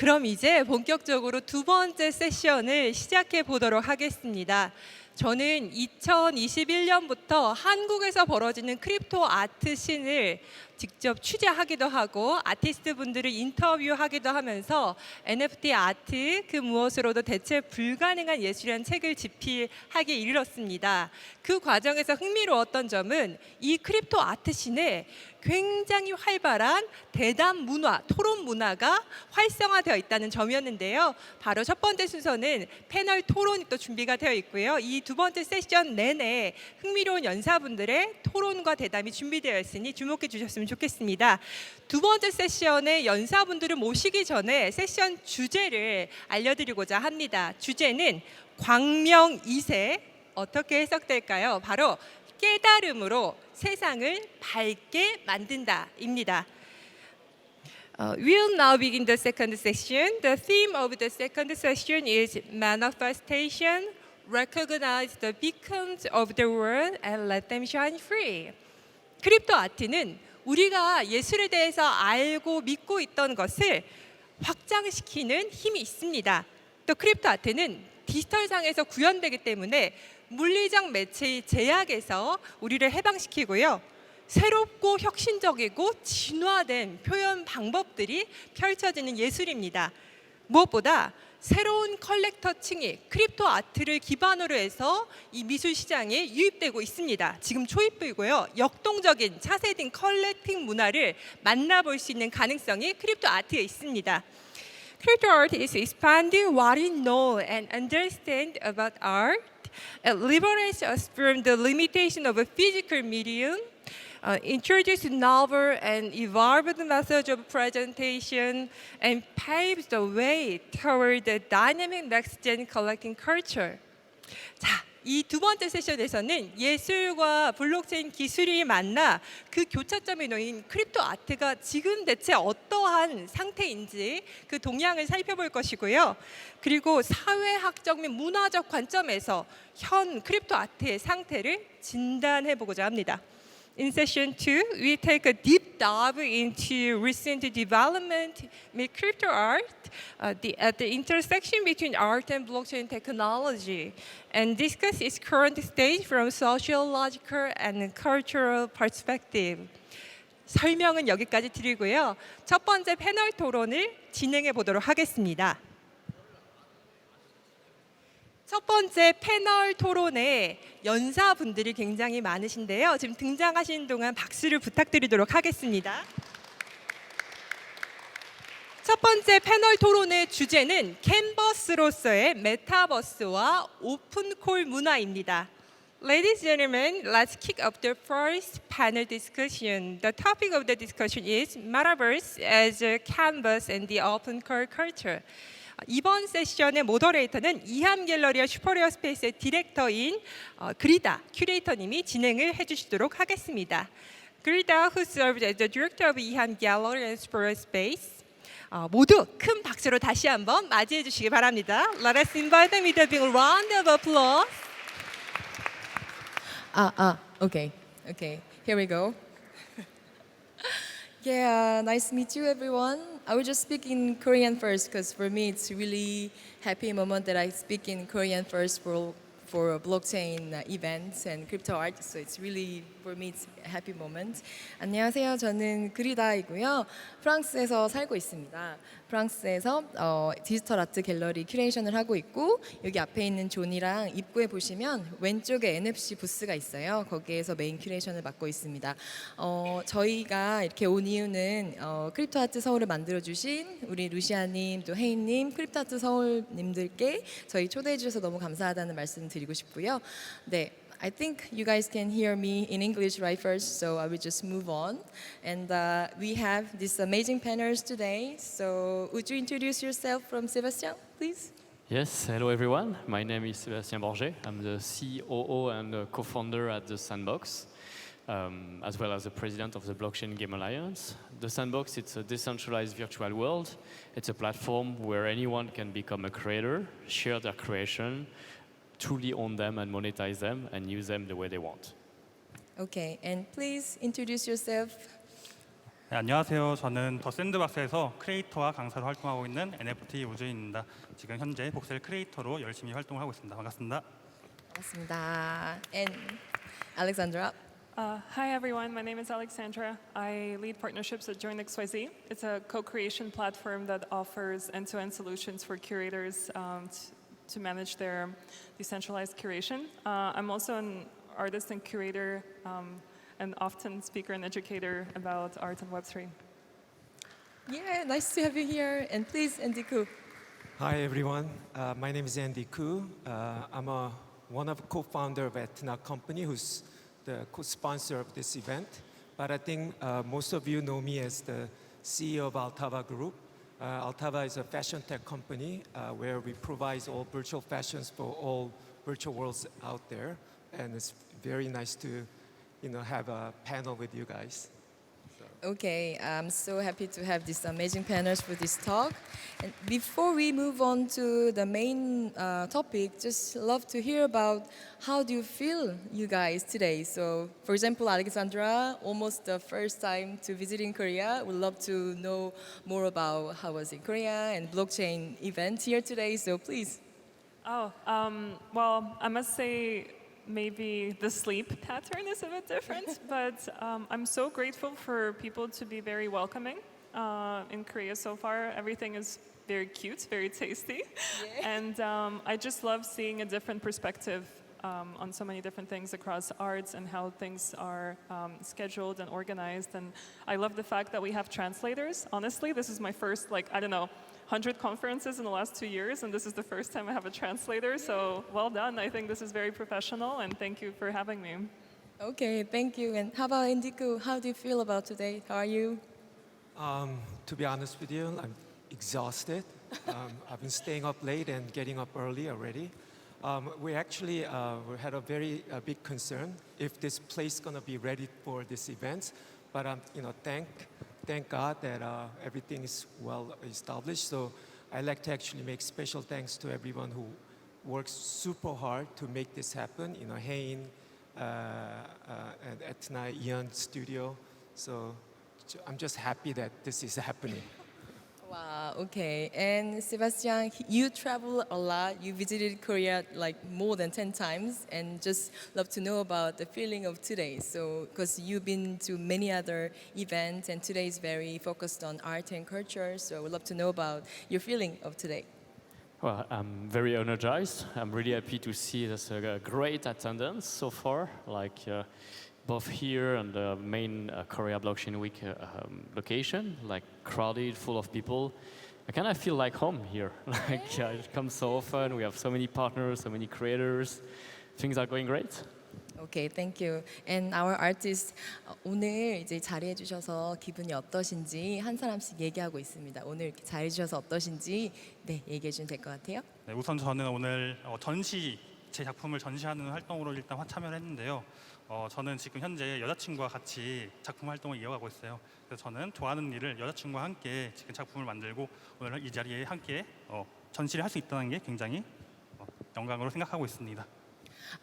그럼 이제 본격적으로 두 번째 세션을 시작해 보도록 하겠습니다. 저는 2021년부터 한국에서 벌어지는 크립토 아트 씬을 직접 취재하기도 하고 아티스트 분들을 인터뷰하기도 하면서 NFT 아트 그 무엇으로도 대체 불가능한 예술이라는 책을 집필하기에 이르렀습니다. 그 과정에서 흥미로웠던 점은 이 크립토 아트 씬에 굉장히 활발한 대담 문화, 토론 문화가 활성화되어 있다는 점이었는데요. 바로 첫 번째 순서는 패널 토론이 또 준비가 되어 있고요. 이 두 번째 세션 내내 흥미로운 연사분들의 토론과 대담이 준비되어 있으니 주목해 주셨으면 좋겠습니다. 두 번째 세션의 연사분들을 모시기 전에 세션 주제를 알려드리고자 합니다. 주제는 광명 2세, 어떻게 해석될까요? 바로 깨달음으로 세상을 밝게 만든다입니다. We'll now begin the second session. The theme of the second session is manifestation. Recognize the beacons of the world and let them shine free. 크립토 아트는 우리가 예술에 대해서 알고 믿고 있던 것을 확장시키는 힘이 있습니다. 또 크립토 아트는 디지털상에서 구현되기 때문에 물리적 매체의 제약에서 우리를 해방시키고요. 새롭고 혁신적이고 진화된 표현 방법들이 펼쳐지는 예술입니다. 무엇보다 새로운 컬렉터층이 크립토 아트를 기반으로 해서 이 미술 시장에 유입되고 있습니다. 지금 초입부이고요. 역동적인 차세대 컬렉팅 문화를 만나볼 수 있는 가능성이 크립토 아트에 있습니다. Crypto art is expanding what we know and understand about art. It liberates us from the limitation of a physical medium, introduces novel and evolved methods of presentation, and paves the way toward the dynamic next-gen collecting culture. 자, 이 두 번째 세션에서는 예술과 블록체인 기술이 만나 그 교차점에 놓인 크립토 아트가 지금 대체 어떠한 상태인지 그 동향을 살펴볼 것이고요. 그리고 사회학적 및 문화적 관점에서 현 크립토 아트의 상태를 진단해 보고자 합니다. In session 2, we take a deep dive into recent development in crypto art at the intersection between art and blockchain technology and discuss its current state from sociological and cultural perspective. 설명은 여기까지 드리고요. 첫 번째 패널 토론을 진행해 보도록 하겠습니다. 첫 번째 패널 토론에 연사분들이 굉장히 많으신데요. 지금 등장하시는 동안 박수를 부탁드리도록 하겠습니다. 첫 번째 패널 토론의 주제는 캔버스로서의 메타버스와 오픈콜 문화입니다. Ladies and gentlemen, let's kick off the first panel discussion. The topic of the discussion is Metaverse as a canvas and the open core culture. 이번 세션의 모더레이터는 이함 갤러리와 슈퍼레어 스페이스의 디렉터인 그리다 큐레이터님이 진행을 해주시도록 하겠습니다. Grida, who serves as the director of 이함 Gallery and 슈퍼레어 Space, 모두 큰 박수로 다시 한번 맞이해 주시기 바랍니다. Let us invite them with a big round of applause. Okay, here we go. Yeah, nice to meet you, everyone. I will just speak in Korean first because for me it's really happy moment that I speak in Korean first for blockchain events and crypto art. So it's really for me it's a happy moment. 안녕하세요. 저는 그리다이고요. 프랑스에서 살고 있습니다. 프랑스에서 디지털 아트 갤러리 큐레이션을 하고 있고 여기 앞에 있는 존이랑 입구에 보시면 왼쪽에 NFC 부스가 있어요. 거기에서 메인 큐레이션을 맡고 있습니다. 저희가 이렇게 온 이유는 크립토 아트 서울을 만들어주신 우리 루시아님 또 혜인님 크립토 아트 서울님들께 저희 초대해 주셔서 너무 감사하다는 말씀 드리고 싶고요. 네. I think you guys can hear me in English right first, so I will just move on. And we have these amazing panels today. So would you introduce yourself from Sebastien, please? Yes, hello everyone. My name is Sebastien Borget. I'm the COO and co-founder at The Sandbox, as well as the president of the Blockchain Game Alliance. The Sandbox, it's a decentralized virtual world. It's a platform where anyone can become a creator, share their creation, truly own them and monetize them and use them the way they want. Okay, and please introduce yourself. 네, 안녕하세요. 저는 더 샌드박스에서 크리에이터와 강사로 활동하고 있는 NFT 우주인입니다. 지금 현재 복셀 크리에이터로 열심히 활동을 하고 있습니다. 반갑습니다. 반갑습니다. And Alexandra. Hi everyone, my name is Aleksandra. I lead partnerships at JoinXYZ. It's a co-creation platform that offers end-to-end solutions for curators to manage their decentralized curation. I'm also an artist and curator and often speaker and educator about art and Web3. Yeah, nice to have you here. And please, Andy Koo. Hi everyone, my name is Andy Koo. I'm one of the co-founder of Etna company who's the co-sponsor of this event. But I think most of you know me as the CEO of Altava Group. Altava is a fashion tech company where we provide all virtual fashions for all virtual worlds out there. And it's very nice to have a panel with you guys. Okay, I'm so happy to have these amazing panels for this talk. And before we move on to the main topic, just love to hear about how do you feel, you guys, today. So, for example, Alexandra, almost the first time to visiting Korea. Would love to know more about how was in Korea and blockchain event here today. So please. Well, I must say maybe the sleep pattern is a bit different, but I'm so grateful for people to be very welcoming in Korea so far. Everything is very cute, very tasty, and I just love seeing a different perspective on so many different things across arts and how things are scheduled and organized. And I love the fact that we have translators. Honestly, this is my first, 100 conferences in the last 2 years, and this is the first time I have a translator, so well done. I think this is very professional, and thank you for having me. Okay, thank you. And how about Indiku? How do you feel about today? How are you? To be honest with you, I'm exhausted. I've been staying up late and getting up early already. We actually we had a very big concern if this place is going to be ready for this event, but thank God that everything is well established. So I'd like to actually make special thanks to everyone who works super hard to make this happen. Hein, and Etna, Ian Studio. So I'm just happy that this is happening. Wow, okay. And Sebastian, you travel a lot. You visited Korea more than 10 times, and just love to know about the feeling of today. So, because you've been to many other events, and today is very focused on art and culture. So, we'd love to know about your feeling of today. Well, I'm very energized. I'm really happy to see there's a great attendance so far, both here and the main Korea Blockchain Week location, crowded, full of people. I kind of feel like home here. I come so often. We have so many partners, so many creators. Things are going great. Okay, thank you. And our artist 오늘 이제 자리해 주셔서 기분이 어떠신지 한 사람씩 얘기하고 있습니다. 오늘 이렇게 자리해 주셔서 어떠신지 얘기해 주면 될 것 같아요. 네, 우선 저는 오늘 제 작품을 전시하는 활동으로 일단 참여를 했는데요. 저는 지금 현재 여자친구와 같이 작품 활동을 이어가고 있어요. 그래서 저는 좋아하는 일을 여자친구와 함께 지금 작품을 만들고 오늘 이 자리에 함께 전시를 할 수 있다는 게 굉장히 영광으로 생각하고 있습니다.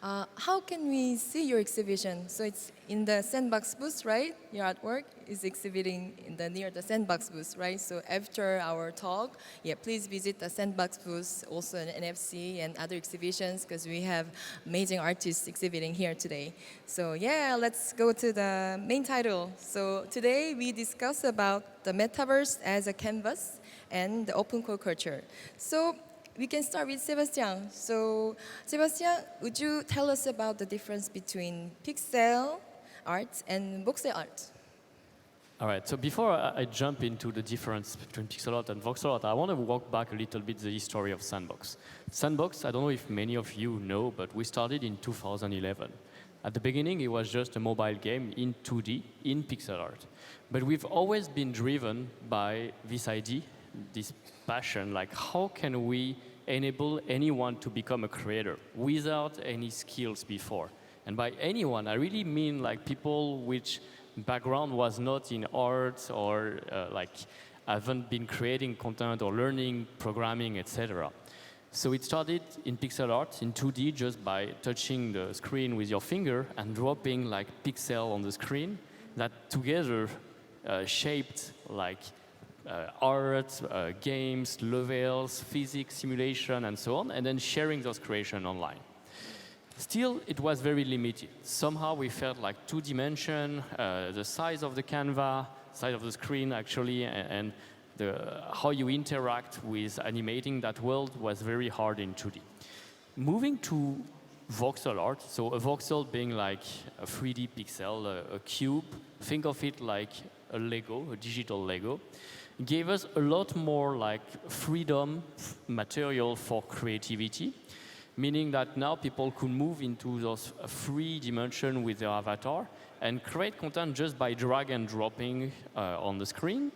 How can we see your exhibition? So it's in the Sandbox booth, right? Your artwork is exhibiting near the Sandbox booth, right? So after our talk, please visit the Sandbox booth, also an NFC and other exhibitions, because we have amazing artists exhibiting here today. So let's go to the main title. So today we discuss about the Metaverse as a canvas and the open core culture. So we can start with Sebastien. So, Sebastien, would you tell us about the difference between pixel art and voxel art? All right, so before I jump into the difference between pixel art and voxel art, I want to walk back a little bit the history of Sandbox. Sandbox, I don't know if many of you know, but we started in 2011. At the beginning, it was just a mobile game in 2D, in pixel art. But we've always been driven by this idea, this passion, how can we enable anyone to become a creator without any skills before? And by anyone, I really mean people which background was not in art or haven't been creating content or learning programming, etc. So it started in pixel art, in 2D, just by touching the screen with your finger and dropping pixel on the screen that together shaped like art, games, levels, physics, simulation, and so on, and then sharing those creations online. Still, it was very limited. Somehow we felt like 2D, the size of the canvas, size of the screen actually, and how you interact with animating that world was very hard in 2D. Moving to voxel art, so a voxel being like a 3D pixel, a cube, think of it like a Lego, a digital Lego, gave us a lot more like freedom, material for creativity, meaning that now people could move into those 3D with their avatar and create content just by drag and dropping on the screen,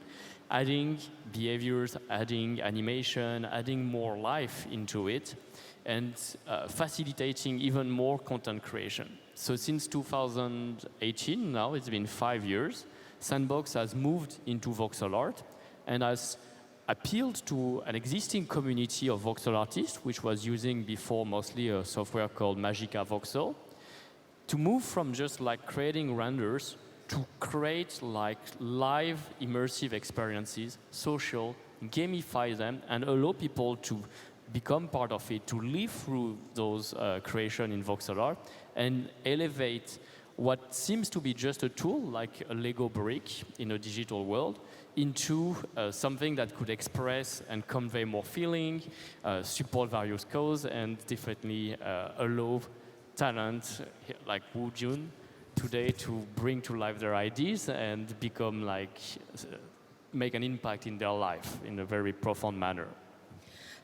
adding behaviors, adding animation, adding more life into it, and facilitating even more content creation. So since 2018, now it's been 5 years, Sandbox has moved into voxel art and has appealed to an existing community of voxel artists, which was using before mostly a software called Magica Voxel, to move from just like creating renders to create like live immersive experiences, social, gamify them, and allow people to become part of it, to live through those creation in voxel art, and elevate what seems to be just a tool, like a Lego brick in a digital world, into something that could express and convey more feeling, support various causes, and definitely allow talent like Woo Jun today to bring to life their ideas and become like, make an impact in their life in a very profound manner.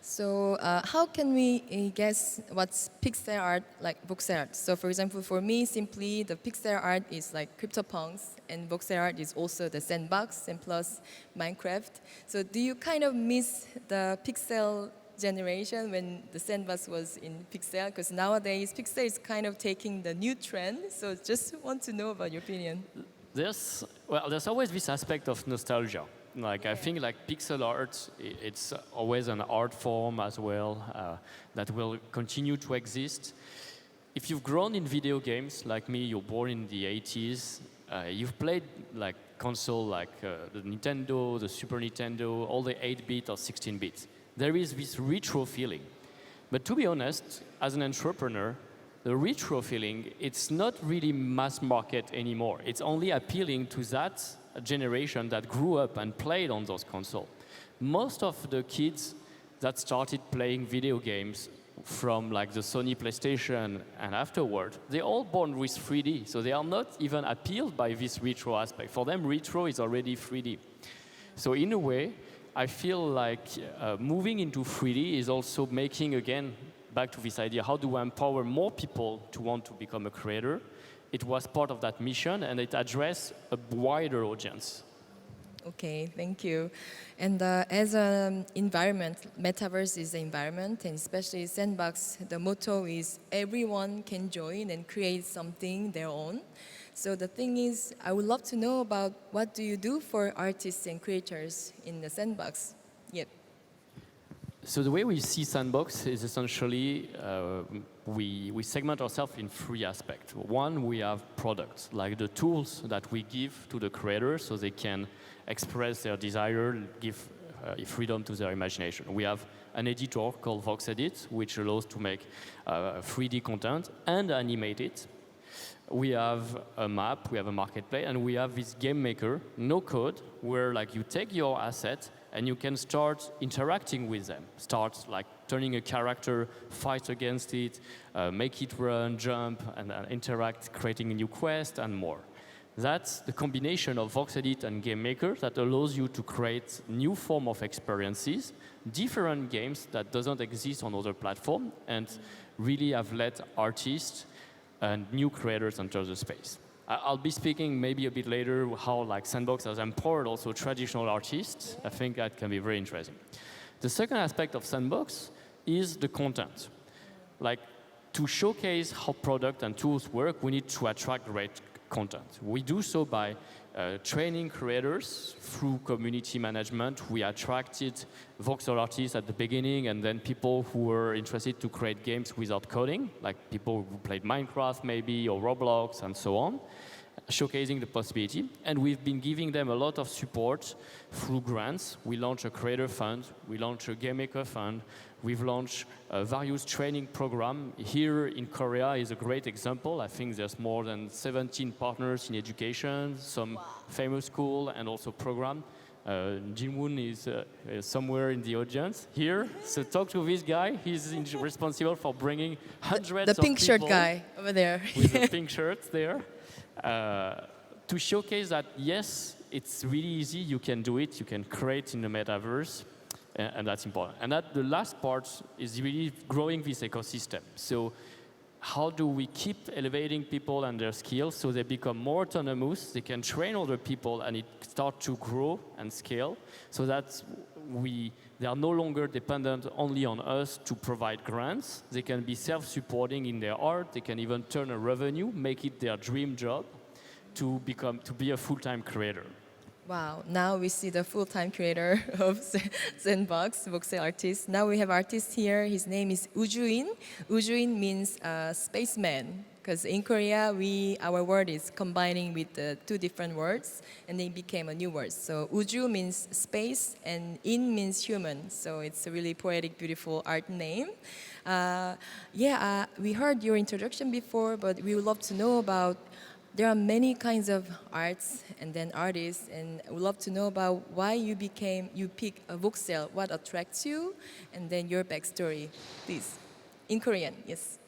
So how can we guess what's pixel art like voxel art? So for example, for me, simply the pixel art is like CryptoPunks, and voxel art is also the Sandbox and plus Minecraft. So do you kind of miss the pixel generation when the Sandbox was in pixel? Because nowadays pixel is kind of taking the new trend. So just want to know about your opinion. There's always this aspect of nostalgia. Like I think like pixel art, it's always an art form as well that will continue to exist. If you've grown in video games like me, you're born in the 80s, you've played like console like the Nintendo, the Super Nintendo, all the 8-bit or 16-bit. There is this retro feeling. But to be honest, as an entrepreneur, the retro feeling, it's not really mass market anymore. It's only appealing to that generation that grew up and played on those consoles. Most of the kids that started playing video games from like the Sony PlayStation and afterward, they're all born with 3D, so they are not even appealed by this retro aspect. For them, retro is already 3D. So in a way, I feel like moving into 3D is also making, again, back to this idea, how do I empower more people to want to become a creator? It was part of that mission, and it addressed a wider audience. Okay, thank you. And as an environment, Metaverse is an environment, and especially Sandbox, the motto is everyone can join and create something their own. So the thing is, I would love to know about what do you do for artists and creators in the Sandbox? Yep. So the way we see Sandbox is essentially we segment ourselves in 3 aspects. One, we have products, like the tools that we give to the creators so they can express their desire, give freedom to their imagination. We have an editor called VoxEdit, which allows to make 3D content and animate it. We have a map, we have a marketplace, and we have this game maker, no code, where like you take your asset and you can start interacting with them. Start like turning a character, fight against it, make it run, jump, and interact, creating a new quest, and more. That's the combination of VoxEdit and Game Maker that allows you to create new form of experiences, different games that doesn't exist on other platforms, and really have let artists and new creators enter the space. I'll be speaking maybe a bit later how like Sandbox has empowered also traditional artists. I think that can be very interesting. The second aspect of Sandbox is the content. Like to showcase how product and tools work, we need to attract great content. We do so by training creators through community management. We attracted voxel artists at the beginning, and then people who were interested to create games without coding, like people who played Minecraft maybe, or Roblox, and so on. showcasing the possibility. And we've been giving them a lot of support through grants. We launched a creator fund, we launched a game maker fund, we've launched various training programs. Here in Korea is a great example. I think there's more than 17 partners in education, some famous school and also program. Jinwoon is somewhere in the audience here. So talk to this guy. He's responsible for bringing hundreds of The pink people shirt guy over there. with the pink shirts there to showcase that, yes, it's really easy. You can do it. You can create in the metaverse. And that's important. And that the last part is really growing this ecosystem. So how do we keep elevating people and their skills so they become more autonomous, they can train other people, and it starts to grow and scale so that they are no longer dependent only on us to provide grants. They can be self-supporting in their art. They can even turn a revenue, make it their dream job to be a full-time creator. Wow, now we see the full-time creator of Sandbox, voxel artist. Now we have artist here. His name is Ujuin. Ujuin means spaceman, because in Korea, our word is combining with two different words, and they became a new word. So Uju means space, and In means human. So it's a really poetic, beautiful art name. We heard your introduction before, but we would love to know about. There are many kinds of arts and then artists, and we'd love to know about why you pick a voxel, what attracts you, and then your backstory, please. In Korean, yes.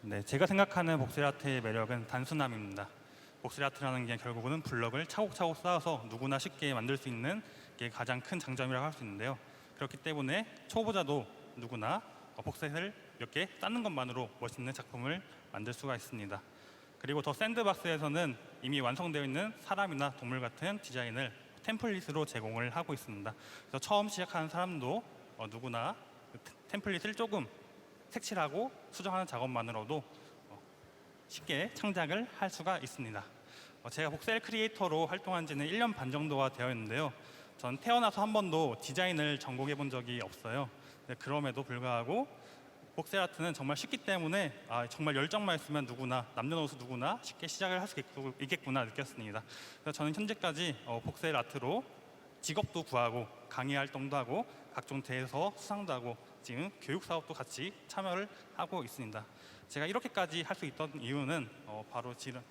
네, 제가 생각하는 복셀 아트의 매력은 단순함입니다. 복셀 아트라는 게 결국은 블럭을 차곡차곡 쌓아서 누구나 쉽게 만들 수 있는 게 가장 큰 장점이라고 할 수 있는데요. 그렇기 때문에 초보자도 누구나 복셀을 몇 개 쌓는 것만으로 멋있는 작품을 만들 수가 있습니다. 그리고 더 샌드박스에서는 이미 완성되어 있는 사람이나 동물 같은 디자인을 템플릿으로 제공을 하고 있습니다. 그래서 처음 시작하는 사람도 누구나 템플릿을 조금 색칠하고 수정하는 작업만으로도 쉽게 창작을 할 수가 있습니다. 제가 복셀 크리에이터로 활동한 지는 1년 반 정도가 되어 있는데요. 전 태어나서 한 번도 디자인을 전공해 본 적이 없어요. 그럼에도 불구하고 복셀 아트는 정말 쉽기 때문에 정말 열정만 있으면 누구나, 남녀노소 누구나 쉽게 시작을 할 수 있겠구나 느꼈습니다. 그래서 저는 현재까지 복셀 아트로 직업도 구하고 강의 활동도 하고 각종 대회에서 수상도 하고 지금 교육 사업도 같이 참여를 하고 있습니다. 제가 이렇게까지 할 수 있던 이유는 바로 지금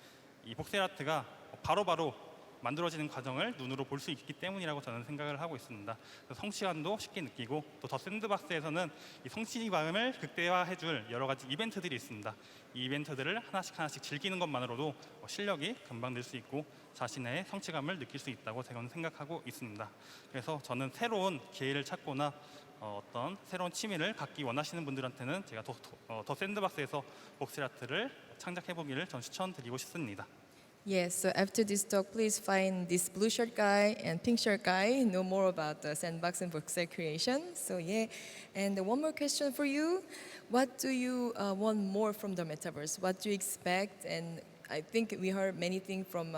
이 복셀 아트가 바로바로 만들어지는 과정을 눈으로 볼 수 있기 때문이라고 저는 생각을 하고 있습니다. 성취감도 쉽게 느끼고 또 더 샌드박스에서는 이 성취감을 극대화해줄 여러 가지 이벤트들이 있습니다. 이 이벤트들을 하나씩 즐기는 것만으로도 실력이 금방 늘 수 있고 자신의 성취감을 느낄 수 있다고 저는 생각하고 있습니다. 그래서 저는 새로운 기회를 찾거나 어떤 새로운 취미를 갖기 원하시는 분들한테는 제가 더 샌드박스에서 복셀 아트를 창작해보기를 전 추천드리고 싶습니다. Yes, so after this talk, please find this blue shirt guy and pink shirt guy, know more about the Sandbox and voxel creation. So yeah, and one more question for you. What do you want more from the Metaverse? What do you expect? And I think we heard many things from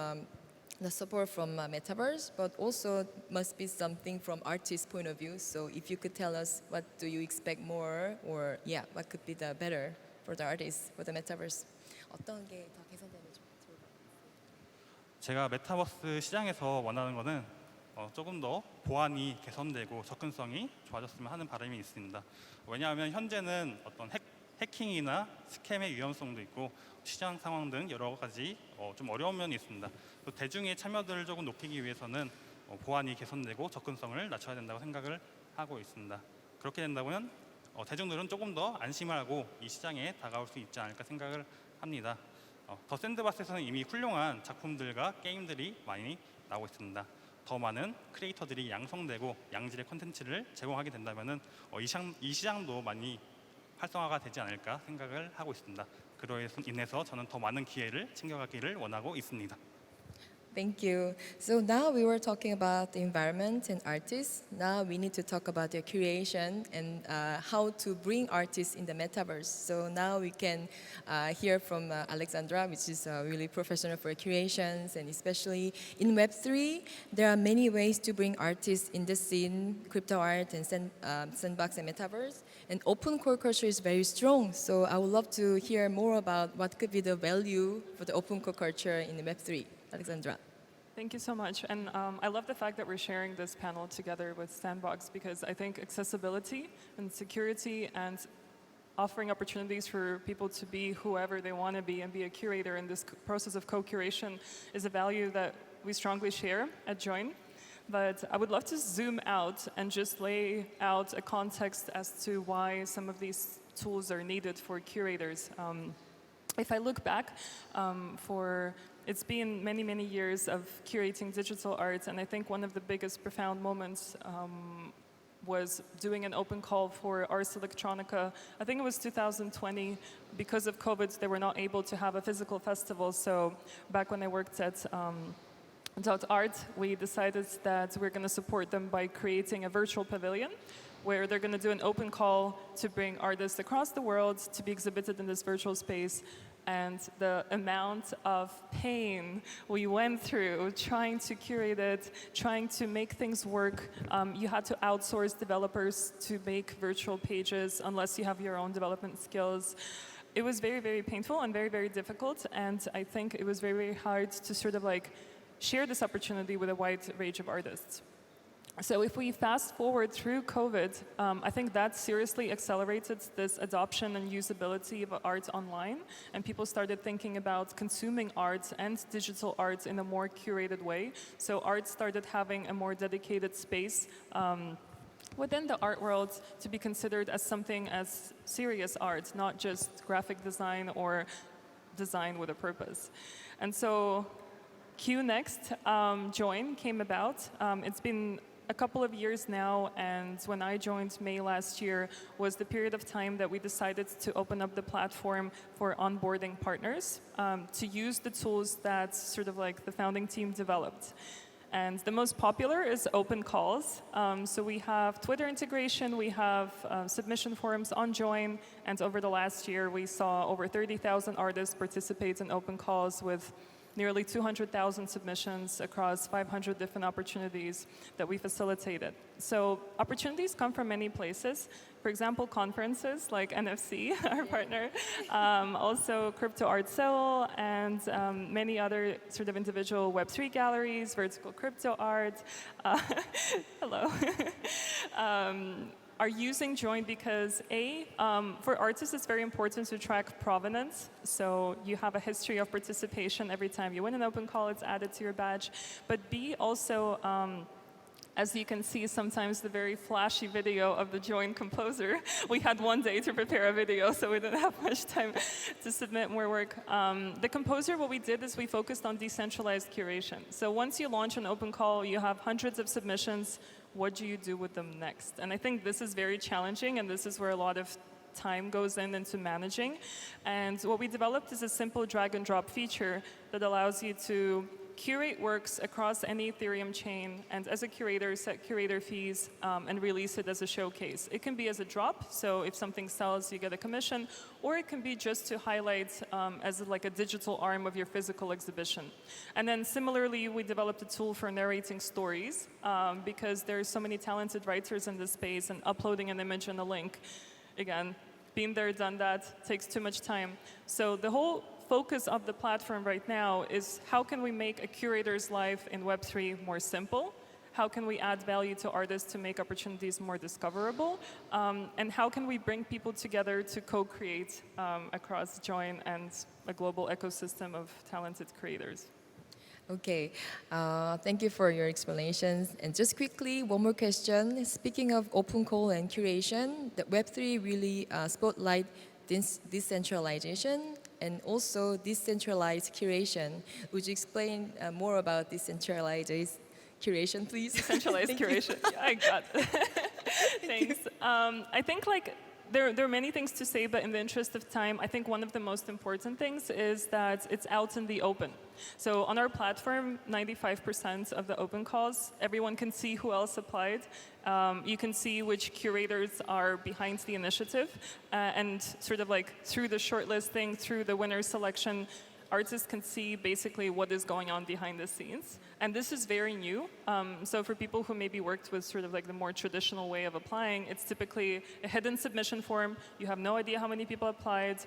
the support from Metaverse, but also must be something from artist's point of view. So if you could tell us what do you expect more, or yeah, what could be the better for the artists, for the Metaverse? 어떤 게 더 개선되는지. 제가 메타버스 시장에서 원하는 것은 조금 더 보안이 개선되고 접근성이 좋아졌으면 하는 바람이 있습니다. 왜냐하면 현재는 어떤 해킹이나 스캠의 위험성도 있고 시장 상황 등 여러 가지 좀 어려운 면이 있습니다. 또 대중의 참여도를 조금 높이기 위해서는 보안이 개선되고 접근성을 낮춰야 된다고 생각을 하고 있습니다. 그렇게 된다면 대중들은 조금 더 안심하고 이 시장에 다가올 수 있지 않을까 생각을 합니다. 더 샌드박스에서는 이미 훌륭한 작품들과 게임들이 많이 나오고 있습니다. 더 많은 크리에이터들이 양성되고 양질의 콘텐츠를 제공하게 된다면 이 시장도 많이 활성화가 되지 않을까 생각을 하고 있습니다. 그로 인해서 저는 더 많은 기회를 챙겨가기를 원하고 있습니다. Thank you. So now we were talking about the environment and artists. Now we need to talk about their creation and how to bring artists in the metaverse. So now we can hear from Aleksandra, which is really professional for creations, and especially in Web3, there are many ways to bring artists in the scene, crypto art and sandbox and metaverse. And open core culture is very strong. So I would love to hear more about what could be the value for the open core culture in the Web3. Aleksandra. Thank you so much. And I love the fact that we're sharing this panel together with Sandbox, because I think accessibility and security and offering opportunities for people to be whoever they want to be and be a curator in this process of co-curation is a value that we strongly share at Join. But I would love to zoom out and just lay out a context as to why some of these tools are needed for curators. If I look back, it's been many, many years of curating digital art, and I think one of the biggest profound moments was doing an open call for Ars Electronica. I think it was 2020. Because of COVID, they were not able to have a physical festival, so back when I worked at DADA.art, we decided that we're going to support them by creating a virtual pavilion where they're going to do an open call to bring artists across the world to be exhibited in this virtual space. And the amount of pain we went through trying to curate it, trying to make things work. You had to outsource developers to make virtual pages unless you have your own development skills. It was very, very painful and very, very difficult. And I think it was very, very hard to sort of like share this opportunity with a wide range of artists. So if we fast forward through COVID, I think that seriously accelerated this adoption and usability of art online, and people started thinking about consuming art and digital art in a more curated way. So art started having a more dedicated space within the art world to be considered as something as serious art, not just graphic design or design with a purpose. And so Q Next Join came about. It's been a couple of years now, and when I joined May last year was the period of time that we decided to open up the platform for onboarding partners to use the tools that sort of like the founding team developed. And the most popular is open calls. So we have Twitter integration, we have submission forums on Join, and over the last year we saw over 30,000 artists participate in open calls with nearly 200,000 submissions across 500 different opportunities that we facilitated. So opportunities come from many places. For example, conferences like NFC, our partner, also Crypto Art Seoul, and many other sort of individual Web3 galleries, vertical crypto art. Hello. Are using Join because for artists it's very important to track provenance. So you have a history of participation every time you win an open call, it's added to your badge. But B, also, as you can see, sometimes the very flashy video of the Join composer. We had one day to prepare a video, so we didn't have much time to submit more work. The composer, what we did is we focused on decentralized curation. So once you launch an open call, you have hundreds of submissions. What do you do with them next? And I think this is very challenging, and this is where a lot of time goes into managing. And what we developed is a simple drag and drop feature that allows you to curate works across any Ethereum chain, and as a curator, set curator fees and release it as a showcase. It can be as a drop, so if something sells, you get a commission, or it can be just to highlight as like a digital arm of your physical exhibition. And then similarly, we developed a tool for narrating stories because there's so many talented writers in this space, and uploading an image and a link, again, been there, done that, takes too much time. So the whole focus of the platform right now is how can we make a curator's life in Web3 more simple? How can we add value to artists to make opportunities more discoverable? And how can we bring people together to co-create across Join and a global ecosystem of talented creators? Okay, thank you for your explanations. And just quickly, one more question. Speaking of open call and curation, the Web3 really spotlight decentralization and also decentralized curation. Would you explain more about decentralized curation, please? Decentralized curation. Yeah, I got it. Thanks. I think there are many things to say, but in the interest of time, I think one of the most important things is that it's out in the open. So on our platform, 95% of the open calls, everyone can see who else applied. You can see which curators are behind the initiative, and sort of like through the shortlisting, through the winner selection, artists can see basically what is going on behind the scenes. And this is very new. So for people who maybe worked with sort of like the more traditional way of applying, it's typically a hidden submission form. You have no idea how many people applied.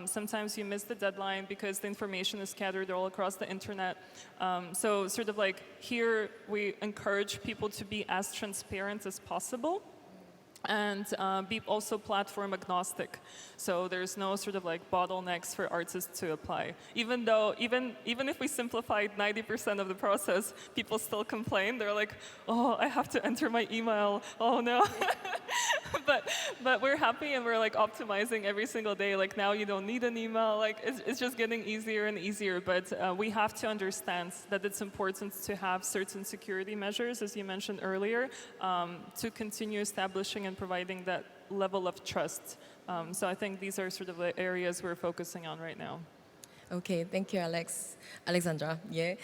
Sometimes you miss the deadline because the information is scattered all across the internet. So sort of like here, we encourage people to be as transparent as possible and be also platform agnostic. So there's no sort of like bottlenecks for artists to apply. Even though, even if we simplified 90% of the process, people still complain. They're like, oh, I have to enter my email. Oh no. but we're happy and we're like optimizing every single day. Like now you don't need an email. Like it's just getting easier and easier. But we have to understand that it's important to have certain security measures, as you mentioned earlier, to continue establishing and providing that level of trust. So I think these are sort of the areas we're focusing on right now. Okay, thank you, Aleksandra. Yeah,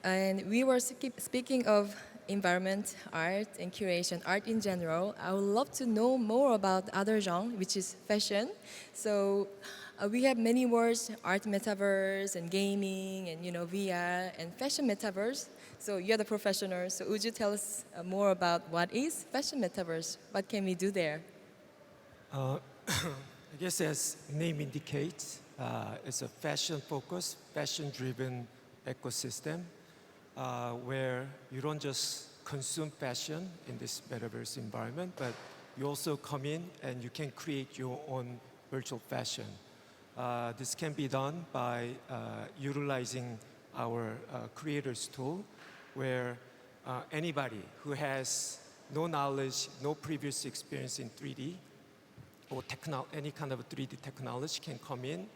and we were speaking of environment, art, and curation, art in general. I would love to know more about other genre, which is fashion. So we have many words: art metaverse and gaming, and VR and fashion metaverse. So you're the professional. So would you tell us more about what is fashion metaverse? What can we do there? I guess as name indicates, it's a fashion-focused, fashion-driven ecosystem where you don't just consume fashion in this metaverse environment, but you also come in and you can create your own virtual fashion. This can be done by utilizing our creators tool, where anybody who has no knowledge, no previous experience in 3D, or any kind of 3D technology can come in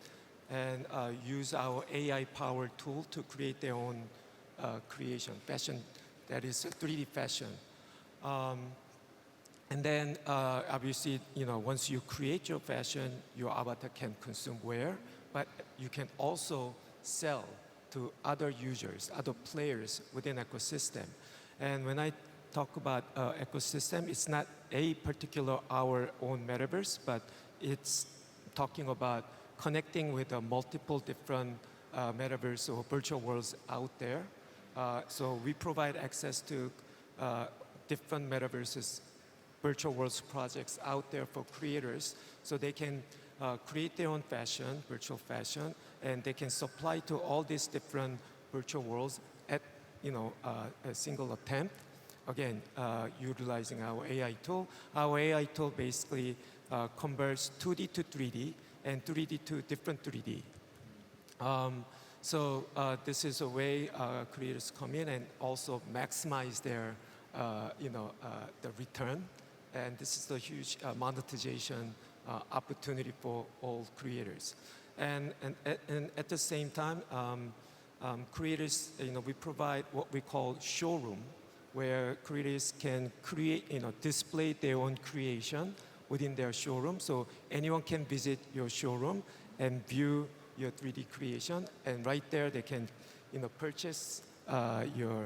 and use our AI-powered tool to create their own creation, fashion that is 3D fashion. And then obviously, once you create your fashion, your avatar can consume wear, but you can also sell to other users, other players within ecosystem. And when I talk about ecosystem, it's not a particular our own metaverse, but it's talking about connecting with multiple different metaverse or virtual worlds out there. So we provide access to different metaverses, virtual worlds projects out there for creators, so they can create their own fashion, virtual fashion, and they can supply to all these different virtual worlds at a single attempt. Again, utilizing our AI tool. Our AI tool basically converts 2D to 3D and 3D to different 3D. So this is a way creators come in and also maximize their, the return. And this is a huge monetization opportunity for all creators. And at the same time, creators, we provide what we call showroom, where creators can create, display their own creation within their showroom. So anyone can visit your showroom and view your 3D creation, and right there they can, purchase your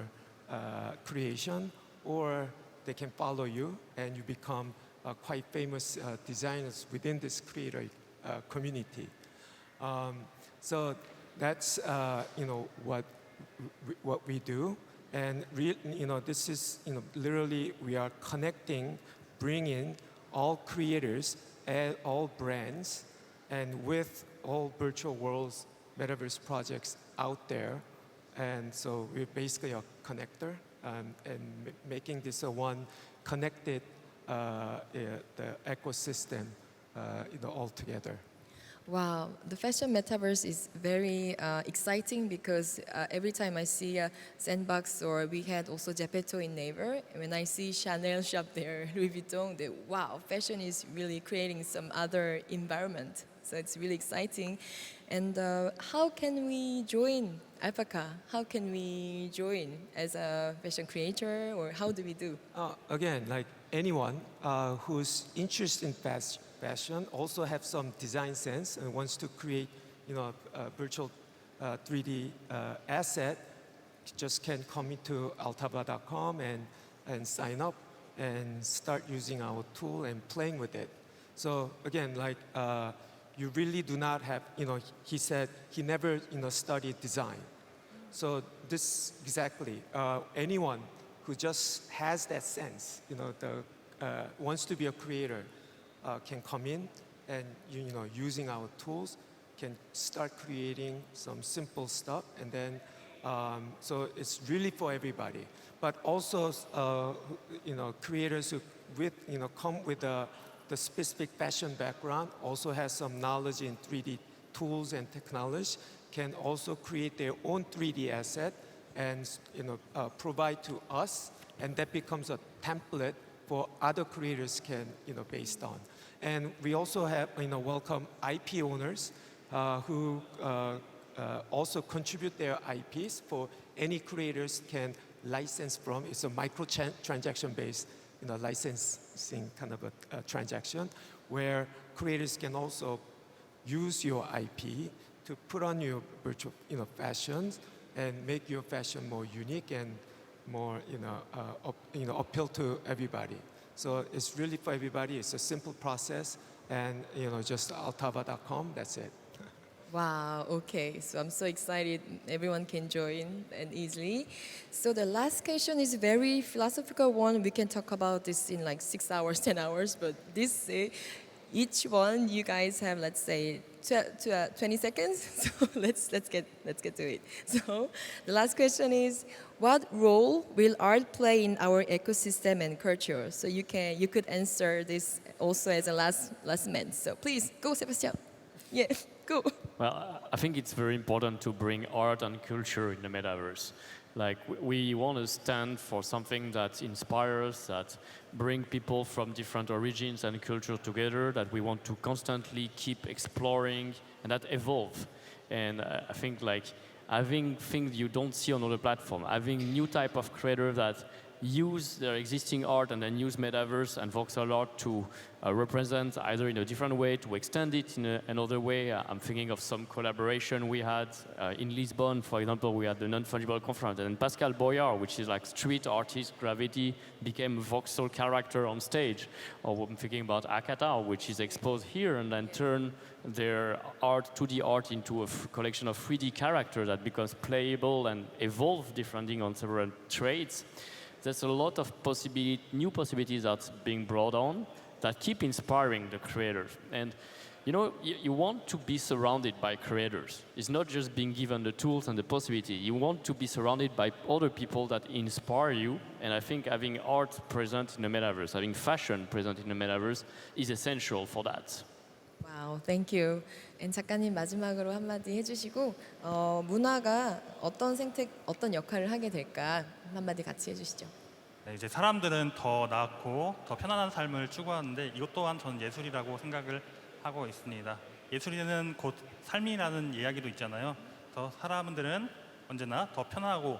creation, or they can follow you and you become quite famous designers within this creator community. So that's what we do, and this is literally we are connecting, bringing all creators and all brands, and with all virtual worlds, metaverse projects out there, and so we're basically a connector and making this a one connected the ecosystem all together. Wow, the fashion metaverse is very exciting because every time I see a Sandbox, or we had also Gepetto in Naver, when I see Chanel shop there, Louis Vuitton, wow, fashion is really creating some other environment. So it's really exciting. And how can we join Alpaca? How can we join as a fashion creator, or how do we do? Again, like anyone who's interested in fashion, also have some design sense and wants to create, a virtual 3D asset, just can come into altava.com and sign up and start using our tool and playing with it. So again, like you really do not have, he said he never, studied design. So this exactly, anyone who just has that sense, wants to be a creator, can come in and, using our tools, can start creating some simple stuff, and then, so it's really for everybody. But also, creators who come with the specific fashion background, also has some knowledge in 3D tools and technology, can also create their own 3D asset and provide to us, and that becomes a template for other creators can based on. And we also have welcome IP owners who also contribute their IPs for any creators can license from. It's a micro-transaction based licensing kind of a transaction where creators can also use your IP to put on your virtual fashions and make your fashion more unique and more appeal to everybody. So it's really for everybody. It's a simple process, and just altava.com. That's it. Wow, okay. So I'm so excited. Everyone can join and easily. So the last question is a very philosophical one. We can talk about this in like 6 hours, 10 hours, but this, each one you guys have, let's say, 20 seconds. So let's get to it. So the last question is, what role will art play in our ecosystem and culture? So you could answer this also as a last minute. So please go, Sebastien. Yeah, go. Well, I think it's very important to bring art and culture in the metaverse. Like, we want to stand for something that inspires, that bring people from different origins and cultures together, that we want to constantly keep exploring and that evolve. And I think like having things you don't see on other platforms, having new type of creators that use their existing art and then use Metaverse and voxel art to represent either in a different way, to extend it in another way. I'm thinking of some collaboration we had in Lisbon, for example. We had the non-fungible conference, and Pascal Boyard, which is like street artist gravity, became a voxel character on stage. Or I'm thinking about Hackatao, which is exposed here and then turn their art, 2D art, into a collection of 3D characters that becomes playable and evolve depending on several traits. There's a lot of new possibilities that's being brought on that keep inspiring the creators. And you want to be surrounded by creators. It's not just being given the tools and the possibility. You want to be surrounded by other people that inspire you. And I think having art present in the metaverse, having fashion present in the metaverse is essential for that. Wow, thank you. And 작가님 마지막으로 한마디 해주시고 문화가 어떤 역할을 하게 될까 한마디 같이 해주시죠. 네, 이제 사람들은 더 나았고 더 편안한 삶을 추구하는데 이것 또한 저는 예술이라고 생각을 하고 있습니다. 예술이는 곧 삶이라는 이야기도 있잖아요. 더 사람들은 언제나 더 편하고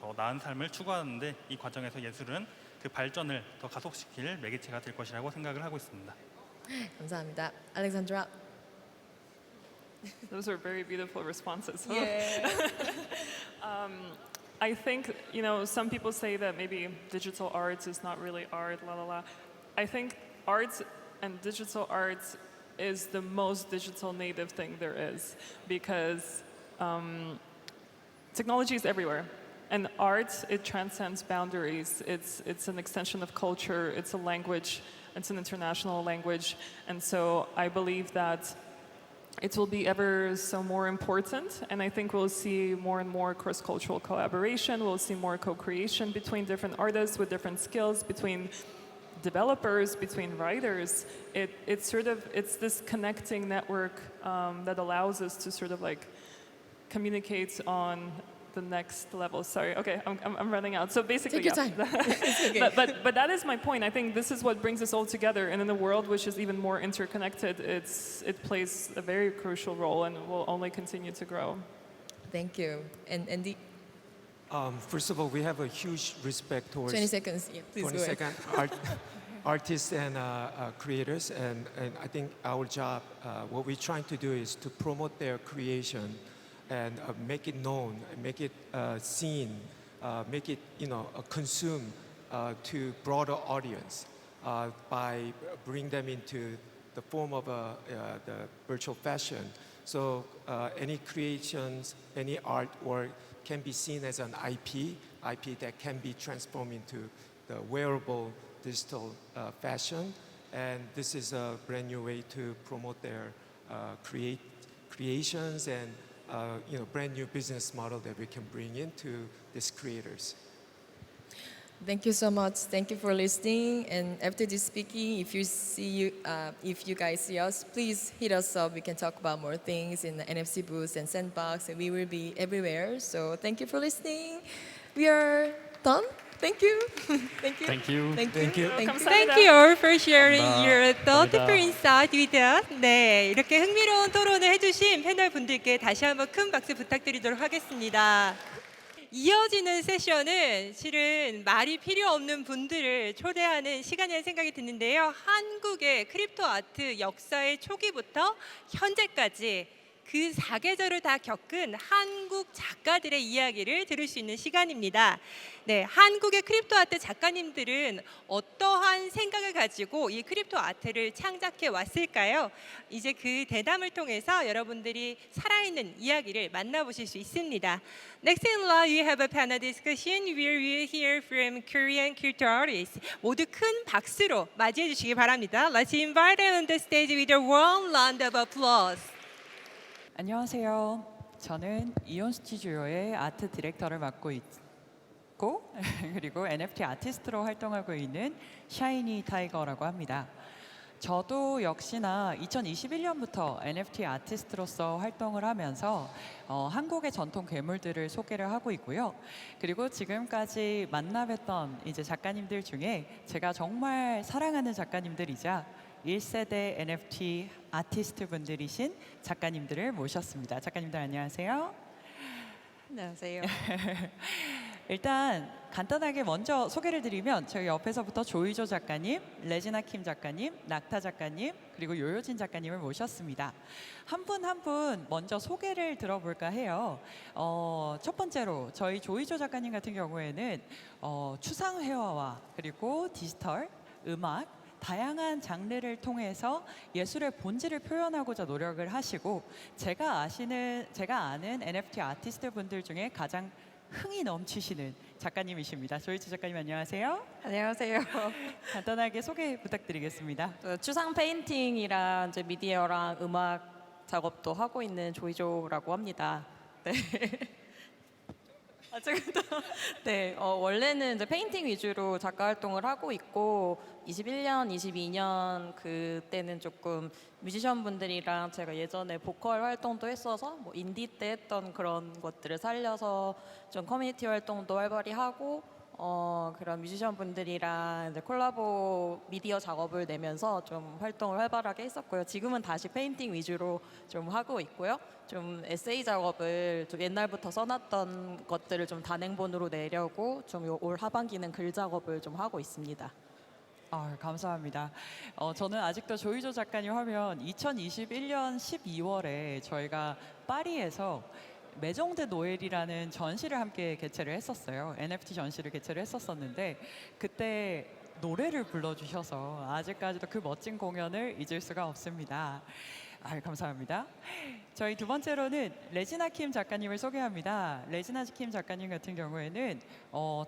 더 나은 삶을 추구하는데 이 과정에서 예술은 그 발전을 더 가속시킬 매개체가 될 것이라고 생각을 하고 있습니다. 감사합니다. Aleksandra. Those are very beautiful responses. Yeah. I think, some people say that maybe digital arts is not really art, la la la. I think arts and digital arts is the most digital native thing there is, because technology is everywhere. And art, it transcends boundaries. It's an extension of culture. It's a language. It's an international language. And so I believe that it will be ever so more important. And I think we'll see more and more cross-cultural collaboration. We'll see more co-creation between different artists with different skills, between developers, between writers. It's this connecting network that allows us to sort of like communicate on the next level. Sorry, okay, I'm running out. So basically, take your time. It's okay. but that is my point. I think this is what brings us all together. And in a world which is even more interconnected, it plays a very crucial role and will only continue to grow. Thank you. And Andy? First of all, we have a huge respect towards 20 seconds. Yeah, please 20 go ahead. second artists and creators. And I think our job, what we're trying to do is to promote their creation and make it known, make it seen, make it consumed to broader audience by bring them into the form of the virtual fashion. So any creations, any artwork can be seen as an IP that can be transformed into the wearable digital fashion. And this is a brand new way to promote their creations and brand new business model that we can bring into these creators. Thank you so much. Thank you for listening. And after this speaking, if you guys see us, please hit us up. We can talk about more things in the NFC booth and Sandbox, and we will be everywhere. So thank you for listening. We are done. Thank you. Thank you. Thank you. Thank you. Thank you. Thank you. Thank you all for sharing your thoughtful 감사합니다. insight with us. 네, 이렇게 흥미로운 토론을 해주신 패널 분들께 다시 한번 큰 박수 부탁드리도록 하겠습니다. 이어지는 세션은 실은 말이 필요 없는 분들을 초대하는 시간이라는 생각이 드는데요. 한국의 크립토 아트 역사의 초기부터 현재까지 그 사계절을 다 겪은 한국 작가들의 이야기를 들을 수 있는 시간입니다. 네, 한국의 크립토 아트 작가님들은 어떠한 생각을 가지고 이 크립토 아트를 창작해 왔을까요? 이제 그 대담을 통해서 여러분들이 살아있는 이야기를 만나보실 수 있습니다. Next in line, we have a panel discussion where we hear from Korean crypto artists. 모두 큰 박수로 맞이해 주시기 바랍니다. Let's invite them on the stage with a warm round of applause. 안녕하세요. 저는 이온 스튜디오의 아트 디렉터를 맡고 있고 그리고 NFT 아티스트로 활동하고 있는 샤이니타이거라고 합니다. 저도 역시나 2021년부터 NFT 아티스트로서 활동을 하면서 한국의 전통 괴물들을 소개를 하고 있고요. 그리고 지금까지 만나뵀던 이제 작가님들 중에 제가 정말 사랑하는 작가님들이자 1세대 NFT 아티스트 분들이신 작가님들을 모셨습니다. 작가님들 안녕하세요. 안녕하세요. 일단 간단하게 먼저 소개를 드리면 저희 옆에서부터 조이조 작가님, 레지나 킴 작가님, 낙타 작가님, 그리고 요요진 작가님을 모셨습니다. 한 분 한 분 먼저 소개를 들어볼까 해요. 첫 번째로 저희 조이조 작가님 같은 경우에는 추상 회화와 그리고 디지털, 음악, 다양한 장르를 통해서 예술의 본질을 표현하고자 노력을 하시고 제가 아는 NFT 아티스트 분들 중에 가장 흥이 넘치시는 작가님이십니다. 조이치 작가님 안녕하세요. 안녕하세요. 간단하게 소개 부탁드리겠습니다. 추상 페인팅이랑 이제 미디어랑 음악 작업도 하고 있는 조이조라고 합니다. 네. 지금도 네, 원래는 이제 페인팅 위주로 작가 활동을 하고 있고 21년, 22년 그때는 조금 뮤지션 분들이랑 제가 예전에 보컬 활동도 했어서 뭐 인디 때 했던 그런 것들을 살려서 좀 커뮤니티 활동도 활발히 하고 그런 뮤지션 분들이랑 이제 콜라보 미디어 작업을 내면서 좀 활동을 활발하게 했었고요. 지금은 다시 페인팅 위주로 좀 하고 있고요. 좀 에세이 작업을 좀 옛날부터 써놨던 것들을 좀 단행본으로 내려고 좀 올 하반기는 글 작업을 좀 하고 있습니다. 감사합니다. 저는 아직도 조이조 작가님 하면 2021년 12월에 저희가 파리에서 메종드 노엘이라는 전시를 함께 개최를 했었어요. NFT 전시를 개최를 했었었는데 그때 노래를 불러주셔서 아직까지도 그 멋진 공연을 잊을 수가 없습니다. 감사합니다. 저희 두 번째로는 레지나 킴 작가님을 소개합니다. 레지나 킴 작가님 같은 경우에는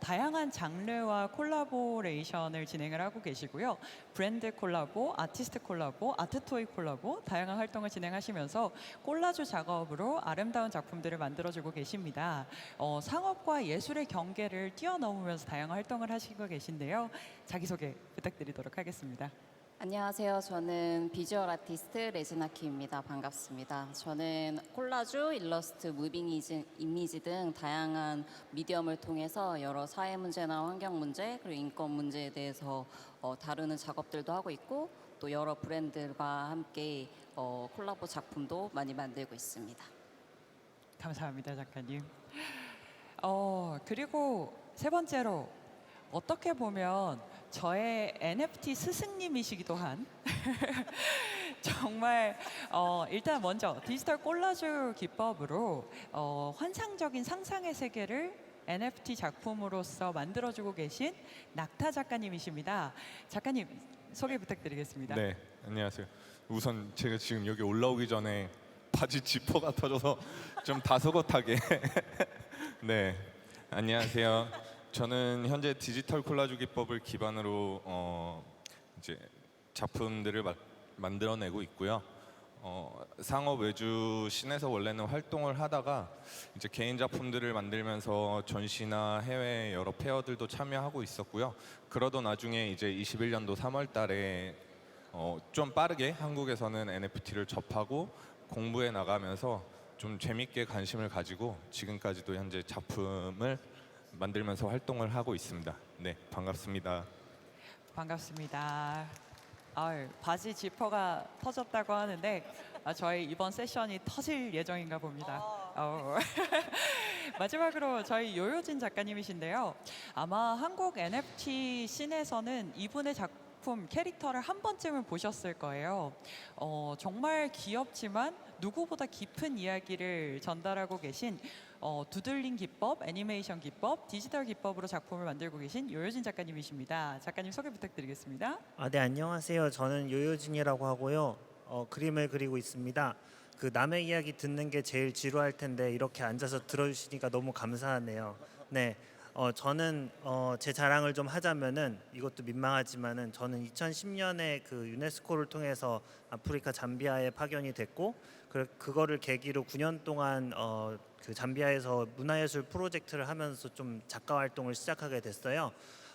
다양한 장르와 콜라보레이션을 진행을 하고 계시고요. 브랜드 콜라보, 아티스트 콜라보, 아트토이 콜라보 다양한 활동을 진행하시면서 콜라주 작업으로 아름다운 작품들을 만들어주고 계십니다. 상업과 예술의 경계를 뛰어넘으면서 다양한 활동을 하시고 계신데요. 자기소개 부탁드리도록 하겠습니다. 안녕하세요. 저는 비주얼 아티스트 레지나 킴입니다. 반갑습니다. 저는 콜라주, 일러스트, 무빙 이미지 등 다양한 미디엄을 통해서 여러 사회 문제나 환경 문제 그리고 인권 문제에 대해서 다루는 작업들도 하고 있고 또 여러 브랜드들과 함께 콜라보 작품도 많이 만들고 있습니다. 감사합니다, 작가님. 그리고 세 번째로 어떻게 보면 저의 NFT 스승님이시기도 한 정말 일단 먼저 디지털 콜라주 기법으로 환상적인 상상의 세계를 NFT 작품으로서 만들어주고 계신 낙타 작가님이십니다. 작가님 소개 부탁드리겠습니다. 네, 안녕하세요. 우선 제가 지금 여기 올라오기 전에 바지 지퍼가 터져서 좀 다소곳하게 네, 안녕하세요. 저는 현재 디지털 콜라주 기법을 기반으로 이제 작품들을 만들어내고 있고요. 상업 외주 씬에서 원래는 활동을 하다가 이제 개인 작품들을 만들면서 전시나 해외 여러 페어들도 참여하고 있었고요. 그러던 나중에 이제 21년도 3월 달에 좀 빠르게 한국에서는 NFT를 접하고 공부해 나가면서 좀 재밌게 관심을 가지고 지금까지도 현재 작품을 만들면서 활동을 하고 있습니다. 네, 반갑습니다. 반갑습니다. 바지 지퍼가 터졌다고 하는데 저희 이번 세션이 터질 예정인가 봅니다. 마지막으로 저희 요요진 작가님이신데요. 아마 한국 NFT 씬에서는 이분의 작품 캐릭터를 한 번쯤은 보셨을 거예요. 정말 귀엽지만 누구보다 깊은 이야기를 전달하고 계신 두들링 기법, 애니메이션 기법, 디지털 기법으로 작품을 만들고 계신 요요진 작가님이십니다. 작가님 소개 부탁드리겠습니다. 네, 안녕하세요. 저는 요요진이라고 하고요. 그림을 그리고 있습니다. 그 남의 이야기 듣는 게 제일 지루할 텐데 이렇게 앉아서 들어주시니까 너무 감사하네요. 네, 저는 제 자랑을 좀 하자면은 이것도 민망하지만은 저는 2010년에 그 유네스코를 통해서 아프리카 잠비아에 파견이 됐고 그거를 계기로 9년 동안 그 잠비아에서 문화예술 프로젝트를 하면서 좀 작가 활동을 시작하게 됐어요.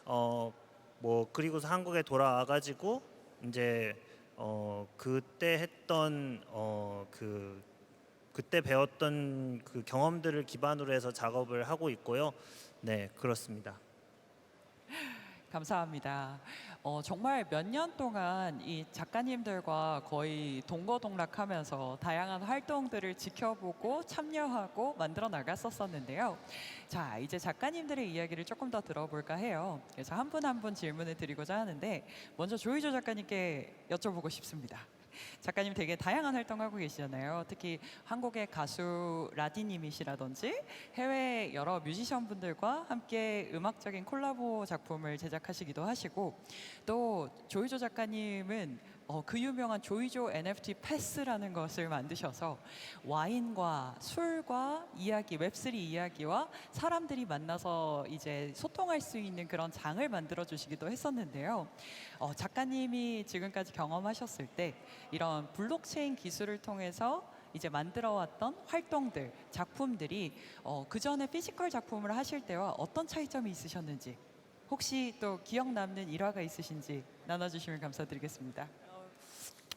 뭐 그리고서 한국에 돌아와가지고 이제 그때 했던 그때 배웠던 그 경험들을 기반으로 해서 작업을 하고 있고요. 네, 그렇습니다. 감사합니다. 정말 몇 년 동안 이 작가님들과 거의 동거동락하면서 다양한 활동들을 지켜보고 참여하고 만들어 나갔었는데요. 자, 이제 작가님들의 이야기를 조금 더 들어볼까 해요. 그래서 한 분 한 분 질문을 드리고자 하는데 먼저 조이조 작가님께 여쭤보고 싶습니다. 작가님 되게 다양한 활동하고 계시잖아요. 특히 한국의 가수 라디님이시라든지 해외 여러 뮤지션 분들과 함께 음악적인 콜라보 작품을 제작하시기도 하시고 또 조이조 작가님은 그 유명한 조이조 NFT 패스라는 것을 만드셔서 와인과 술과 이야기, 웹3 이야기와 사람들이 만나서 이제 소통할 수 있는 그런 장을 만들어 주시기도 했었는데요. 작가님이 지금까지 경험하셨을 때 이런 블록체인 기술을 통해서 이제 만들어왔던 활동들, 작품들이 그 전에 피지컬 작품을 하실 때와 어떤 차이점이 있으셨는지 혹시 또 기억 남는 일화가 있으신지 나눠주시면 감사드리겠습니다.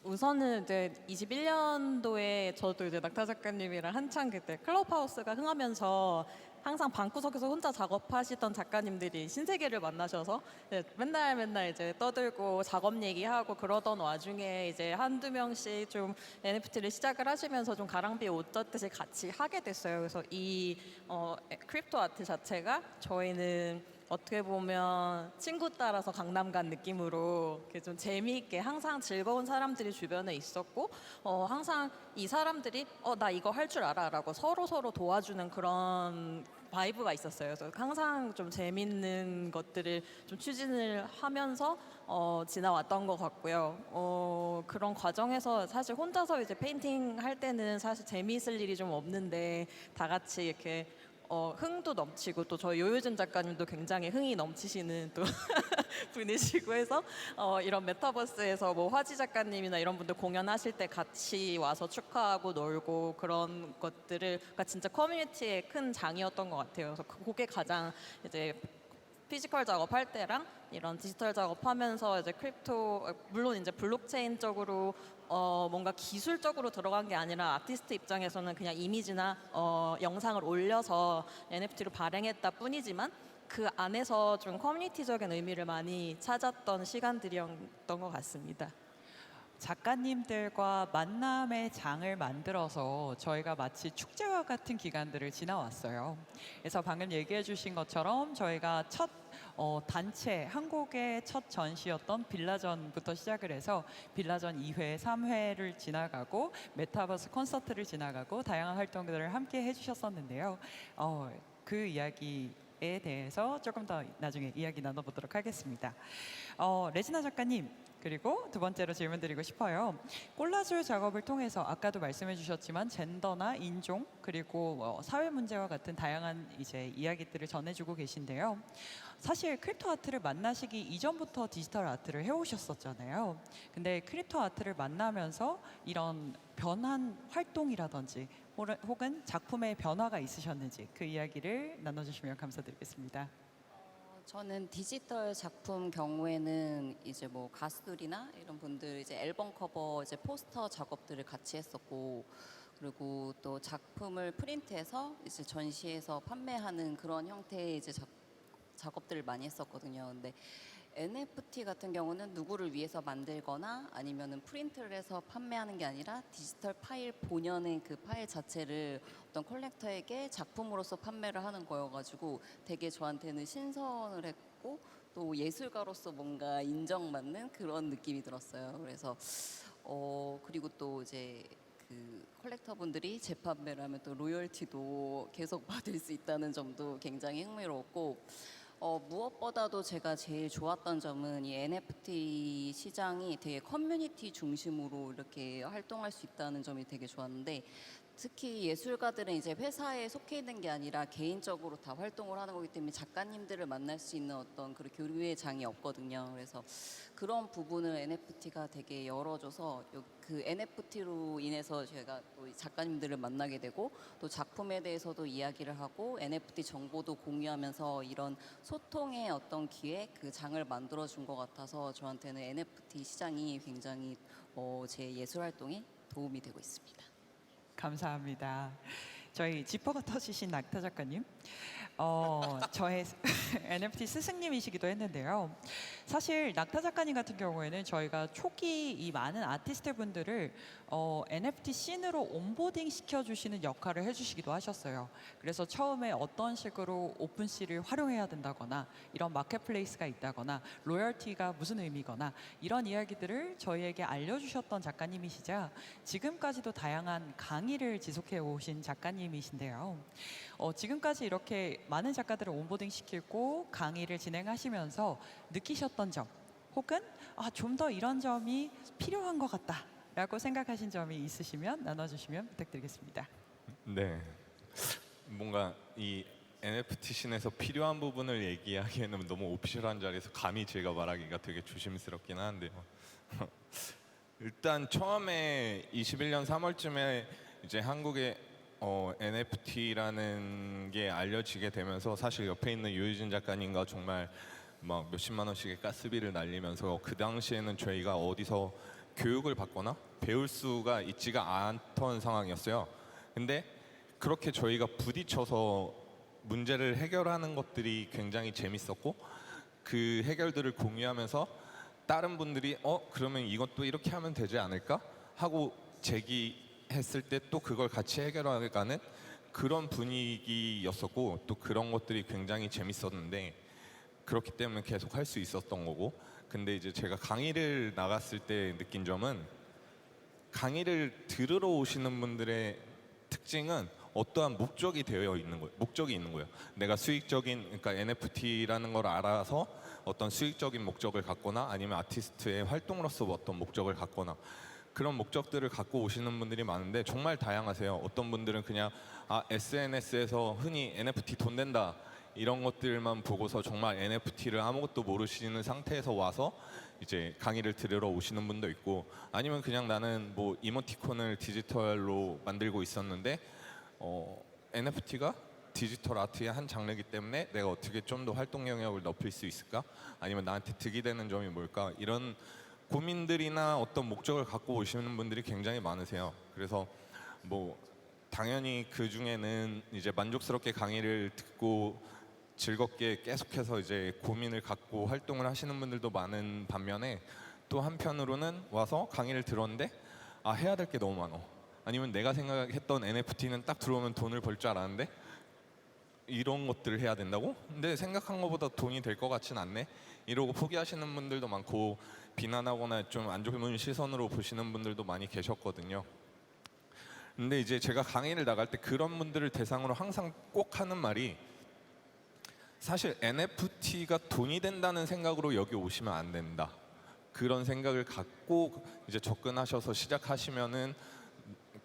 우선은 이제 21년도에 저도 이제 낙타 작가님이랑 한창 그때 클럽하우스가 흥하면서 항상 방구석에서 혼자 작업하시던 작가님들이 신세계를 만나셔서 맨날 이제 떠들고 작업 얘기하고 그러던 와중에 이제 한두 명씩 좀 NFT를 시작을 하시면서 좀 가랑비에 옷 젖듯이 같이 하게 됐어요. 그래서 이 크립토 아트 자체가 저희는 어떻게 보면 친구 따라서 강남 간 느낌으로 이렇게 좀 재미있게 항상 즐거운 사람들이 주변에 있었고 항상 이 사람들이 나 이거 할 줄 알아 라고 서로 도와주는 그런 바이브가 있었어요. 그래서 항상 좀 재밌는 것들을 좀 추진을 하면서 지나왔던 것 같고요. 그런 과정에서 사실 혼자서 이제 페인팅 할 때는 사실 재미있을 일이 좀 없는데 다 같이 이렇게 흥도 넘치고 또 저희 요요진 작가님도 굉장히 흥이 넘치시는 또 분이시고 해서 이런 메타버스에서 뭐 화지 작가님이나 이런 분들 공연하실 때 같이 와서 축하하고 놀고 그런 것들을 그러니까 진짜 커뮤니티의 큰 장이었던 것 같아요. 그래서 그게 가장 이제 피지컬 작업할 때랑 이런 디지털 작업하면서 이제 크립토 물론 이제 블록체인 쪽으로 뭔가 기술적으로 들어간 게 아니라 아티스트 입장에서는 그냥 이미지나 영상을 올려서 NFT로 발행했다 뿐이지만 그 안에서 좀 커뮤니티적인 의미를 많이 찾았던 시간들이었던 것 같습니다. 작가님들과 만남의 장을 만들어서 저희가 마치 축제와 같은 기간들을 지나왔어요. 그래서 방금 얘기해 주신 것처럼 저희가 첫 단체, 한국의 첫 전시였던 빌라전부터 시작을 해서 빌라전 2회, 3회를 지나가고 메타버스 콘서트를 지나가고 다양한 활동들을 함께 해주셨었는데요. 그 이야기 에 대해서 조금 더 나중에 이야기 나눠보도록 하겠습니다. 레지나 작가님, 그리고 두 번째로 질문 드리고 싶어요. 콜라주 작업을 통해서 아까도 말씀해 주셨지만 젠더나 인종 그리고 사회 문제와 같은 다양한 이제 이야기들을 전해주고 계신데요. 사실 크립토 아트를 만나시기 이전부터 디지털 아트를 해오셨었잖아요. 근데 크립토 아트를 만나면서 이런 변한 활동이라든지 혹은 작품의 변화가 있으셨는지 그 이야기를 나눠주시면 감사드리겠습니다. 저는 디지털 작품 경우에는 이제 뭐 가수들이나 이런 분들 이제 앨범 커버 이제 포스터 작업들을 같이 했었고, 그리고 또 작품을 프린트해서 이제 전시해서 판매하는 그런 형태의 이제 작업들을 많이 했었거든요. 근데 NFT 같은 경우는 누구를 위해서 만들거나 아니면은 프린트를 해서 판매하는 게 아니라 디지털 파일 본연의 그 파일 자체를 어떤 컬렉터에게 작품으로서 판매를 하는 거여가지고 되게 저한테는 신선을 했고 또 예술가로서 뭔가 인정받는 그런 느낌이 들었어요. 그래서 그리고 또 이제 그 컬렉터분들이 재판매를 하면 또 로열티도 계속 받을 수 있다는 점도 굉장히 흥미로웠고, 무엇보다도 제가 제일 좋았던 점은 이 NFT 시장이 되게 커뮤니티 중심으로 이렇게 활동할 수 있다는 점이 되게 좋았는데, 특히 예술가들은 이제 회사에 속해 있는 게 아니라 개인적으로 다 활동을 하는 거기 때문에 작가님들을 만날 수 있는 어떤 그런 교류의 장이 없거든요. 그래서 그런 부분을 NFT가 되게 열어줘서 그 NFT로 인해서 제가 또 작가님들을 만나게 되고 또 작품에 대해서도 이야기를 하고 NFT 정보도 공유하면서 이런 소통의 어떤 기회, 그 장을 만들어준 것 같아서 저한테는 NFT 시장이 굉장히 제 예술 활동에 도움이 되고 있습니다. 감사합니다. 저희 지퍼가 터지신 낙타 작가님, 저의 NFT 스승님이시기도 했는데요. 사실 낙타 작가님 같은 경우에는 저희가 초기 이 많은 아티스트 분들을 NFT 씬으로 온보딩 시켜주시는 역할을 해주시기도 하셨어요. 그래서 처음에 어떤 식으로 오픈시를 활용해야 된다거나 이런 마켓플레이스가 있다거나 로열티가 무슨 의미거나 이런 이야기들을 저희에게 알려주셨던 작가님이시자 지금까지도 다양한 강의를 지속해 오신 작가님이신데요. 지금까지 이렇게 많은 작가들을 온보딩 시키고 강의를 진행하시면서 느끼셨던 점 혹은 좀 더 이런 점이 필요한 것 같다 라고 생각하신 점이 있으시면 나눠주시면 부탁드리겠습니다. 네, 뭔가 이 NFT 씬에서 필요한 부분을 얘기하기에는 너무 오피셜한 자리에서 감히 제가 말하기가 되게 조심스럽긴 한데요. 일단 처음에 21년 3월쯤에 이제 한국에 NFT라는 게 알려지게 되면서 사실 옆에 있는 요이진 작가님과 정말 막 몇십만 원씩의 가스비를 날리면서 그 당시에는 저희가 어디서 교육을 받거나 배울 수가 있지가 않던 상황이었어요. 근데 그렇게 저희가 부딪혀서 문제를 해결하는 것들이 굉장히 재밌었고 그 해결들을 공유하면서 다른 분들이 그러면 이것도 이렇게 하면 되지 않을까? 하고 제기했을 때 또 그걸 같이 해결하는 그런 분위기였었고 또 그런 것들이 굉장히 재밌었는데 그렇기 때문에 계속 할 수 있었던 거고, 근데 이제 제가 강의를 나갔을 때 느낀 점은 강의를 들으러 오시는 분들의 특징은 어떠한 목적이 되어 있는 거예요. 목적이 있는 거예요. 내가 수익적인, 그러니까 NFT라는 걸 알아서 어떤 수익적인 목적을 갖거나 아니면 아티스트의 활동으로서 어떤 목적을 갖거나 그런 목적들을 갖고 오시는 분들이 많은데 정말 다양하세요. 어떤 분들은 그냥 SNS에서 흔히 NFT 돈 된다 이런 것들만 보고서 정말 NFT를 아무것도 모르시는 상태에서 와서 이제 강의를 들으러 오시는 분도 있고, 아니면 그냥 나는 뭐 이모티콘을 디지털로 만들고 있었는데 NFT가 디지털 아트의 한 장르이기 때문에 내가 어떻게 좀 더 활동 영역을 넓힐 수 있을까? 아니면 나한테 득이 되는 점이 뭘까? 이런 고민들이나 어떤 목적을 갖고 오시는 분들이 굉장히 많으세요. 그래서 뭐 당연히 그 중에는 이제 만족스럽게 강의를 듣고 즐겁게 계속해서 이제 고민을 갖고 활동을 하시는 분들도 많은 반면에 또 한편으로는 와서 강의를 들었는데 해야 될 게 너무 많어. 아니면 내가 생각했던 NFT는 딱 들어오면 돈을 벌 줄 알았는데 이런 것들을 해야 된다고? 근데 생각한 것보다 돈이 될 것 같진 않네? 이러고 포기하시는 분들도 많고 비난하거나 좀 안 좋은 시선으로 보시는 분들도 많이 계셨거든요. 근데 이제 제가 강의를 나갈 때 그런 분들을 대상으로 항상 꼭 하는 말이 사실 NFT가 돈이 된다는 생각으로 여기 오시면 안 된다. 그런 생각을 갖고 이제 접근하셔서 시작하시면은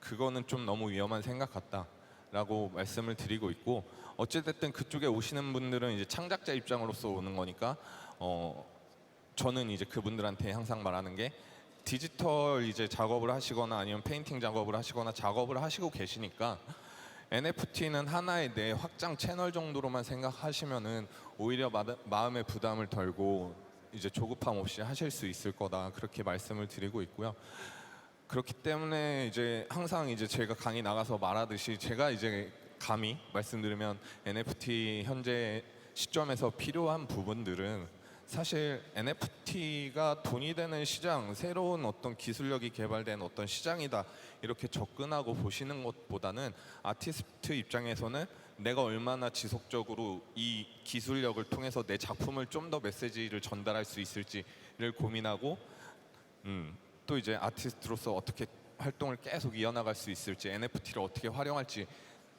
그거는 좀 너무 위험한 생각 같다라고 말씀을 드리고 있고, 어찌됐든 그쪽에 오시는 분들은 이제 창작자 입장으로서 오는 거니까 저는 이제 그분들한테 항상 말하는 게 디지털 이제 작업을 하시거나 아니면 페인팅 작업을 하시거나 작업을 하시고 계시니까 NFT는 하나의 내 확장 채널 정도로만 생각하시면은 오히려 마음의 부담을 덜고 이제 조급함 없이 하실 수 있을 거다, 그렇게 말씀을 드리고 있고요. 그렇기 때문에 이제 항상 이제 제가 강의 나가서 말하듯이 제가 이제 감히 말씀드리면 NFT 현재 시점에서 필요한 부분들은 사실 NFT가 돈이 되는 시장, 새로운 어떤 기술력이 개발된 어떤 시장이다, 이렇게 접근하고 보시는 것보다는 아티스트 입장에서는 내가 얼마나 지속적으로 이 기술력을 통해서 내 작품을 좀 더 메시지를 전달할 수 있을지를 고민하고, 또 이제 아티스트로서 어떻게 활동을 계속 이어나갈 수 있을지, NFT를 어떻게 활용할지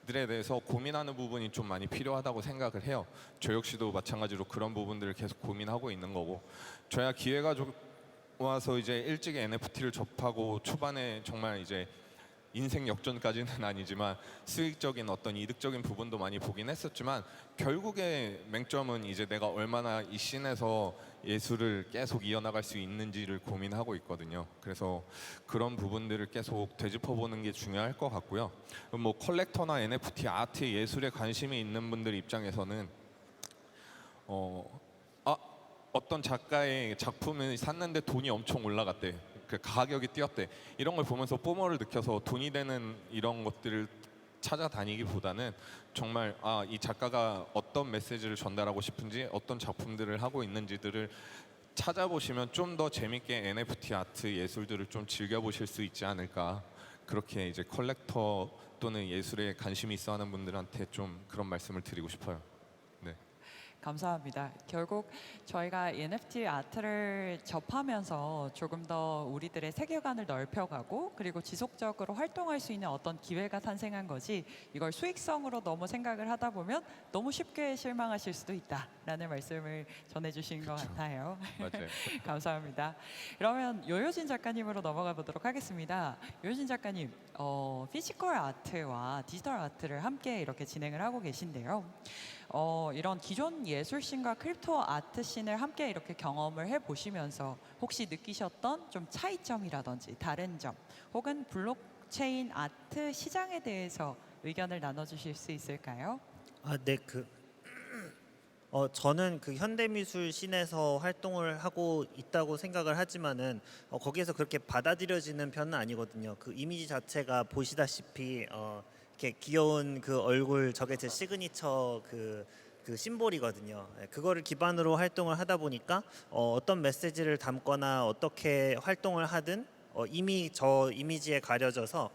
들에 대해서 고민하는 부분이 좀 많이 필요하다고 생각을 해요. 저 역시도 마찬가지로 그런 부분들을 계속 고민하고 있는 거고, 저야 기회가 좀 와서 이제 일찍이 NFT를 접하고 초반에 정말 이제 인생 역전까지는 아니지만 수익적인 어떤 이득적인 부분도 많이 보긴 했었지만, 결국에 맹점은 이제 내가 얼마나 이 씬에서 예술을 계속 이어나갈 수 있는지를 고민하고 있거든요. 그래서 그런 부분들을 계속 되짚어보는 게 중요할 것 같고요. 뭐 컬렉터나 NFT, 아트, 예술에 관심이 있는 분들 입장에서는 어떤 작가의 작품을 샀는데 돈이 엄청 올라갔대, 그 가격이 뛰었대, 이런 걸 보면서 뽀모를 느껴서 돈이 되는 이런 것들을 찾아다니기보다는 정말 이 작가가 어떤 메시지를 전달하고 싶은지, 어떤 작품들을 하고 있는지들을 찾아보시면 좀 더 재밌게 NFT 아트 예술들을 좀 즐겨보실 수 있지 않을까, 그렇게 이제 컬렉터 또는 예술에 관심이 있어 하는 분들한테 좀 그런 말씀을 드리고 싶어요. 네. 감사합니다. 결국 저희가 NFT 아트를 접하면서 조금 더 우리들의 세계관을 넓혀가고 그리고 지속적으로 활동할 수 있는 어떤 기회가 탄생한 거지, 이걸 수익성으로 너무 생각을 하다 보면 너무 쉽게 실망하실 수도 있다라는 말씀을 전해주신 것 같아요. 맞아요. 감사합니다. 그러면 요요진 작가님으로 넘어가 보도록 하겠습니다. 요요진 작가님, 피지컬 아트와 디지털 아트를 함께 이렇게 진행을 하고 계신데요. 이런 기존 예술씬과 크립토 아트씬을 함께 이렇게 경험을 해보시면서 혹시 느끼셨던 좀 차이점이라든지 다른 점, 혹은 블록체인 아트 시장에 대해서 의견을 나눠주실 수 있을까요? 네, 저는 그 현대미술 씬에서 활동을 하고 있다고 생각을 하지만은 거기에서 그렇게 받아들여지는 편은 아니거든요. 그 이미지 자체가 보시다시피 이렇게 귀여운 그 얼굴, 저게 제 시그니처 그 심볼이거든요. 그거를 기반으로 활동을 하다 보니까 어떤 메시지를 담거나 어떻게 활동을 하든 이미 저 이미지에 가려져서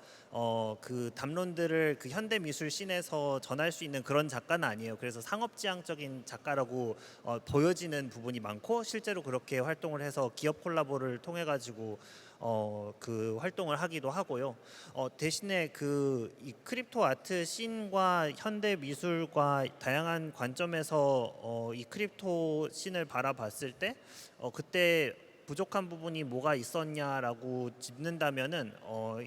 그 담론들을 그 현대 미술 씬에서 전할 수 있는 그런 작가는 아니에요. 그래서 상업지향적인 작가라고 보여지는 부분이 많고, 실제로 그렇게 활동을 해서 기업 콜라보를 통해 가지고 그 활동을 하기도 하고요. 대신에 이 크립토 아트 씬과 현대 미술과 다양한 관점에서 이 크립토 씬을 바라봤을 때 그때 부족한 부분이 뭐가 있었냐라고 짚는다면은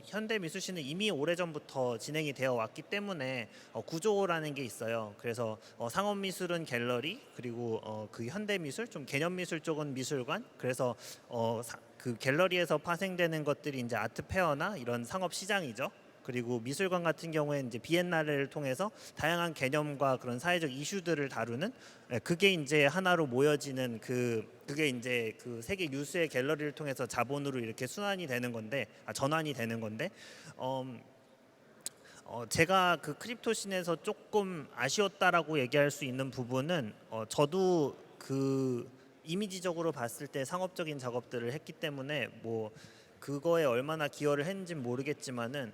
현대 미술씬은 이미 오래전부터 진행이 되어 왔기 때문에 구조라는 게 있어요. 그래서 상업 미술은 갤러리, 그리고 그 현대 미술, 좀 개념 미술 쪽은 미술관. 그래서 그 갤러리에서 파생되는 것들이 이제 아트 페어나 이런 상업 시장이죠. 그리고 미술관 같은 경우에는 이제 비엔날레를 통해서 다양한 개념과 그런 사회적 이슈들을 다루는, 그게 이제 하나로 모여지는 그게 이제 그 세계 유수의 갤러리를 통해서 자본으로 이렇게 순환이 되는 건데, 전환이 되는 건데, 제가 그 크립토 씬에서 조금 아쉬웠다라고 얘기할 수 있는 부분은 저도 그 이미지적으로 봤을 때 상업적인 작업들을 했기 때문에 뭐 그거에 얼마나 기여를 했는지는 모르겠지만은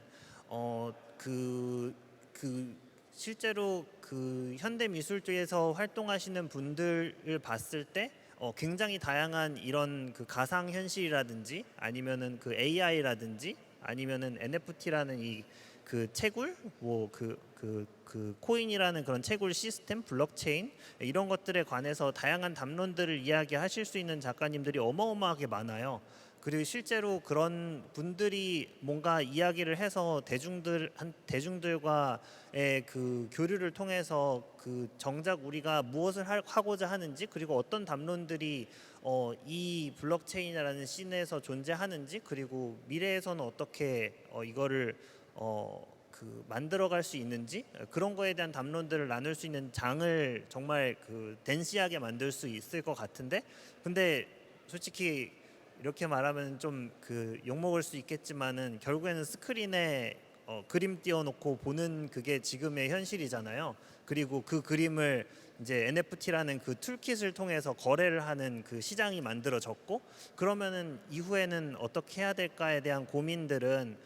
실제로 그 현대 미술 쪽에서 활동하시는 분들을 봤을 때 굉장히 다양한 이런 그 가상 현실이라든지 아니면은 그 AI라든지 아니면은 NFT라는 그 채굴, 뭐 그 코인이라는 그런 채굴 시스템, 블록체인 이런 것들에 관해서 다양한 담론들을 이야기하실 수 있는 작가님들이 어마어마하게 많아요. 그리고 실제로 그런 분들이 뭔가 이야기를 해서 대중들과의 그 교류를 통해서 그 정작 우리가 무엇을 하고자 하는지, 그리고 어떤 담론들이 이 블록체인이라는 씬에서 존재하는지, 그리고 미래에서는 어떻게 이거를 그 만들어갈 수 있는지, 그런 거에 대한 담론들을 나눌 수 있는 장을 정말 그 댄시하게 만들 수 있을 것 같은데, 근데 솔직히 이렇게 말하면 좀 그 욕먹을 수 있겠지만은 결국에는 스크린에 그림 띄워놓고 보는 그게 지금의 현실이잖아요. 그리고 그 그림을 이제 NFT라는 그 툴킷을 통해서 거래를 하는 그 시장이 만들어졌고, 그러면은 이후에는 어떻게 해야 될까에 대한 고민들은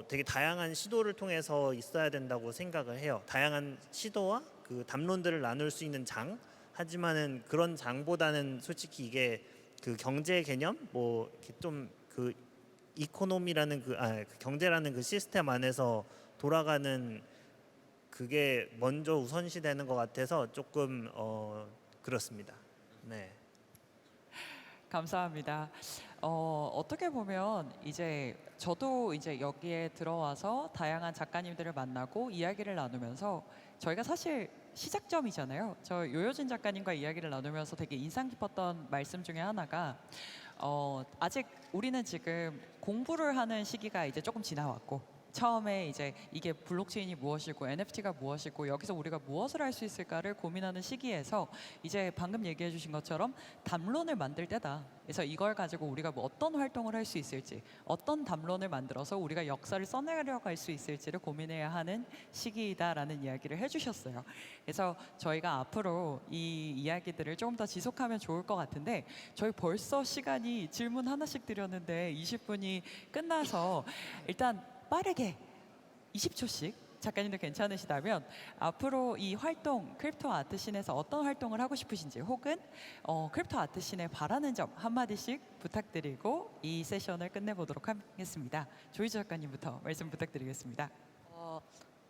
되게 다양한 시도를 통해서 있어야 된다고 생각을 해요. 다양한 시도와 그 담론들을 나눌 수 있는 장. 하지만은 그런 장보다는 솔직히 이게 그 경제 개념, 뭐 좀 그 이코노미라는 그 경제라는 그 시스템 안에서 돌아가는 그게 먼저 우선시되는 것 같아서 조금 그렇습니다. 네. 감사합니다. 어떻게 보면 이제 저도 이제 여기에 들어와서 다양한 작가님들을 만나고 이야기를 나누면서 저희가 사실 시작점이잖아요. 저 요요진 작가님과 이야기를 나누면서 되게 인상 깊었던 말씀 중에 하나가 아직 우리는 지금 공부를 하는 시기가 이제 조금 지나왔고, 처음에 이제 이게 블록체인이 무엇이고 NFT가 무엇이고 여기서 우리가 무엇을 할 수 있을까를 고민하는 시기에서 이제 방금 얘기해 주신 것처럼 담론을 만들 때다. 그래서 이걸 가지고 우리가 뭐 어떤 활동을 할 수 있을지, 어떤 담론을 만들어서 우리가 역사를 써내려갈 수 있을지를 고민해야 하는 시기이다라는 이야기를 해주셨어요. 그래서 저희가 앞으로 이 이야기들을 조금 더 지속하면 좋을 것 같은데, 저희 벌써 시간이 질문 하나씩 드렸는데 20분이 끝나서 일단 빠르게 20초씩 작가님들 괜찮으시다면 앞으로 이 활동 크립토 아트 씬에서 어떤 활동을 하고 싶으신지, 혹은 크립토 아트 씬에 바라는 점 한마디씩 부탁드리고 이 세션을 끝내보도록 하겠습니다. 조이조 작가님부터 말씀 부탁드리겠습니다.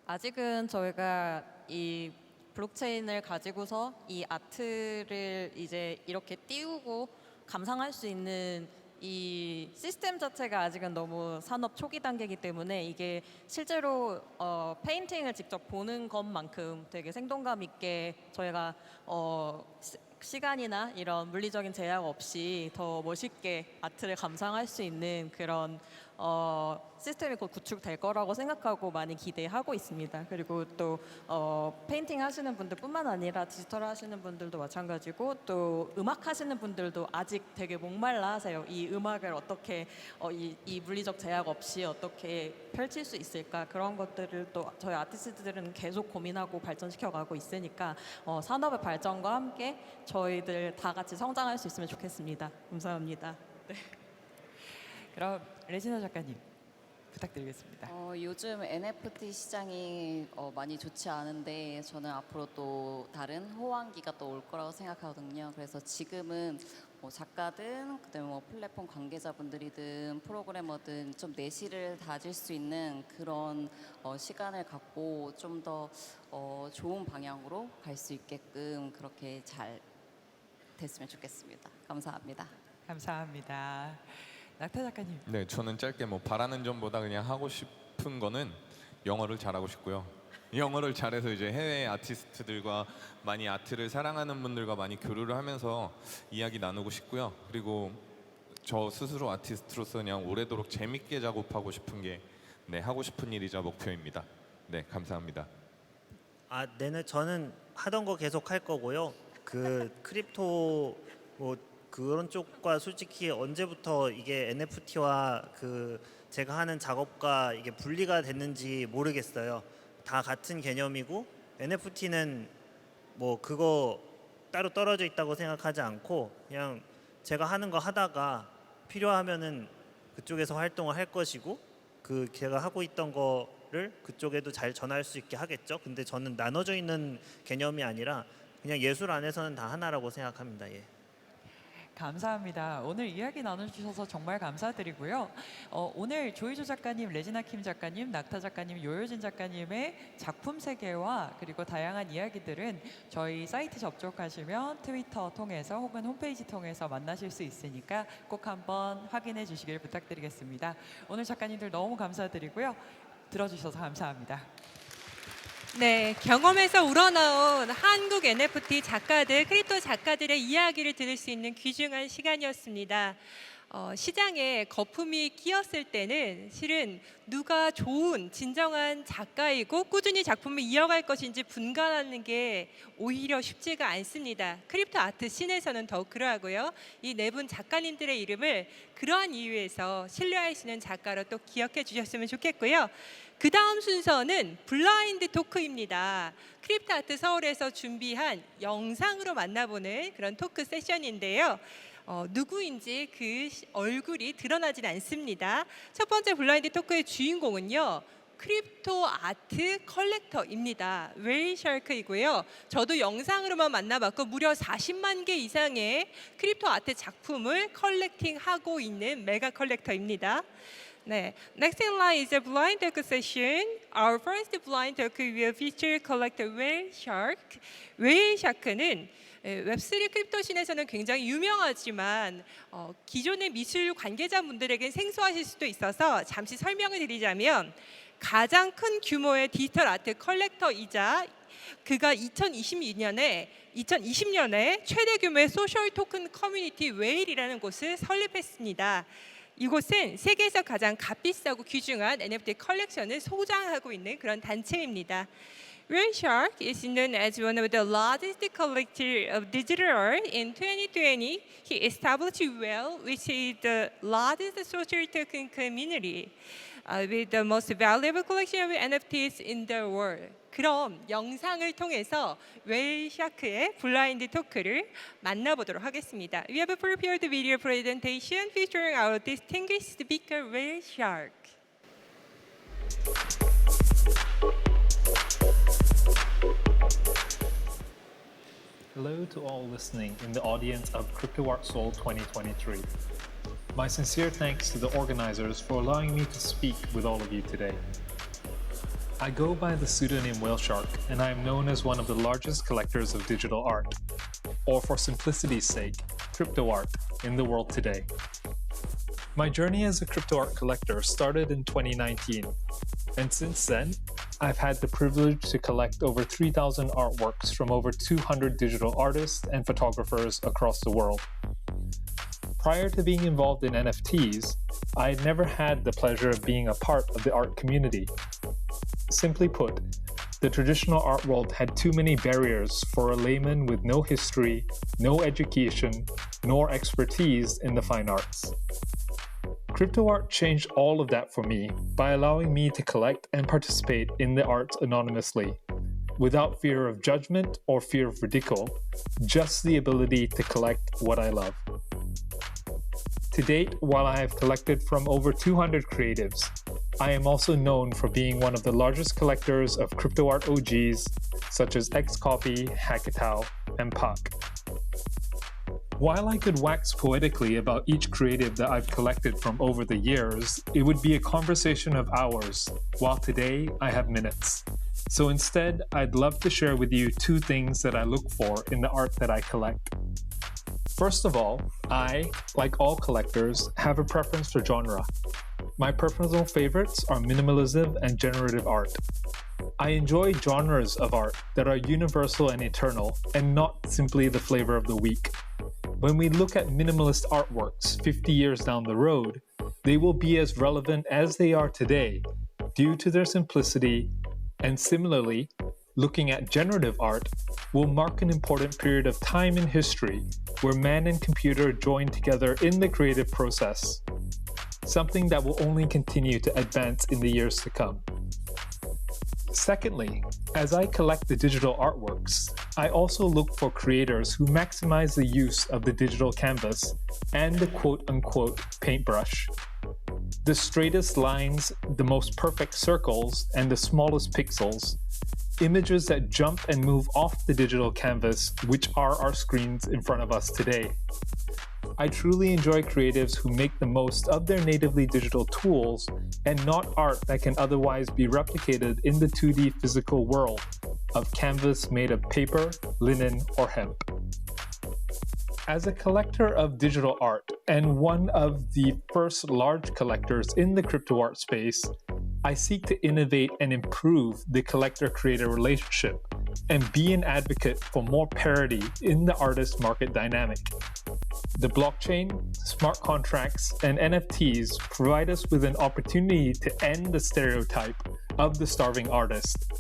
아직은 저희가 이 블록체인을 가지고서 이 아트를 이제 이렇게 띄우고 감상할 수 있는 이 시스템 자체가 아직은 너무 산업 초기 단계이기 때문에 이게 실제로 페인팅을 직접 보는 것만큼 되게 생동감 있게 저희가 시간이나 이런 물리적인 제약 없이 더 멋있게 아트를 감상할 수 있는 그런 시스템이 곧 구축될 거라고 생각하고 많이 기대하고 있습니다. 그리고 또 페인팅 하시는 분들뿐만 아니라 디지털 하시는 분들도 마찬가지고, 또 음악 하시는 분들도 아직 되게 목말라 하세요. 이 음악을 어떻게 이 물리적 제약 없이 어떻게 펼칠 수 있을까, 그런 것들을 또 저희 아티스트들은 계속 고민하고 발전시켜 가고 있으니까 산업의 발전과 함께 저희들 다 같이 성장할 수 있으면 좋겠습니다. 감사합니다. 네. 그럼 레지나 작가님 부탁드리겠습니다. 요즘 NFT 시장이 많이 좋지 않은데 저는 앞으로 또 다른 호황기가 또 올 거라고 생각하거든요. 그래서 지금은 뭐 작가든 그다음에 뭐 플랫폼 관계자분들이든 프로그래머든 좀 내실을 다질 수 있는 그런 시간을 갖고 좀 더 좋은 방향으로 갈 수 있게끔 그렇게 잘 됐으면 좋겠습니다. 감사합니다. 감사합니다. 낙타 작가님. 네, 저는 짧게 뭐 바라는 점보다 그냥 하고 싶은 거는 영어를 잘하고 싶고요. 영어를 잘해서 이제 해외 아티스트들과 많이 아트를 사랑하는 분들과 많이 교류를 하면서 이야기 나누고 싶고요. 그리고 저 스스로 아티스트로서 그냥 오래도록 재밌게 작업하고 싶은 게 하고 싶은 일이자 목표입니다. 네, 감사합니다. 네네, 저는 하던 거 계속 할 거고요. 그 크립토 뭐 그런 쪽과 솔직히 언제부터 이게 NFT와 그 제가 하는 작업과 이게 분리가 됐는지 모르겠어요. 다 같은 개념이고, NFT는 뭐 그거 따로 떨어져 있다고 생각하지 않고 그냥 제가 하는 거 하다가 필요하면은 그쪽에서 활동을 할 것이고, 그 제가 하고 있던 거를 그쪽에도 잘 전할 수 있게 하겠죠. 근데 저는 나눠져 있는 개념이 아니라 그냥 예술 안에서는 다 하나라고 생각합니다. 예. 감사합니다. 오늘 이야기 나눠주셔서 정말 감사드리고요. 오늘 조이조 작가님, 레지나 킴 작가님, 낙타 작가님, 요요진 작가님의 작품 세계와 그리고 다양한 이야기들은 저희 사이트 접속하시면 트위터 통해서 혹은 홈페이지 통해서 만나실 수 있으니까 꼭 한번 확인해 주시길 부탁드리겠습니다. 오늘 작가님들 너무 감사드리고요. 들어주셔서 감사합니다. 네, 경험에서 우러나온 한국 NFT 작가들, 크립토 작가들의 이야기를 들을 수 있는 귀중한 시간이었습니다. 시장에 거품이 끼었을 때는 실은 누가 좋은 진정한 작가이고 꾸준히 작품을 이어갈 것인지 분간하는 게 오히려 쉽지가 않습니다. 크립토 아트 씬에서는 더욱 그러하고요. 이 네 분 작가님들의 이름을 그러한 이유에서 신뢰할 수 있는 작가로 또 기억해 주셨으면 좋겠고요. 그 다음 순서는 블라인드 토크입니다. 크립토 아트 서울에서 준비한 영상으로 만나보는 그런 토크 세션인데요. 누구인지 그 얼굴이 드러나진 않습니다. 첫 번째 블라인드 토크의 주인공은요. 크립토 아트 컬렉터입니다. WhaleShark이고요. 저도 영상으로만 만나봤고 무려 40만 개 이상의 크립토 아트 작품을 컬렉팅하고 있는 메가 컬렉터입니다. 네, next in line is a blind talk session. Our first blind talk will feature collector WhaleShark. WhaleShark는 웹3 크립토씬에서는 굉장히 유명하지만 기존의 미술 관계자분들에겐 생소하실 수도 있어서 잠시 설명을 드리자면 가장 큰 규모의 디지털 아트 컬렉터이자 그가 2020년에 최대 규모의 소셜 토큰 커뮤니티 웨일이라는 곳을 설립했습니다. 이곳은 세계에서 가장 값비싸고 귀중한 NFT 컬렉션을 소장하고 있는 그런 단체입니다. WhaleShark is known as one of the largest collectors of digital art. In 2020, he established Whale, which is the largest social token community with the most valuable collection of NFTs in the world. 그럼 영상을 통해서 WhaleShark의 블라인드 토크를 만나보도록 하겠습니다. We have prepared a video presentation featuring our distinguished speaker WhaleShark. Hello to all listening in the audience of Crypto Art Seoul 2023. My sincere thanks to the organizers for allowing me to speak with all of you today. I go by the pseudonym WhaleShark, and I am known as one of the largest collectors of digital art, or for simplicity's sake, crypto art, in the world today. My journey as a crypto art collector started in 2019, and since then, I've had the privilege to collect over 3,000 artworks from over 200 digital artists and photographers across the world. Prior to being involved in NFTs, I had never had the pleasure of being a part of the art community. Simply put, the traditional art world had too many barriers for a layman with no history, no education, nor expertise in the fine arts. Crypto art changed all of that for me by allowing me to collect and participate in the arts anonymously, without fear of judgment or fear of ridicule, just the ability to collect what I love. To date, while I have collected from over 200 creatives, I am also known for being one of the largest collectors of crypto art OGs such as Xcopy, Hackatao, and Puck. While I could wax poetically about each creative that I've collected from over the years, it would be a conversation of hours, while today I have minutes. So instead, I'd love to share with you two things that I look for in the art that I collect. First of all, I, like all collectors, have a preference for genre. My personal favorites are minimalism and generative art. I enjoy genres of art that are universal and eternal, and not simply the flavor of the week. When we look at minimalist artworks 50 years down the road, they will be as relevant as they are today due to their simplicity, and similarly, looking at generative art will mark an important period of time in history where man and computer join together in the creative process, something that will only continue to advance in the years to come. Secondly, as I collect the digital artworks, I also look for creators who maximize the use of the digital canvas and the quote-unquote paintbrush. The straightest lines, the most perfect circles, and the smallest pixels. Images that jump and move off the digital canvas, which are our screens in front of us today. I truly enjoy creatives who make the most of their natively digital tools and not art that can otherwise be replicated in the 2D physical world of canvas made of paper, linen, or hemp. As a collector of digital art and one of the first large collectors in the crypto art space, I seek to innovate and improve the collector-creator relationship and be an advocate for more parity in the artist market dynamic. The blockchain, smart contracts, and NFTs provide us with an opportunity to end the stereotype of the starving artist.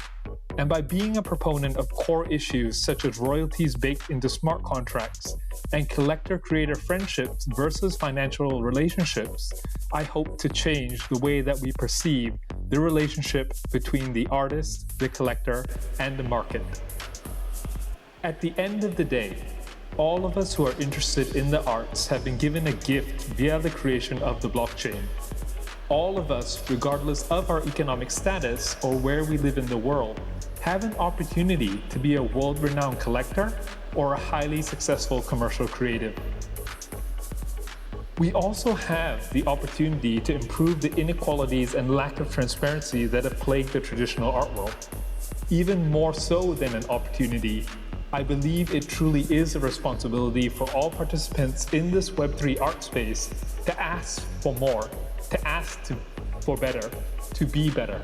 And by being a proponent of core issues such as royalties baked into smart contracts and collector-creator friendships versus financial relationships, I hope to change the way that we perceive the relationship between the artist, the collector, and the market. At the end of the day, all of us who are interested in the arts have been given a gift via the creation of the blockchain. All of us, regardless of our economic status or where we live in the world, have an opportunity to be a world-renowned collector or a highly successful commercial creative. We also have the opportunity to improve the inequalities and lack of transparency that have plagued the traditional art world. Even more so than an opportunity, I believe it truly is a responsibility for all participants in this Web3 art space to ask for more, to ask for better, to be better.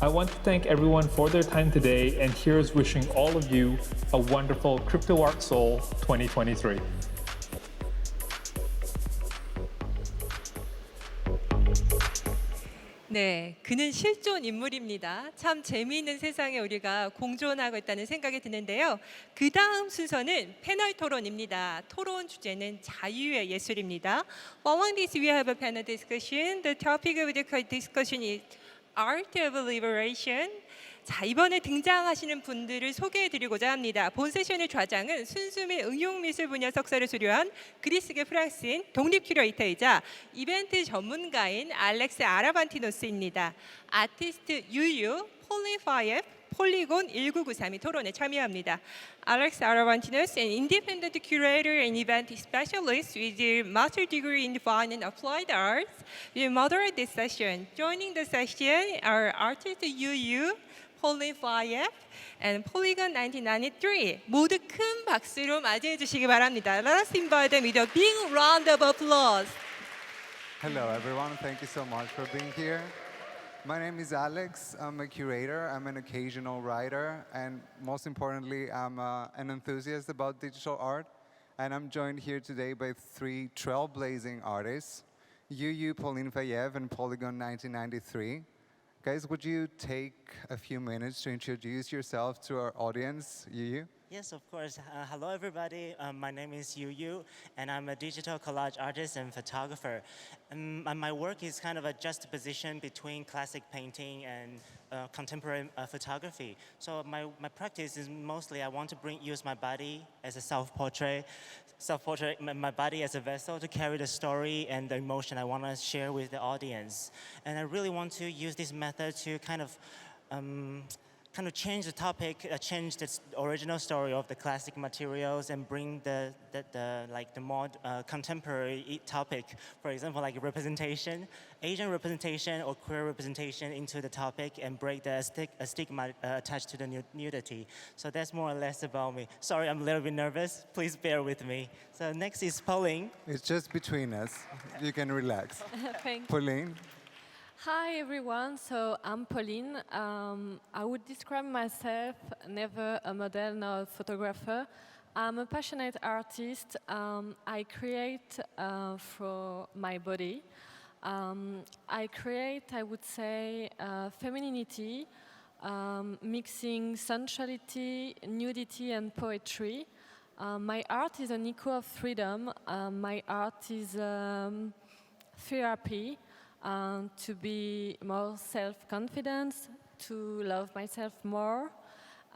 I want to thank everyone for their time today, and here's wishing all of you a wonderful Crypto Art Seoul 2023. 네, 그는 실존 인물입니다. 참 재미있는 세상에 우리가 공존하고 있다는 생각이 드는데요. 그 다음 순서는 패널 토론입니다. 토론 주제는 자유의 예술입니다. Following this, we have a panel discussion. The topic of the discussion is Art of Liberation. 자, 이번에 등장하시는 분들을 소개해드리고자 합니다. 본 세션의 좌장은 순수 및 응용미술 분야 석사를 수료한 그리스계 프랑스인 독립 큐레이터이자 이벤트 전문가인 알렉스 아라반티노스입니다. 아티스트 유유, 폴린 파이에프, 폴리곤 1993이 토론에 참여합니다. Alex Aravantinos, an independent curator and event specialist with a master's degree in fine and applied arts, will moderate this session. Joining the session are artist YuYu, Pauline Faieff, and Polygon 1993. 모두 큰 박수로 맞이해 주시기 바랍니다. Let us invite them with a big round of applause. Hello everyone, thank you so much for being here. My name is Alex, I'm a curator, I'm an occasional writer, and most importantly, I'm an enthusiast about digital art. And I'm joined here today by three trailblazing artists, YuYu, Pauline Faieff, and Polygon 1993. Guys, would you take a few minutes to introduce yourself to our audience, YuYu? Yes, of course. Hello, everybody. My name is YuYu, and I'm a digital collage artist and photographer. My work is kind of a juxtaposition between classic painting and contemporary photography. So my practice is mostly I want to use my body as a self-portrait, my body as a vessel to carry the story and the emotion I want to share with the audience. And I really want to use this method to kind of change the topic, change the original story of the classic materials, and bring the more contemporary topic. For example, like representation, Asian representation or queer representation into the topic, and break the stigma attached to the nudity. So that's more or less about me. Sorry, I'm a little bit nervous. Please bear with me. So next is Pauline. It's just between us. You can relax. Thank you. Pauline. Hi everyone, so I'm Pauline. I would describe myself never a model nor a photographer. I'm a passionate artist. I create for my body. I create, I would say, femininity, mixing sensuality, nudity, and poetry. My art is an echo of freedom. My art is therapy. To be more self-confident, to love myself more.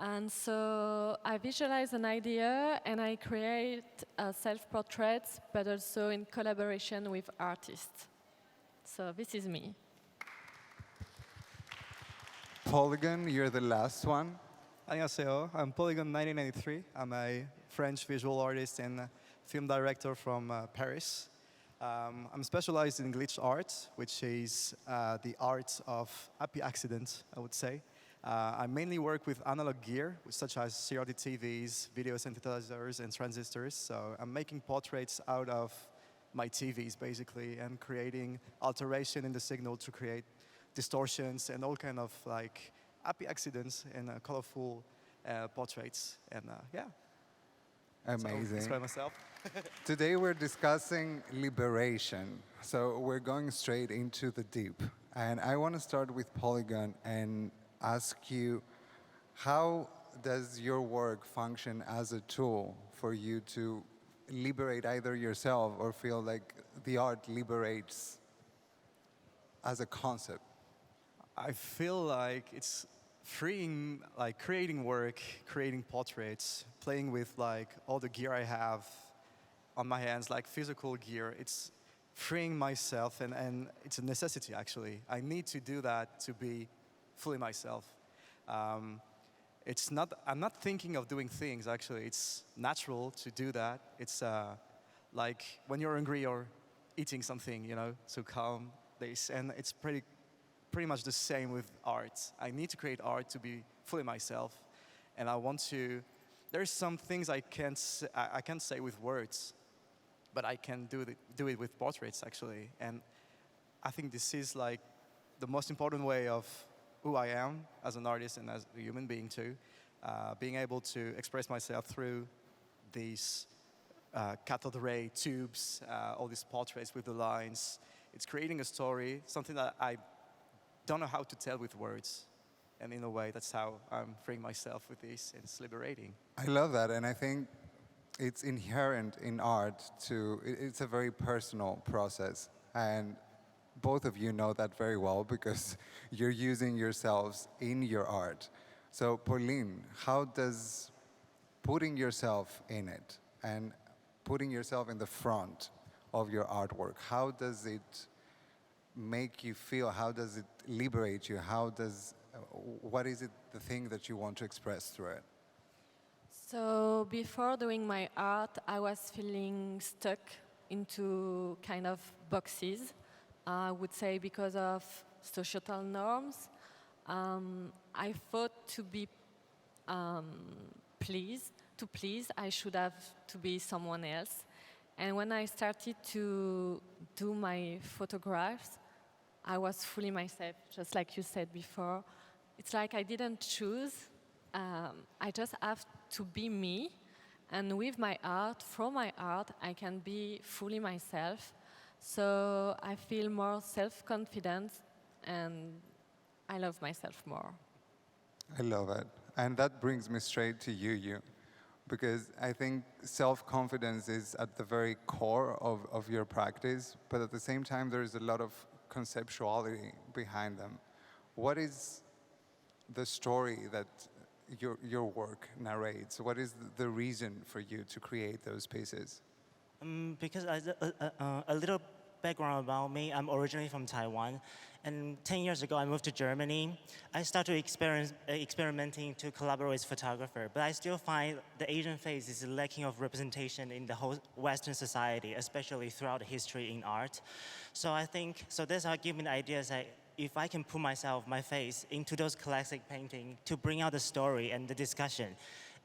And so I visualize an idea and I create self-portraits, but also in collaboration with artists. So this is me. Polygon, you're the last one. 안녕하세요. I'm Polygon 1993. I'm a French visual artist and film director from Paris. I'm specialized in glitch art, which is the art of happy accidents, I would say. I mainly work with analog gear, such as CRT TVs, video synthesizers, and transistors. So I'm making portraits out of my TVs, basically, and creating alteration in the signal to create distortions and all kind of like happy accidents and colorful portraits. And yeah. Amazing. So, myself. Today we're discussing liberation. So we're going straight into the deep. And I want to start with Polygon and ask you, how does your work function as a tool for you to liberate either yourself or feel like the art liberates as a concept? I feel like it's freeing, like creating work, creating portraits, playing with like all the gear I have on my hands, like physical gear. It's freeing myself, and it's a necessity actually. I need to do that to be fully myself. It's not, I'm not thinking of doing things actually. It's natural to do that. It's like when you're hungry or eating something, you know, to calm this. And it's pretty much the same with art. I need to create art to be fully myself. And I want to, there's some things I can't say with words, but I can do it with portraits actually. And I think this is like the most important way of who I am as an artist and as a human being too. Being able to express myself through these cathode ray tubes, all these portraits with the lines. It's creating a story, something that I don't know how to tell with words. And in a way, that's how I'm freeing myself with this, and it's liberating. I love that, and I think it's inherent in art to, it's a very personal process. And both of you know that very well because you're using yourselves in your art. So Pauline, how does putting yourself in it and putting yourself in the front of your artwork, how does it make you feel? How does it liberate you? What is it, the thing that you want to express through it? So before doing my art, I was feeling stuck into kind of boxes. I would say because of societal norms. I thought to be pleased, I should have to be someone else. And when I started to do my photographs, I was fully myself, just like you said before. It's like I didn't choose. I just have to be me. And with my art, from my art, I can be fully myself. So I feel more self-confident, and I love myself more. I love it. And that brings me straight to YuYu, because I think self-confidence is at the very core of your practice, but at the same time, there is a lot of conceptuality behind them. What is the story that your work narrates? What is the reason for you to create those pieces? Because a little background about me, I'm originally from Taiwan, and 10 years ago I moved to Germany. I started experimenting to collaborate with photographer, but I still find the Asian face is lacking of representation in the whole Western society, especially throughout history in art. So I think, so that's how give me the idea is that if I can put myself, my face, into those classic painting to bring out the story and the discussion,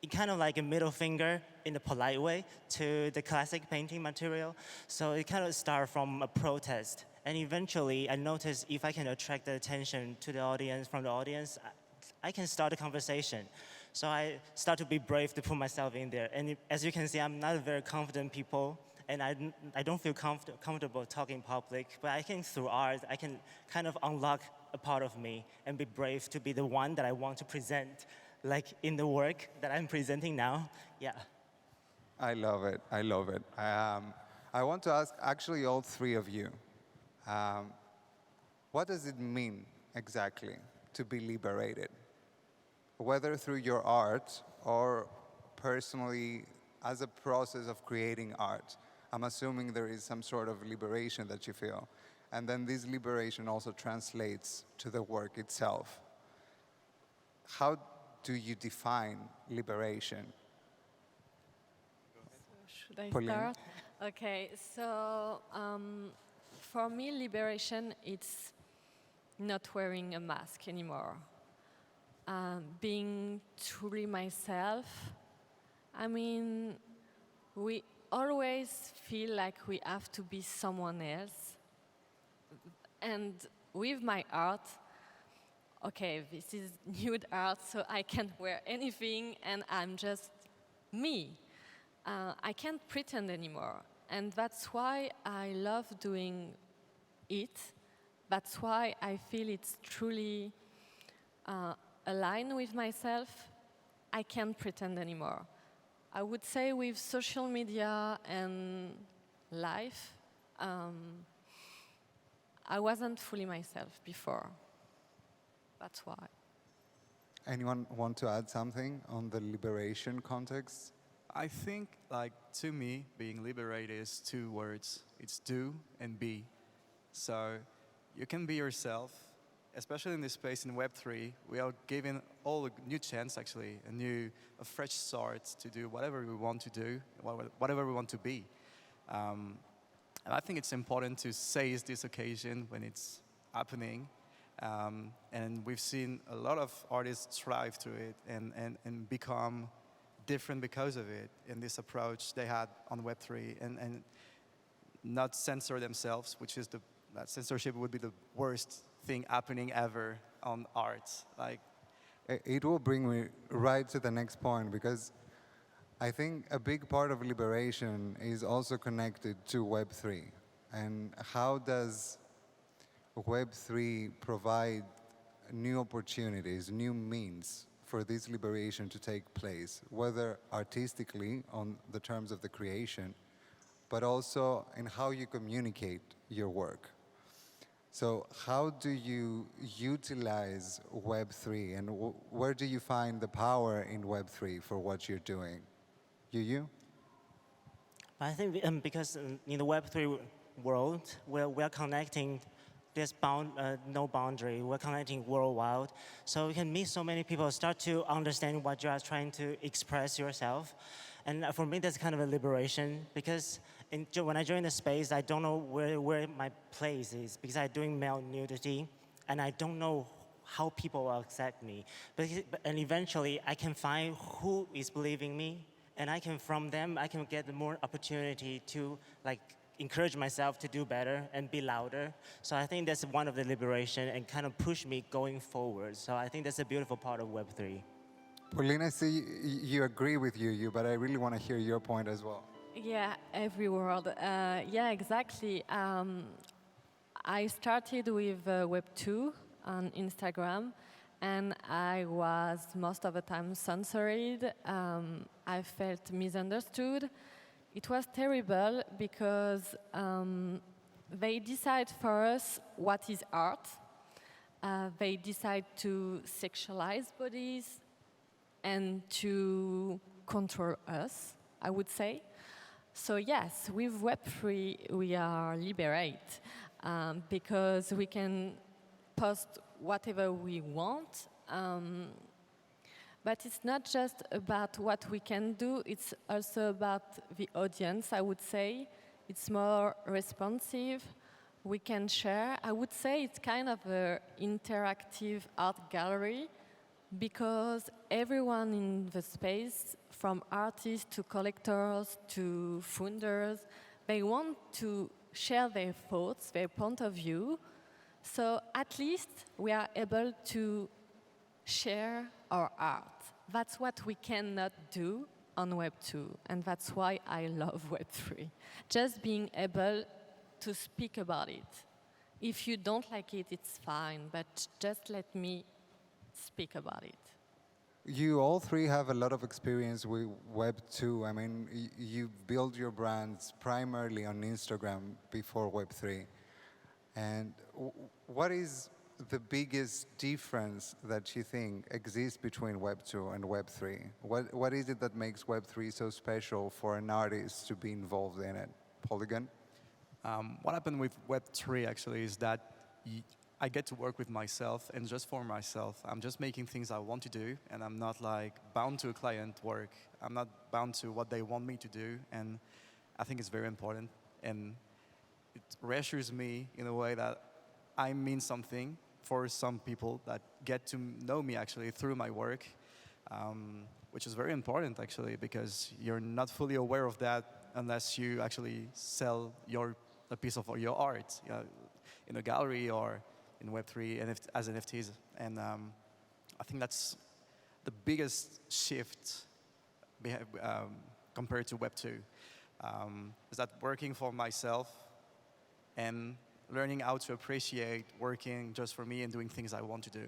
it kind of like a middle finger in a polite way to the classic painting material. So it kind of started from a protest. And eventually I noticed if I can attract the attention to the audience, from the audience, I can start a conversation. So I start to be brave to put myself in there. And as you can see, I'm not a very confident people. And I don't feel comfortable talking in public. But I think through art, I can kind of unlock a part of me and be brave to be the one that I want to present, like in the work that I'm presenting now. Yeah. I love it. I love it. I want to ask actually all three of you, what does it mean exactly to be liberated? Whether through your art or personally as a process of creating art. I'm assuming there is some sort of liberation that you feel. And then this liberation also translates to the work itself. How do you define liberation? Should I Pauline? start? Okay, so for me, liberation, it's not wearing a mask anymore. Being truly myself. I mean, we always feel like we have to be someone else. And with my art, okay, this is nude art, so I can wear anything and I'm just me. I can't pretend anymore. And that's why I love doing it. That's why I feel it's truly aligned with myself. I can't pretend anymore. I would say with social media and life, I wasn't fully myself before. That's why. Anyone want to add something on the liberation context? I think, like, to me, being liberated is two words. It's do and be. So you can be yourself, especially in this space in Web3. We are given all a new chance, actually, a fresh start to do whatever we want to do, whatever we want to be. And I think it's important to seize this occasion when it's happening. And we've seen a lot of artists thrive through it and become different because of it, in this approach they had on Web3, and not censor themselves, which is that censorship would be the worst thing happening ever on art. Like, it will bring me right to the next point, because I think a big part of liberation is also connected to Web3. And how does Web3 provide new opportunities, new means for this liberation to take place, whether artistically on the terms of the creation, but also in how you communicate your work? So how do you utilize Web3, and where do you find the power in Web3 for what you're doing? YuYu? I think because in the Web3 world, we're connecting. There's no boundary. We're connecting worldwide. So you can meet so many people, start to understand what you are trying to express yourself. And for me, that's kind of a liberation, because when I join the space, I don't know where my place is, because I'm doing male nudity, and I don't know how people will accept me. And eventually, I can find who is believing me, and from them, I can get more opportunity to, like, encourage myself to do better and be louder. So I think that's one of the liberation and kind of push me going forward. So I think that's a beautiful part of Web3. Pauline, I see you agree with YuYu, but I really want to hear your point as well. Yeah, every world. Yeah, exactly. I started with Web2 on Instagram, and I was most of the time censored. I felt misunderstood. It was terrible because they decide for us what is art. They decide to sexualize bodies and to control us, I would say. So yes, with Web3 we are liberated because we can post whatever we want. But it's not just about what we can do, it's also about the audience, I would say. It's more responsive. We can share. I would say it's kind of an interactive art gallery, because everyone in the space, from artists to collectors to funders, they want to share their thoughts, their point of view. So at least we are able to share our art. That's what we cannot do on Web2, and that's why I love Web3. Just being able to speak about it. If you don't like it, it's fine, but just let me speak about it. You all three have a lot of experience with Web2. I mean, you build your brands primarily on Instagram before Web3. And what is the biggest difference that you think exists between Web2 and Web3? What is it that makes Web3 so special for an artist to be involved in it? Polygon? What happened with Web3 actually is that I get to work with myself and just for myself. I'm just making things I want to do, and I'm not like bound to a client work. I'm not bound to what they want me to do, and I think it's very important. And it reassures me in a way that I mean something for some people that get to know me actually through my work, which is very important actually, because you're not fully aware of that unless you actually sell a piece of your art, you know, in a gallery or in Web3 as NFTs. And I think that's the biggest shift compared to Web2, is that working for myself and learning how to appreciate working just for me and doing things I want to do.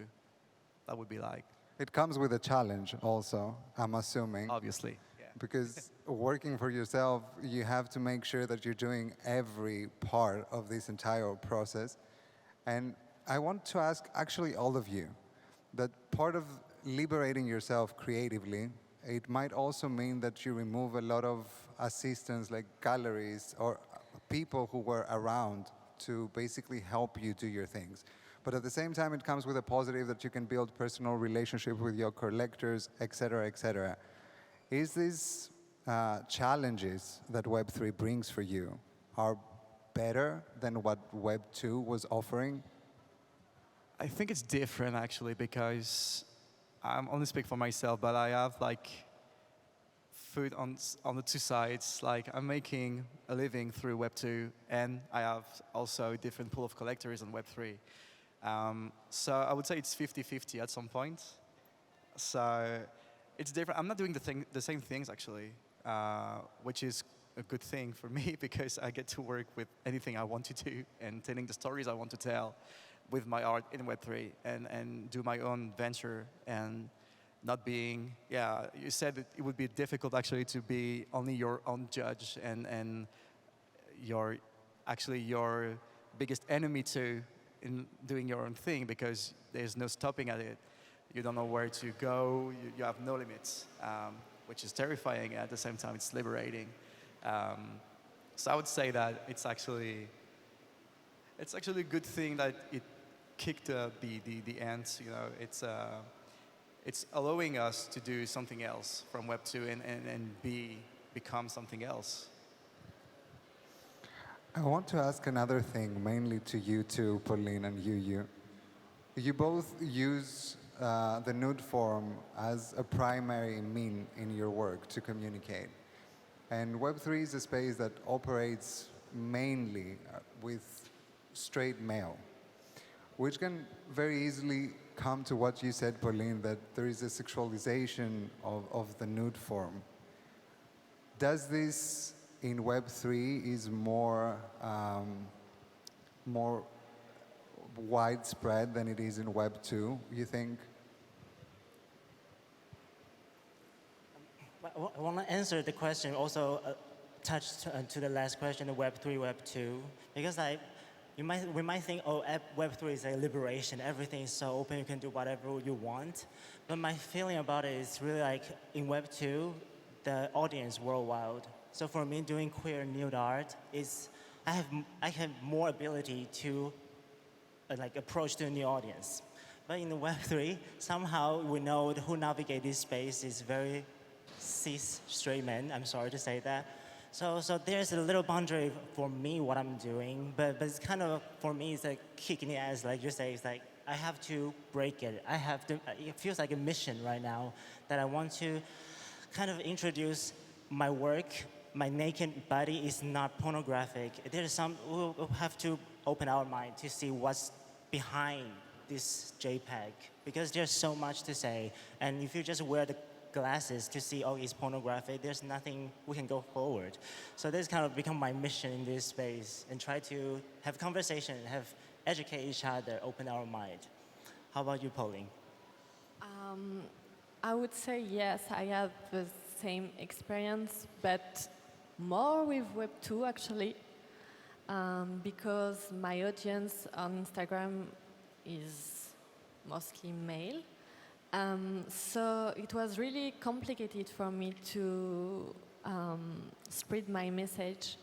That would be like. It comes with a challenge also, I'm assuming. Obviously. Because working for yourself, you have to make sure that you're doing every part of this entire process. And I want to ask actually all of you that part of liberating yourself creatively, it might also mean that you remove a lot of assistants like galleries or people who were around to basically help you do your things. But at the same time, it comes with a positive that you can build personal relationships with your collectors, et cetera, et cetera. Is these challenges that Web3 brings for you are better than what Web2 was offering? I think it's different actually, because I'm only speak for myself, but I have like food on the two sides. Like I'm making a living through Web2, and I have also a different pool of collectors on Web3. So I would say it's 50-50 at some point. So it's different. I'm not doing the same things actually, which is a good thing for me because I get to work with anything I want to do and telling the stories I want to tell with my art in Web3 and do my own venture and not being, you said it would be difficult actually to be only your own judge and your biggest enemy too in doing your own thing, because there's no stopping at it. You don't know where to go, you have no limits, which is terrifying. At the same time, it's liberating. So I would say that it's actually a good thing that it kicked the ants. You know, it's allowing us to do something else from Web2 and become something else. I want to ask another thing, mainly to you two, Pauline and YuYu. You both use the nude form as a primary mean in your work to communicate. And Web3 is a space that operates mainly with straight male, which can very easily come to what you said, Pauline, that there is a sexualization of the nude form. Does this in Web3 is more widespread than it is in Web2, you think? I want to answer the question, also touch to the last question, the Web3, Web2, because we might think, oh, Web3 is a liberation, everything is so open, you can do whatever you want. But my feeling about it is really like in Web2, the audience worldwide. So for me, doing queer nude art is, I have more ability to approach to a new audience. But in the Web3, somehow we know who navigate this space is very cis straight men. I'm sorry to say that. So there's a little boundary for me what I'm doing, but it's kind of for me it's like kicking the ass, like you say. It's like I have to break it. I have to. It feels like a mission right now that I want to kind of introduce my work. My naked body is not pornographic. There's some we'll have to open our mind to see what's behind this JPEG, because there's so much to say. And if you just wear the glasses to see, oh, it's pornographic, there's nothing we can go forward. So this kind of become my mission in this space and try to have conversation, educate each other, open our mind. How about you, Pauline? I would say yes, I have the same experience, but more with Web2 actually, because my audience on Instagram is mostly male. So it was really complicated for me to spread my message.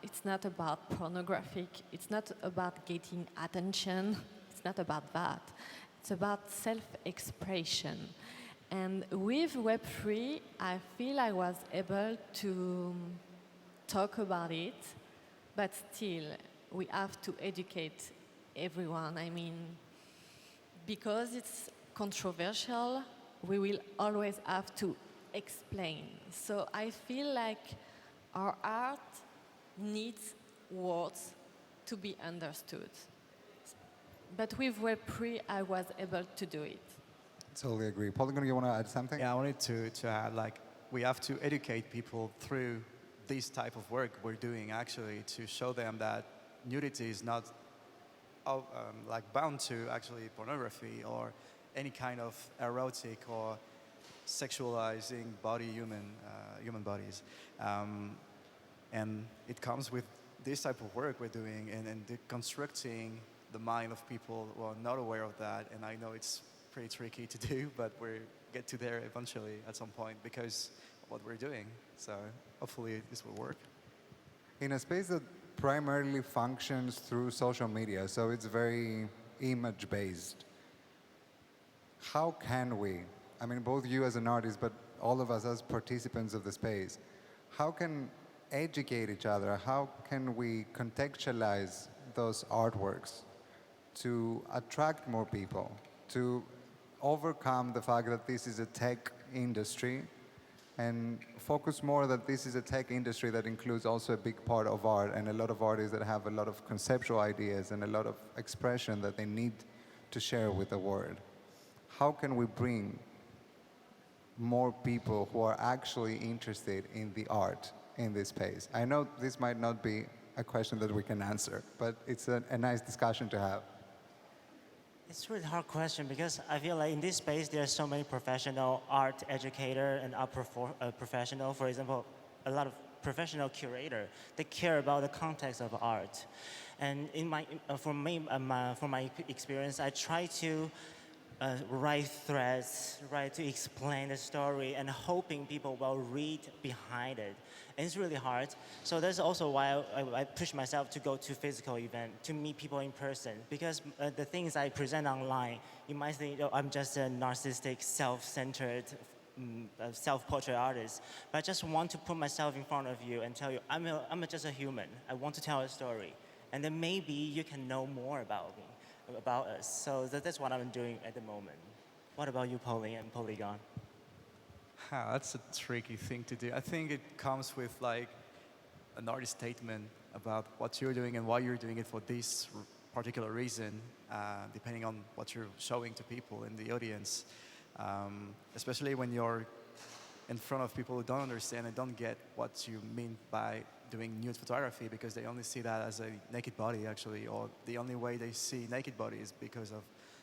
It's not about pornographic, it's not about getting attention, it's not about that. It's about self-expression. And with Web3, I feel I was able to talk about it, but still, we have to educate everyone. I mean, because it's controversial, we will always have to explain. So I feel like our art needs words to be understood. But with Web3, I was able to do it. Totally agree. Polygon, you want to add something? Yeah, I wanted to add, like, we have to educate people through this type of work we're doing, actually, to show them that nudity is not like bound to actually pornography or any kind of erotic or sexualizing human bodies. And it comes with this type of work we're doing and deconstructing the mind of people who are not aware of that. And I know it's pretty tricky to do, but we'll get to there eventually at some point because of what we're doing. So hopefully this will work. In a space that primarily functions through social media, so it's very image-based, how can we, I mean, both you as an artist, but all of us as participants of the space, how can educate each other? How can we contextualize those artworks to attract more people, to overcome the fact that this is a tech industry and focus more that this is a tech industry that includes also a big part of art and a lot of artists that have a lot of conceptual ideas and a lot of expression that they need to share with the world? How can we bring more people who are actually interested in the art in this space? I know this might not be a question that we can answer, but it's a nice discussion to have. It's a really hard question because I feel like in this space there are so many professional art educator and art professional. For example, a lot of professional curator. They care about the context of art. And in my, from my experience, I try to write threads, to explain the story, and hoping people will read behind it. And it's really hard. So that's also why I push myself to go to physical event, to meet people in person. Because the things I present online, you might think, oh, I'm just a narcissistic, self-centered, self-portrait artist. But I just want to put myself in front of you and tell you, I'm just a human. I want to tell a story. And then maybe you can know more about me, about us. So that's what I'm doing at the moment. What about you, Pauline and Polygon? That's a tricky thing to do. I think it comes with like an artist statement about what you're doing and why you're doing it for this particular reason, depending on what you're showing to people in the audience. Especially when you're in front of people who don't understand and don't get what you mean by doing nude photography, because they only see that as a naked body, actually, or the only way they see naked body is because of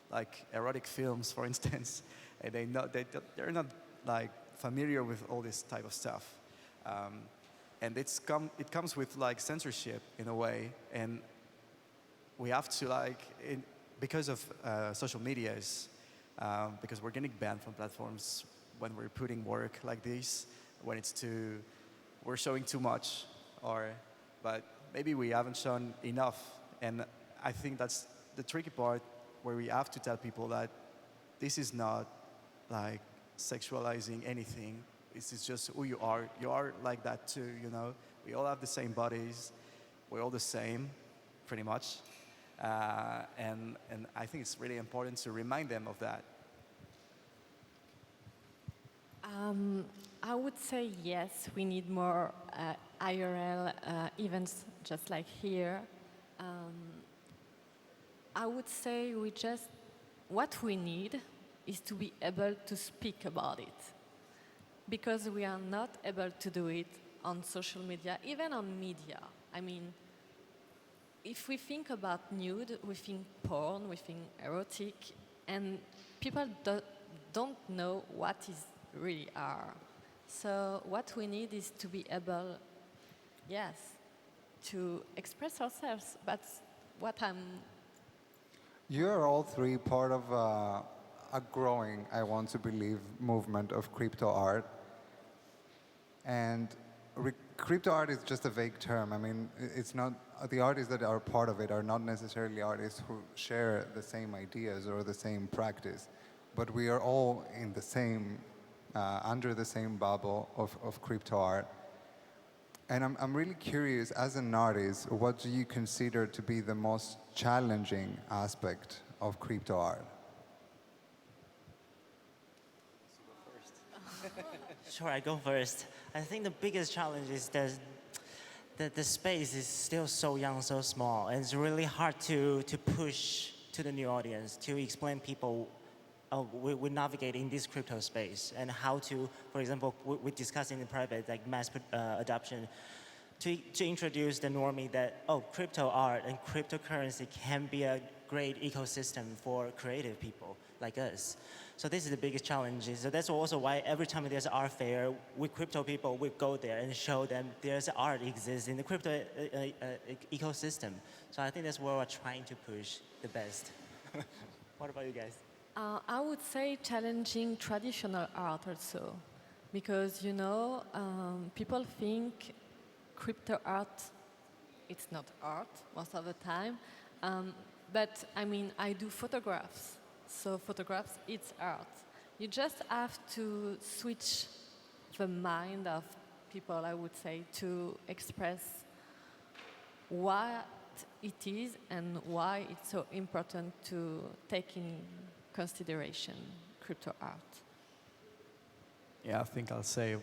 like erotic films, for instance. And they're not like familiar with all this type of stuff. And it comes with like censorship in a way, and we have to like, because of social medias, because we're getting banned from platforms when we're putting work like this, when we're showing too much, but maybe we haven't shown enough. And I think that's the tricky part, where we have to tell people that this is not like sexualizing anything. This is just who you are. You are like that too, you know. We all have the same bodies. We're all the same, pretty much. And I think it's really important to remind them of that. I would say yes, we need more IRL events just like here. I would say what we need is to be able to speak about it, because we are not able to do it on social media, even on media. I mean, if we think about nude, we think porn, we think erotic, and people don't know what is really are. So what we need is to be able, yes, to express ourselves. That's what I'm... You're all three part of a growing, I want to believe, movement of crypto art. And crypto art is just a vague term. I mean, it's not, the artists that are part of it are not necessarily artists who share the same ideas or the same practice, but we are all in the same, under the same bubble of crypto art. And I'm really curious, as an artist, what do you consider to be the most challenging aspect of crypto art? Sure, I go first. I think the biggest challenge is that the space is still so young, so small, and it's really hard to push to the new audience, to explain people, oh, we navigate in this crypto space, and how to, for example, we discuss in private, like mass adoption, to introduce the normie that, oh, crypto art and cryptocurrency can be a great ecosystem for creative people like us. So this is the biggest challenge. So that's also why every time there's an art fair, we crypto people, we go there and show them there's art exists in the crypto ecosystem. So I think that's where we're trying to push the best. What about you guys? I would say challenging traditional art also, because people think crypto art, it's not art most of the time, but I mean I do photographs, so photographs it's art. You just have to switch the mind of people, I would say, to express what it is and why it's so important to take in consideration crypto art. Yeah, I think I'll say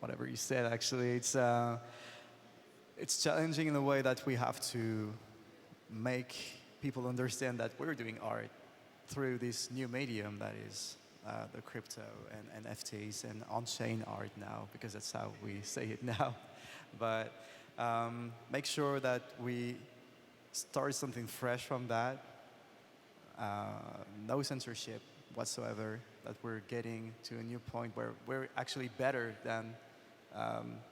whatever you said. Actually, it's challenging in the way that we have to make people understand that we're doing art through this new medium that is the crypto and NFTs and on-chain art now, because that's how we say it now. But make sure that we start something fresh from that. No censorship whatsoever, that we're getting to a new point where we're actually better than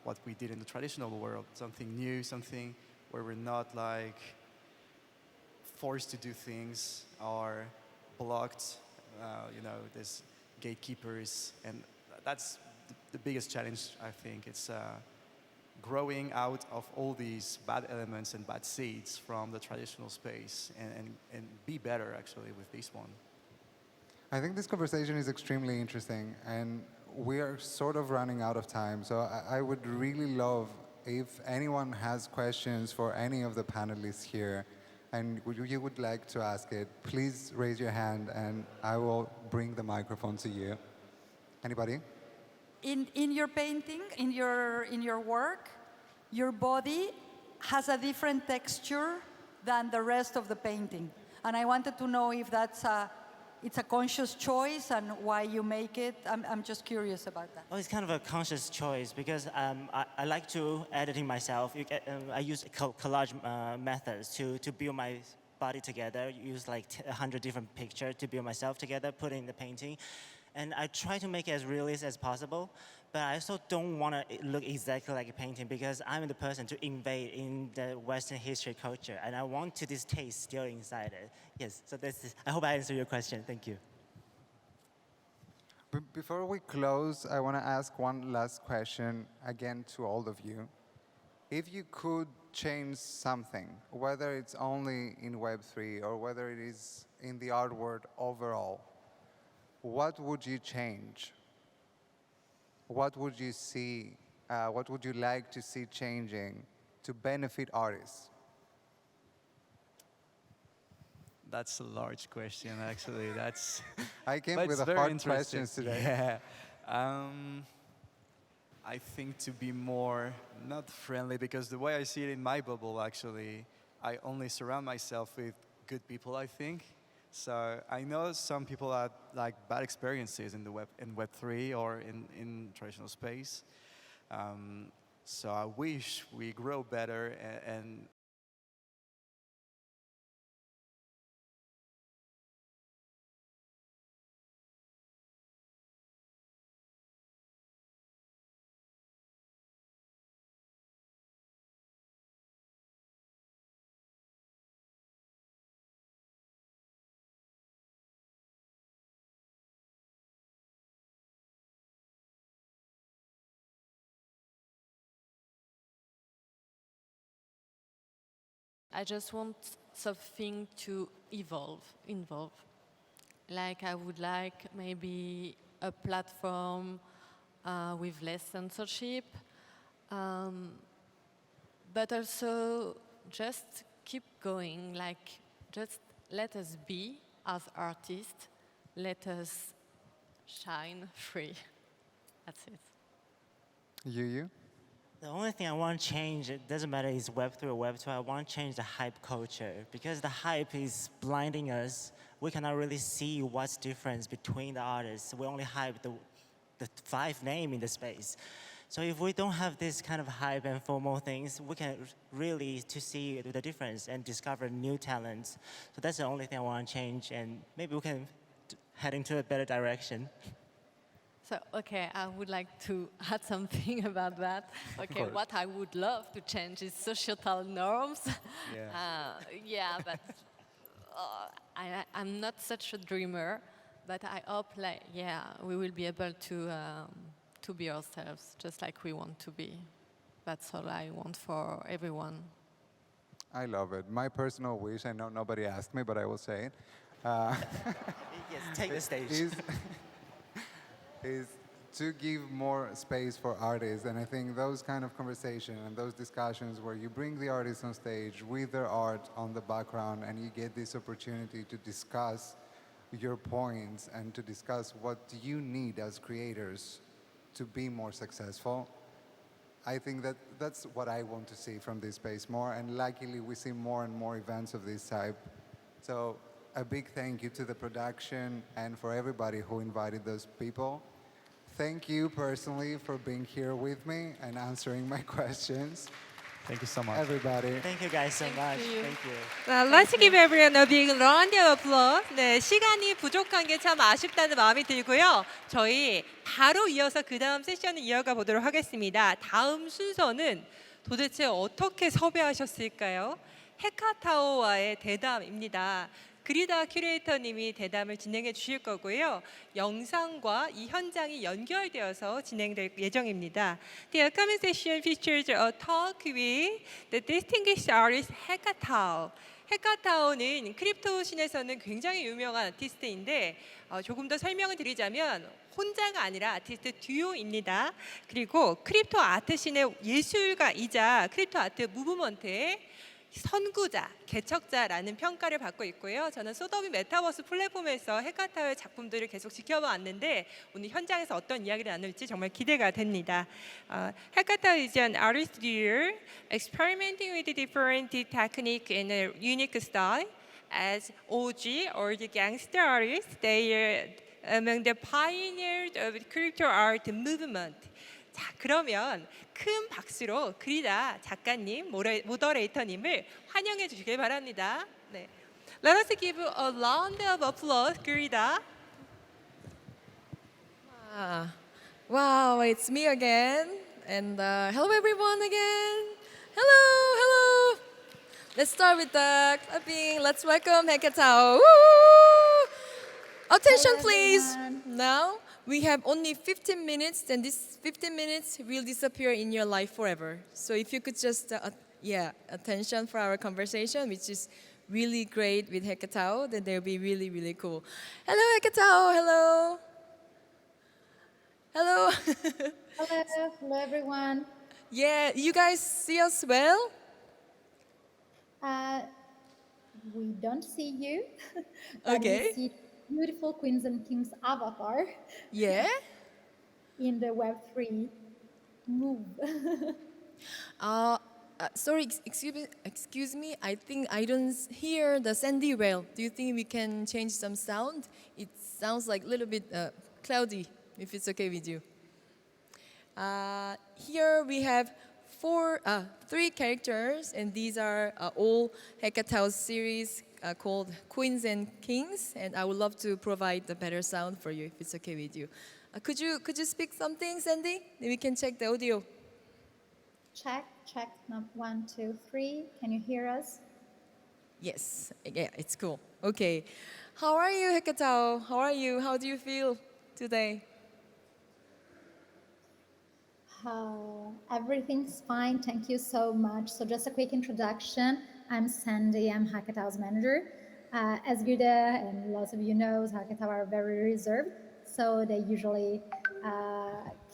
what we did in the traditional world. Something new, something where we're not like forced to do things or blocked. There's gatekeepers, and that's the biggest challenge, I think. It's growing out of all these bad elements and bad seeds from the traditional space and be better, actually, with this one. I think this conversation is extremely interesting, and we are sort of running out of time. So I would really love if anyone has questions for any of the panelists here, and you would like to ask it, please raise your hand and I will bring the microphone to you. Anybody? In your painting, in your work, your body has a different texture than the rest of the painting. And I wanted to know if it's a conscious choice and why you make it. I'm just curious about that. Oh, it's kind of a conscious choice because I like to editing myself. I use collage methods to build my body together. Use like 100 different pictures to build myself together, put it in the painting. And I try to make it as realistic as possible, but I also don't want to look exactly like a painting because I'm the person to invade in the Western history culture, and I want to this taste still inside it. Yes, so I hope I answered your question. Thank you. Before we close, I want to ask one last question again to all of you. If you could change something, whether it's only in Web3 or whether it is in the art world overall, what would you change? What would you see? What would you like to see changing to benefit artists? That's a large question, actually. I came with the hard questions today. Yeah. I think to be more, not friendly, because the way I see it in my bubble, actually, I only surround myself with good people, I think. So I know some people had like bad experiences in Web3 or in traditional space. So I wish we grow better and I just want something to involve. Like I would like maybe a platform with less censorship, but also just keep going. Like just let us be as artists. Let us shine free. That's it. YuYu? The only thing I want to change, it doesn't matter if it's Web3 or Web2, I want to change the hype culture because the hype is blinding us. We cannot really see what's difference between the artists. We only hype the 5 names in the space. So if we don't have this kind of hype and FOMO things, we can really to see the difference and discover new talents. So that's the only thing I want to change, and maybe we can head into a better direction. So, okay, I would like to add something about that. Okay, what I would love to change is societal norms. Yeah. But I'm not such a dreamer, but I hope, we will be able to be ourselves, just like we want to be. That's all I want for everyone. I love it. My personal wish, I know nobody asked me, but I will say it. Yes, take the stage. Is to give more space for artists. And I think those kind of conversations and those discussions where you bring the artists on stage with their art on the background and you get this opportunity to discuss your points and to discuss what you need as creators to be more successful. I think that that's what I want to see from this space more, and luckily we see more and more events of this type. So a big thank you to the production and for everybody who invited those people. Thank you personally for being here with me and answering my questions. Thank you so much. Everybody. Thank you guys so much. Thank you. Let's give everyone a big round of applause. 네, 시간이 부족한 게 참 아쉽다는 마음이 들고요. 저희 바로 이어서 그 다음 세션을 이어가 보도록 하겠습니다. 다음 순서는 도대체 어떻게 섭외하셨을까요? 해카타오와의 대담입니다. 그리다 큐레이터님이 대담을 진행해 주실 거고요. 영상과 이 현장이 연결되어서 진행될 예정입니다. The upcoming session features a talk with the distinguished artist Hackatao. 해카타오는 크립토 씬에서는 굉장히 유명한 아티스트인데 조금 더 설명을 드리자면 혼자가 아니라 아티스트 듀오입니다. 그리고 크립토 아트 씬의 예술가이자 크립토 아트 무브먼트의 선구자, 개척자라는 평가를 받고 있고요. 저는 소더비 메타버스 플랫폼에서 해카타오의 작품들을 계속 지켜봤는데 오늘 현장에서 어떤 이야기를 나눌지 정말 기대가 됩니다. Hackatao is an artist duo experimenting with different technique in a unique style. As OG or the gangster artists, they are among the pioneers of crypto art movement. 자, 그러면 큰 박수로 그리다 작가님, 모더레이터님을 환영해 주시길 바랍니다. 네. Let us give a round of applause, Grida. Wow, it's me again. And hello everyone again. Hello. Let's start with the clapping. Let's welcome Hackatao. Attention please. Now we have only 15 minutes, and this 15 minutes will disappear in your life forever. So if you could just, attention for our conversation, which is really great with Hackatao, then they'll be really, really cool. Hello, Hackatao. Hello. Hello everyone. Yeah, you guys see us well? We don't see you. Okay. We see beautiful Queens+Kings avatar. Yeah. In the Web3 move. Sorry, excuse me. I think I don't hear the Sandy well. Do you think we can change some sound? It sounds like a little bit cloudy, if it's okay with you. Here we have three characters, and these are all Hackatao's series called Queens+Kings, and I would love to provide the better sound for you if it's okay with you. Could you speak something, Sandy? Then we can check the audio. Check. 1, 2, 3. Can you hear us? Yes. Yeah, it's cool. Okay. How are you, Hackatao? How are you? How do you feel today? Everything's fine. Thank you so much. So just a quick introduction. I'm Sandy. I'm Hackatao's manager. As Grida and lots of you know, Hackatao are very reserved, so they usually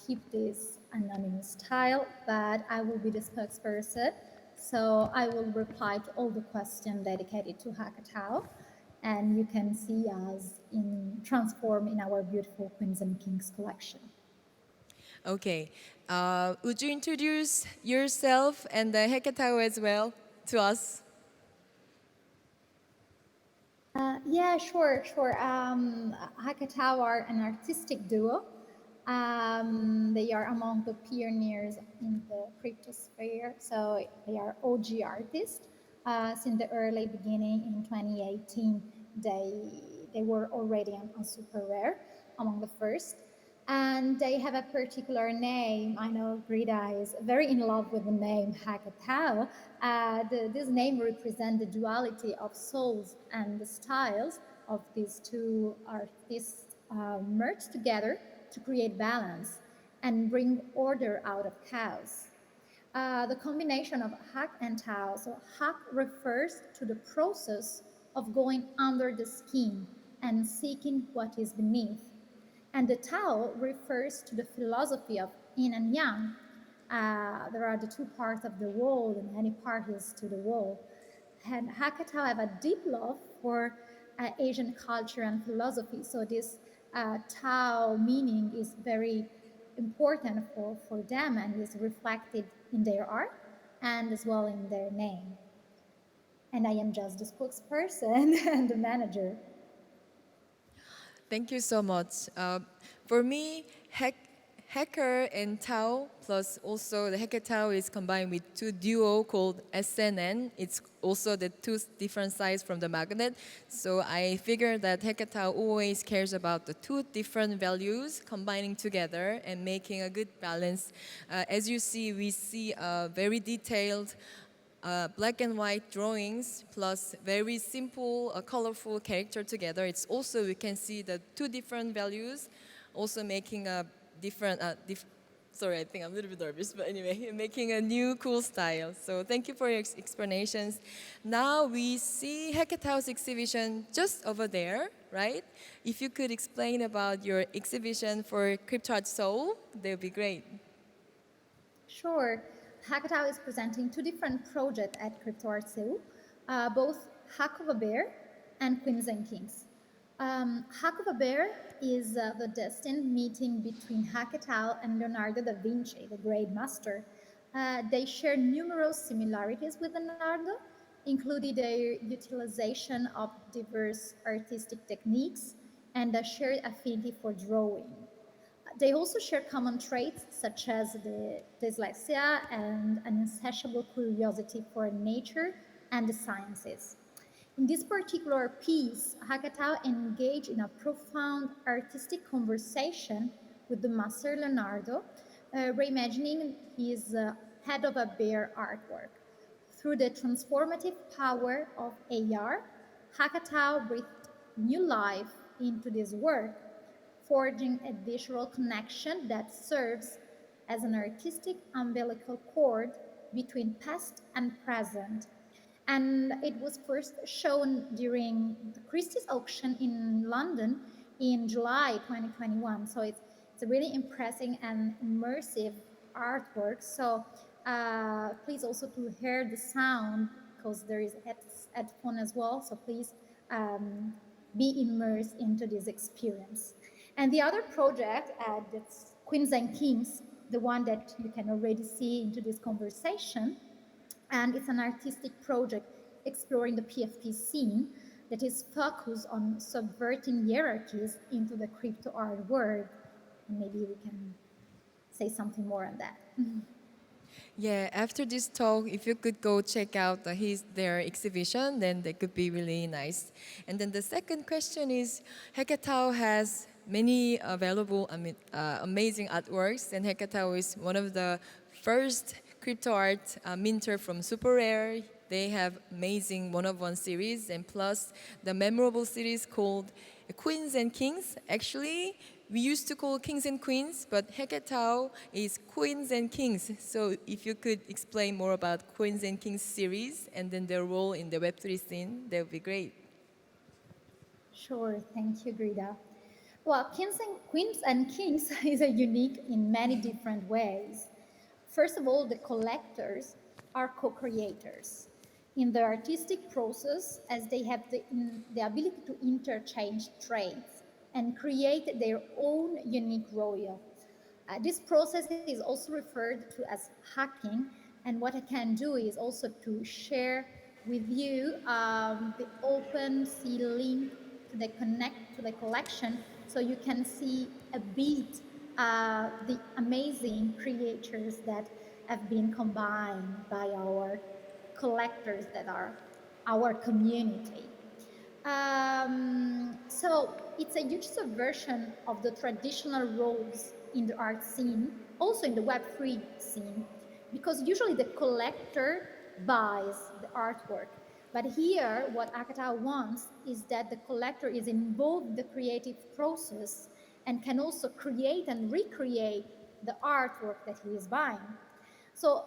keep this anonymous style, but I will be the spokesperson. So I will reply to all the questions dedicated to Hackatao, and you can see us transform in our beautiful Queens+Kings collection. Okay, would you introduce yourself and the Hackatao as well to us? Yeah, sure. Hackatao are an artistic duo. They are among the pioneers in the cryptosphere, so they are OG artists. Since the early beginning in 2018, they were already on super rare, among the first. And they have a particular name. I know Grida is very in love with the name Hackatao. This name represents the duality of souls and the styles of these two artists merged together to create balance and bring order out of chaos. The combination of Hack and Tao. So Hack refers to the process of going under the skin and seeking what is beneath. And the Tao refers to the philosophy of yin and yang. There are the two parts of the world and many parties to the world. And Hackatao have a deep love for Asian culture and philosophy. So this Tao meaning is very important for them and is reflected in their art and as well in their name. And I am just the spokesperson and the manager. Thank you so much. For me, Hacker and Tao, plus also the Hackatao is combined with two duo called SNN. It's also the two different sides from the magnet. So I figured that Hackatao always cares about the two different values combining together and making a good balance. As you see, we see very detailed black and white drawings plus very simple, colorful character together. It's also, we can see the two different values also making a different, sorry, I think I'm a little bit nervous, but anyway, making a new cool style. So thank you for your explanations. Now we see Hackatao's exhibition just over there, right? If you could explain about your exhibition for Crypto Art Seoul, that would be great. Sure. Hackatao is presenting two different projects at Crypto Art Seoul, both Hack of a Bear and Queens+Kings. Hack of a Bear is the destined meeting between Hackatao and Leonardo da Vinci, the great master. They share numerous similarities with Leonardo, including their utilization of diverse artistic techniques and a shared affinity for drawing. They also share common traits such as the dyslexia and an insatiable curiosity for nature and the sciences. In this particular piece, Hackatao engaged in a profound artistic conversation with the master Leonardo, reimagining his head of a bear artwork. Through the transformative power of AR, Hackatao breathed new life into this work, forging a visual connection that serves as an artistic umbilical cord between past and present. And it was first shown during the Christie's auction in London in July 2021. So it's a really impressive and immersive artwork. So please also to hear the sound, because there is headphone as well. So please be immersed into this experience. And the other project, that's Queens+Kings, the one that you can already see into this conversation, and it's an artistic project exploring the PFP scene that is focused on subverting hierarchies into the crypto art world. And maybe we can say something more on that. Yeah, after this talk, if you could go check out their exhibition, then that could be really nice. And then the second question is, Hackatao has many available, amazing artworks, and Hackatao is one of the first crypto art minter from Super Rare. They have amazing one-of-one series, and plus the memorable series called Queens+Kings. Actually, we used to call Kings and Queens, but Hackatao is Queens and Kings. So if you could explain more about Queens and Kings series and then their role in the Web3 scene, that would be great. Sure, thank you, Grida. Well, Queens and Kings is a unique in many different ways. First of all, the collectors are co-creators in the artistic process, as they have the ability to interchange traits and create their own unique royal. This process is also referred to as hacking, and what I can do is also to share with you the OpenSea link to the collection, so you can see a bit the amazing creatures that have been combined by our collectors that are our community. So it's a huge subversion of the traditional roles in the art scene, also in the Web3 scene, because usually the collector buys the artwork. But here, what Hackatao wants is that the collector is involved in the creative process and can also create and recreate the artwork that he is buying. So,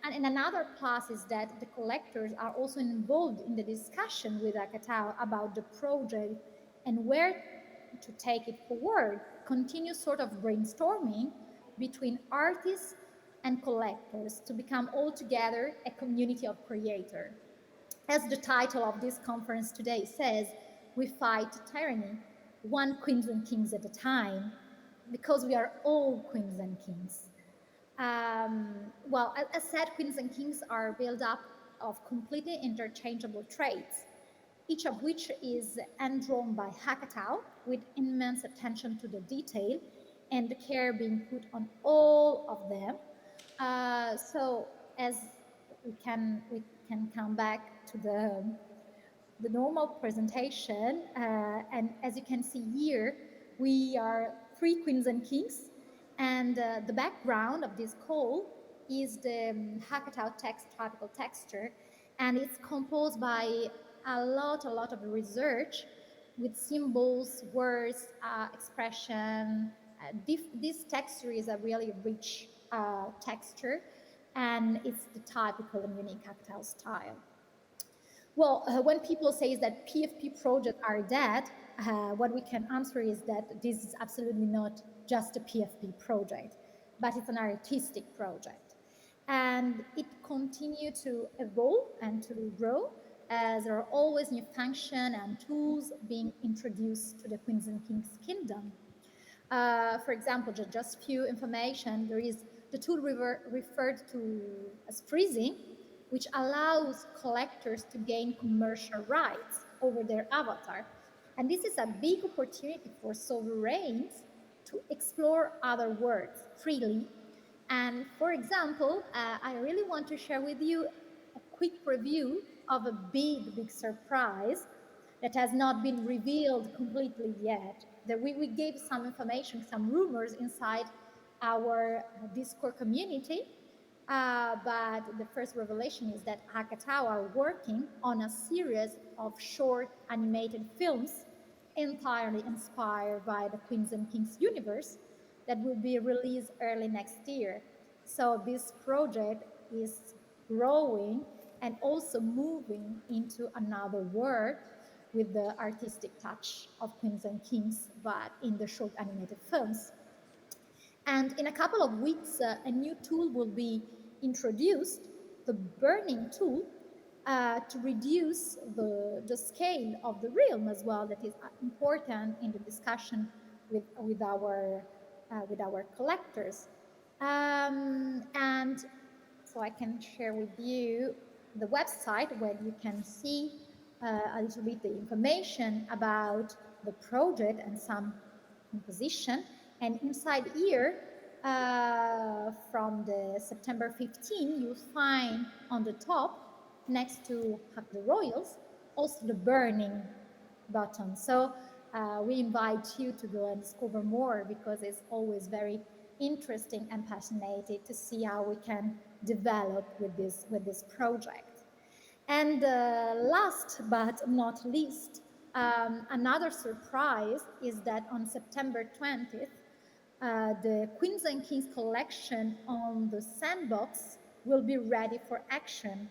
and another plus is that the collectors are also involved in the discussion with Hackatao about the project and where to take it forward, continuous sort of brainstorming between artists and collectors to become altogether a community of creators. As the title of this conference today says, we fight tyranny, one Queens and Kings at a time, because we are all Queens and Kings. Well, as said, Queens and Kings are built up of completely interchangeable traits, each of which is hand-drawn by Hackatao with immense attention to the detail and the care being put on all of them. So as we can come back to the normal presentation, and as you can see here, we are 3 Queens and Kings. And the background of this call is the Hackatao tropical texture, and it's composed by a lot of research with symbols, words, expression. This texture is a really rich texture, and it's the typical and unique Hackatao style. Well, when people say that PFP projects are dead, what we can answer is that this is absolutely not just a PFP project, but it's an artistic project. And it continues to evolve and to grow as there are always new functions and tools being introduced to the Queens and Kings kingdom. For example, just few information, there is the tool referred to as freezing, which allows collectors to gain commercial rights over their avatar. And this is a big opportunity for sovereigns to explore other worlds freely. And for example, I really want to share with you a quick review of a big surprise that has not been revealed completely yet. That we gave some information, some rumors inside our Discord community, but the first revelation is that Hackatao are working on a series of short animated films entirely inspired by the Queens and Kings universe that will be released early next year. So this project is growing and also moving into another world with the artistic touch of Queens and Kings, but in the short animated films. And in a couple of weeks, a new tool will be introduced, the burning tool, to reduce the scale of the realm as well. That is important in the discussion with our collectors. And so I can share with you the website where you can see a little bit the information about the project and some composition. And inside here, from the September 15, you'll find on the top, next to Hack the Royals, also the burning button. So we invite you to go and discover more, because it's always very interesting and passionate to see how we can develop with this project. And last but not least, Another surprise is that on September 20th, the Queens and Kings collection on the sandbox will be ready for action.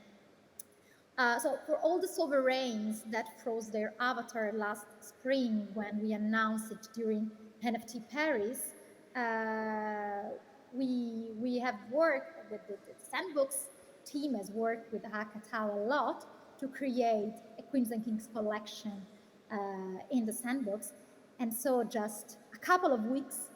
So for all the sovereigns that froze their avatar last spring when we announced it during NFT Paris, we have worked, the sandbox team has worked with Hackatao a lot to create a Queens and Kings collection in the sandbox. And so just a couple of weeks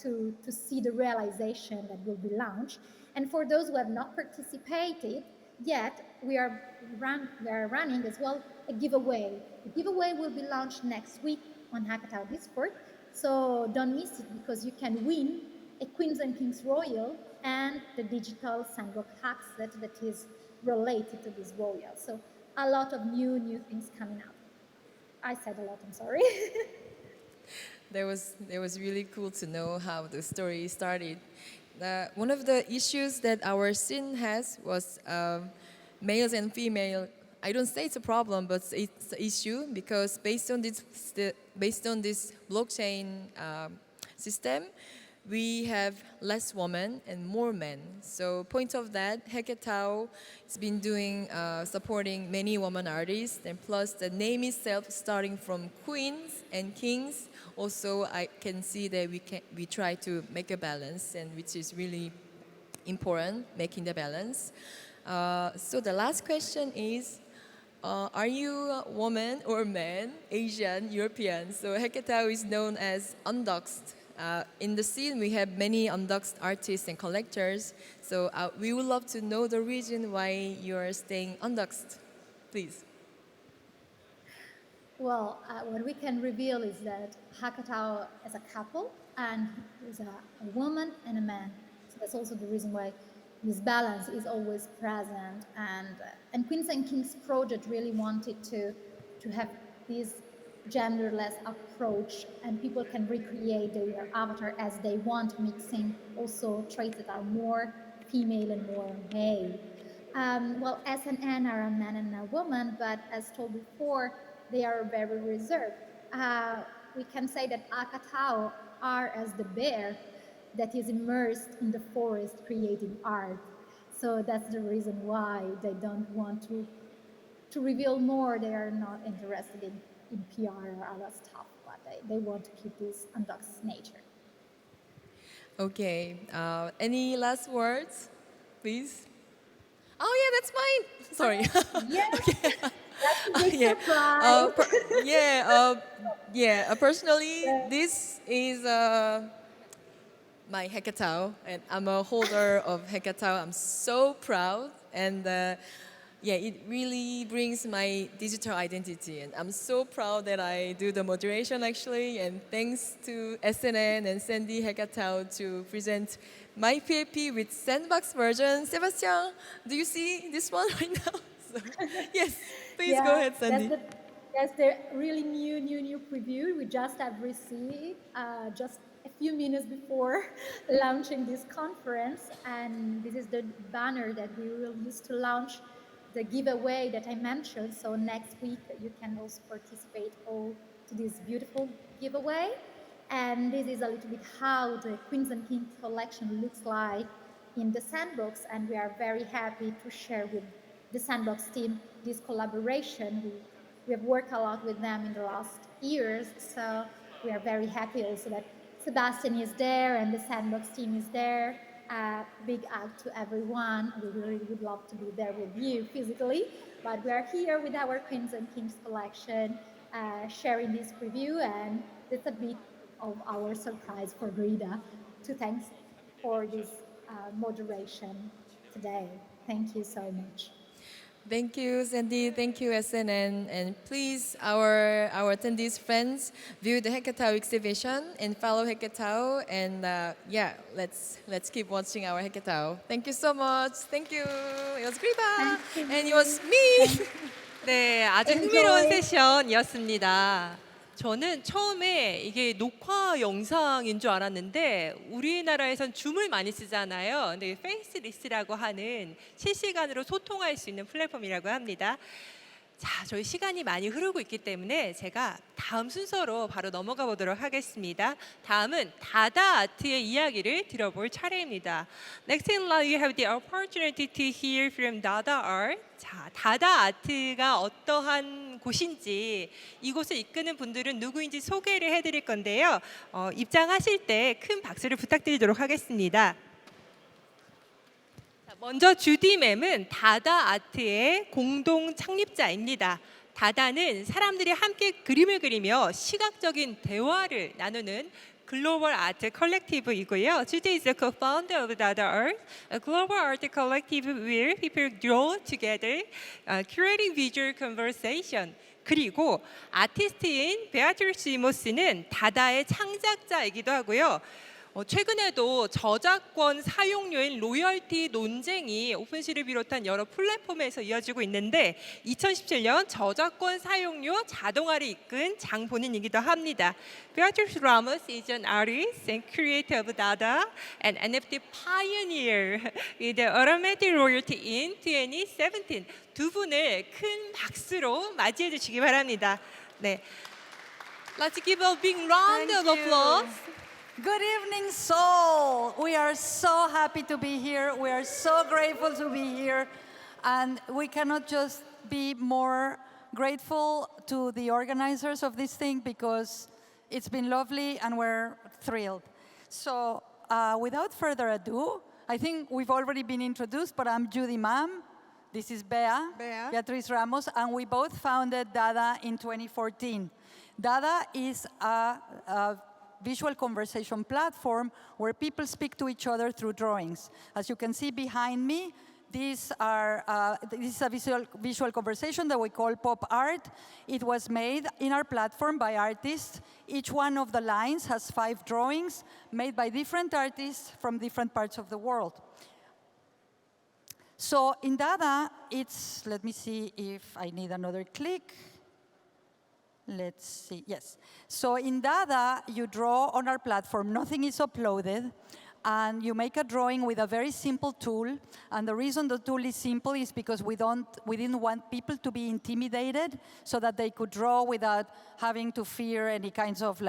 to see the realization that will be launched. And for those who have not participated yet, we are running as well a giveaway. The giveaway will be launched next week on Hackatao Discord. So don't miss it, because you can win a Queens and Kings Royal and the digital sandbox Hackatao that is related to this royal. So a lot of new things coming up. I said a lot, I'm sorry. That was really cool to know how the story started. One of the issues that our scene has was males and female. I don't say it's a problem, but it's an issue, because based on this blockchain system, we have less women and more men. So point of that, Hackatao has been doing supporting many women artists, and plus the name itself starting from Queens and Kings. Also, I can see that we try to make a balance, and which is really important, making the balance. So the last question is, are you a woman or man, Asian, European? So Hackatao is known as Undoxxed. In the scene, we have many Undoxxed artists and collectors. So we would love to know the reason why you are staying Undoxxed, please. Well, what we can reveal is that Hackatao is a couple, and is a woman and a man. So that's also the reason why this balance is always present. And Queens and Kings project really wanted to have this genderless approach, and people can recreate their avatar as they want, mixing also traits that are more female and more male. Well, S and N are a man and a woman, but as told before, they are very reserved. We can say that Hackatao are as the bear that is immersed in the forest creating art. So that's the reason why they don't want to reveal more. They are not interested in PR or other stuff, but they want to keep this Undoxxed nature. Okay, any last words, please? Oh yeah, that's mine. Sorry. Yes, okay. that's a big surprise. Personally, this is my Hackatao, and I'm a holder of Hackatao. I'm so proud, and it really brings my digital identity, and I'm so proud that I do the moderation actually, and thanks to SNN and Sandy Hackatao to present my PAP with sandbox version. Sebastien, do you see this one right now? So, yes, please go ahead, Sandy. That's the really new preview we just have received just a few minutes before launching this conference, and this is the banner that we will use to launch the giveaway that I mentioned. So next week you can also participate all to this beautiful giveaway. And this is a little bit how the Queens and Kings collection looks like in the sandbox, and we are very happy to share with the sandbox team this collaboration. We have worked a lot with them in the last years, so we are very happy also that Sebastien is there and the sandbox team is there. Big hug to everyone. We really would love to be there with you physically, but we are here with our Queens and Kings collection, sharing this preview, and it's a bit of our surprise for Grida. To thanks for this moderation today. Thank you so much. Thank you, Sandy. Thank you, SNN. And please, our attendees, friends, view the Hackatao exhibition and follow Hackatao. And let's keep watching our Hackatao. Thank you so much. Thank you. It was Grida. And it was me. 네, 아주 흥미로운 세션이었습니다. 저는 처음에 이게 녹화 영상인 줄 알았는데 우리나라에선 줌을 많이 쓰잖아요. 근데 페이스리스라고 하는 실시간으로 소통할 수 있는 플랫폼이라고 합니다. 자, 저희 시간이 많이 흐르고 있기 때문에 제가 다음 순서로 바로 넘어가 보도록 하겠습니다. 다음은 다다 아트의 이야기를 들어볼 차례입니다. Next in line, you have the opportunity to hear from DADA.art. 자, 다다 아트가 어떠한 곳인지, 이곳을 이끄는 분들은 누구인지 소개를 해드릴 건데요. 입장하실 때 큰 박수를 부탁드리도록 하겠습니다. 먼저 주디 맴은 다다 아트의 공동 창립자입니다. 다다는 사람들이 함께 그림을 그리며 시각적인 대화를 나누는 글로벌 아트 컬렉티브이고요. Judy is the co-founder of DADA.art, a global art collective where people draw together, curating visual conversation. 그리고 아티스트인 베아트리스 이모스는 다다의 창작자이기도 하고요. 최근에도 저작권 사용료인 로열티 논쟁이 오픈시를 비롯한 여러 플랫폼에서 이어지고 있는데 2017년 저작권 사용료 자동화를 이끈 장본인이기도 합니다. Beatriz Ramos is an artist and creator of DADA and NFT pioneer with the automatic royalty in 2017. 두 분을 큰 박수로 맞이해 주시기 바랍니다. 네, Let's give a big round of applause. Good evening, Seoul. We are so happy to be here. We are so grateful to be here. And we cannot just be more grateful to the organizers of this thing because it's been lovely and we're thrilled. So without further ado, I think we've already been introduced, but I'm Judy Mam. This is Beatriz Ramos, and we both founded DADA in 2014. DADA is a visual conversation platform where people speak to each other through drawings. As you can see behind me, this is a visual conversation that we call pop art. It was made in our platform by artists. Each one of the lines has 5 drawings made by different artists from different parts of the world. So in DADA, let me see if I need another click. Let's see, yes. So in DADA, you draw on our platform. Nothing is uploaded. And you make a drawing with a very simple tool. And the reason the tool is simple is because we didn't want people to be intimidated so that they could draw without having to fear any kinds of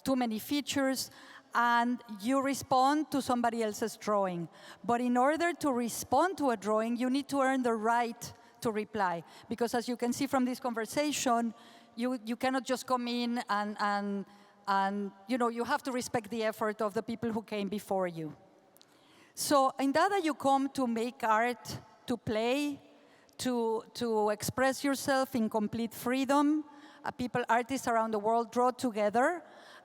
too many features. And you respond to somebody else's drawing. But in order to respond to a drawing, you need to earn the right to reply. Because as you can see from this conversation, you cannot just come in and you have to respect the effort of the people who came before you. So in DADA, you come to make art, to play, to express yourself in complete freedom. Artists around the world draw together,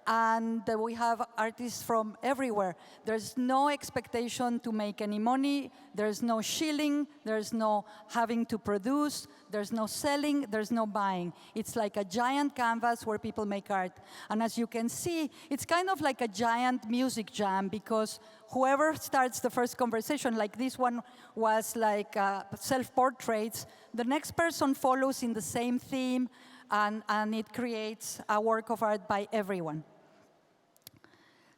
and we have artists from everywhere. There's no expectation to make any money. There's no shilling. There's no having to produce. There's no selling. There's no buying. It's like a giant canvas where people make art. And as you can see, it's kind of like a giant music jam because whoever starts the first conversation, like this one was like self-portraits, the next person follows in the same theme, and it creates a work of art by everyone.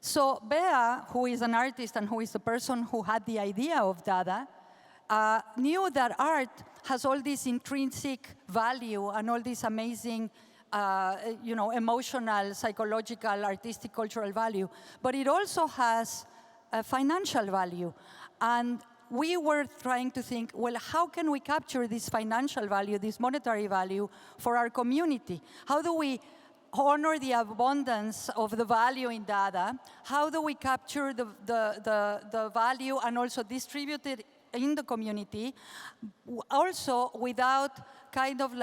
So Bea, who is an artist and who is the person who had the idea of DADA, knew that art has all this intrinsic value and all this amazing emotional, psychological, artistic, cultural value. But it also has a financial value. And we were trying to think, well, how can we capture this financial value, this monetary value for our community? How do we honor the abundance of the value in DADA? How do we capture the value and also distribute it in the community, also without kind of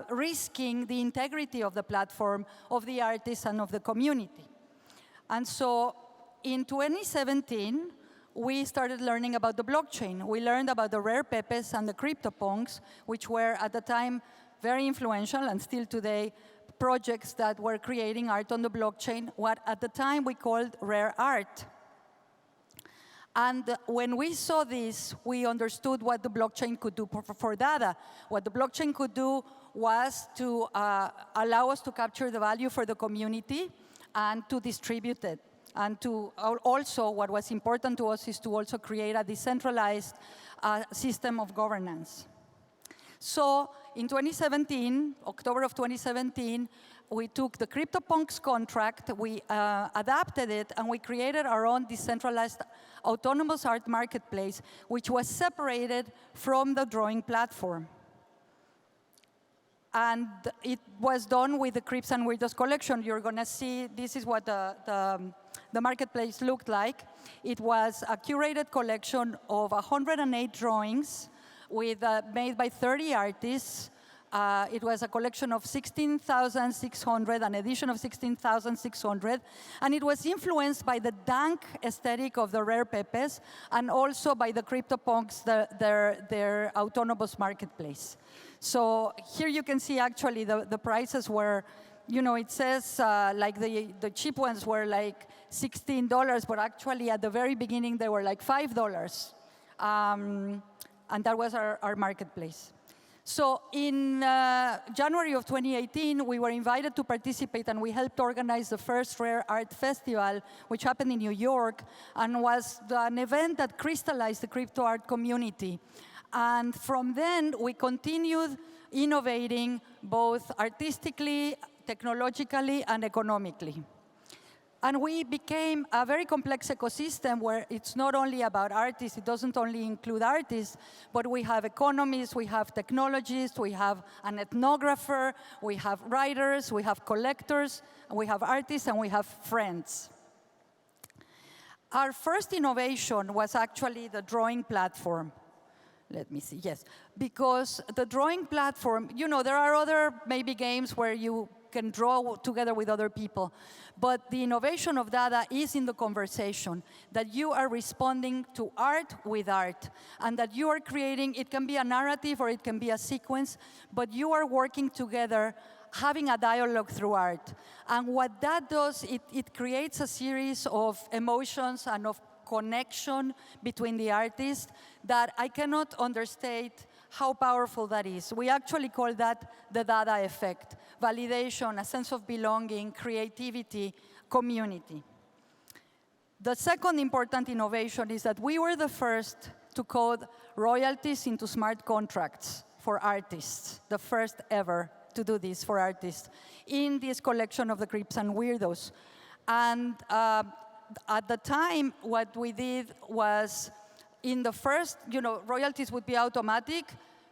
risking the integrity of the platform, of the artists, and of the community? And so in 2017, we started learning about the blockchain. We learned about the rare pepes and the CryptoPunks, which were at the time very influential and still today projects that were creating art on the blockchain, what at the time we called rare art. And when we saw this, we understood what the blockchain could do for DADA. What the blockchain could do was to allow us to capture the value for the community and to distribute it. And to also, what was important to us is to also create a decentralized system of governance. So in 2017, October of 2017, we took the CryptoPunks contract, we adapted it, and we created our own decentralized autonomous art marketplace, which was separated from the drawing platform. And it was done with the Crips and Weirdos collection. You're going to see, this is what the marketplace looked like. It was a curated collection of 108 drawings made by 30 artists. It was a collection of 16,600, an edition of 16,600, and it was influenced by the dank aesthetic of the Rare Pepes and also by the CryptoPunks, their autonomous marketplace. So here you can see actually the prices were, you know, it says like the cheap ones were like $16, but actually at the very beginning they were like $5. And that was our marketplace. So in January of 2018, we were invited to participate, and we helped organize the first Rare Art Festival, which happened in New York, and was an event that crystallized the crypto art community. And from then, we continued innovating both artistically, technologically, and economically. And we became a very complex ecosystem where it's not only about artists, it doesn't only include artists, but we have economists, we have technologists, we have an ethnographer, we have writers, we have collectors, we have artists, and we have friends. Our first innovation was actually the drawing platform. Let me see, yes. Because the drawing platform, you know, there are other maybe games where you can draw together with other people. But the innovation of DADA is in the conversation, that you are responding to art with art, and that you are creating, it can be a narrative or it can be a sequence, but you are working together, having a dialogue through art. And what that does, it creates a series of emotions and of connection between the artists that I cannot understate how powerful that is. We actually call that the DADA effect. Validation, a sense of belonging, creativity, community. The second important innovation is that we were the first to code royalties into smart contracts for artists, the first ever to do this for artists in this collection of the Crips and Weirdos. And at the time, what we did was, in the first, you know, royalties would be automatic.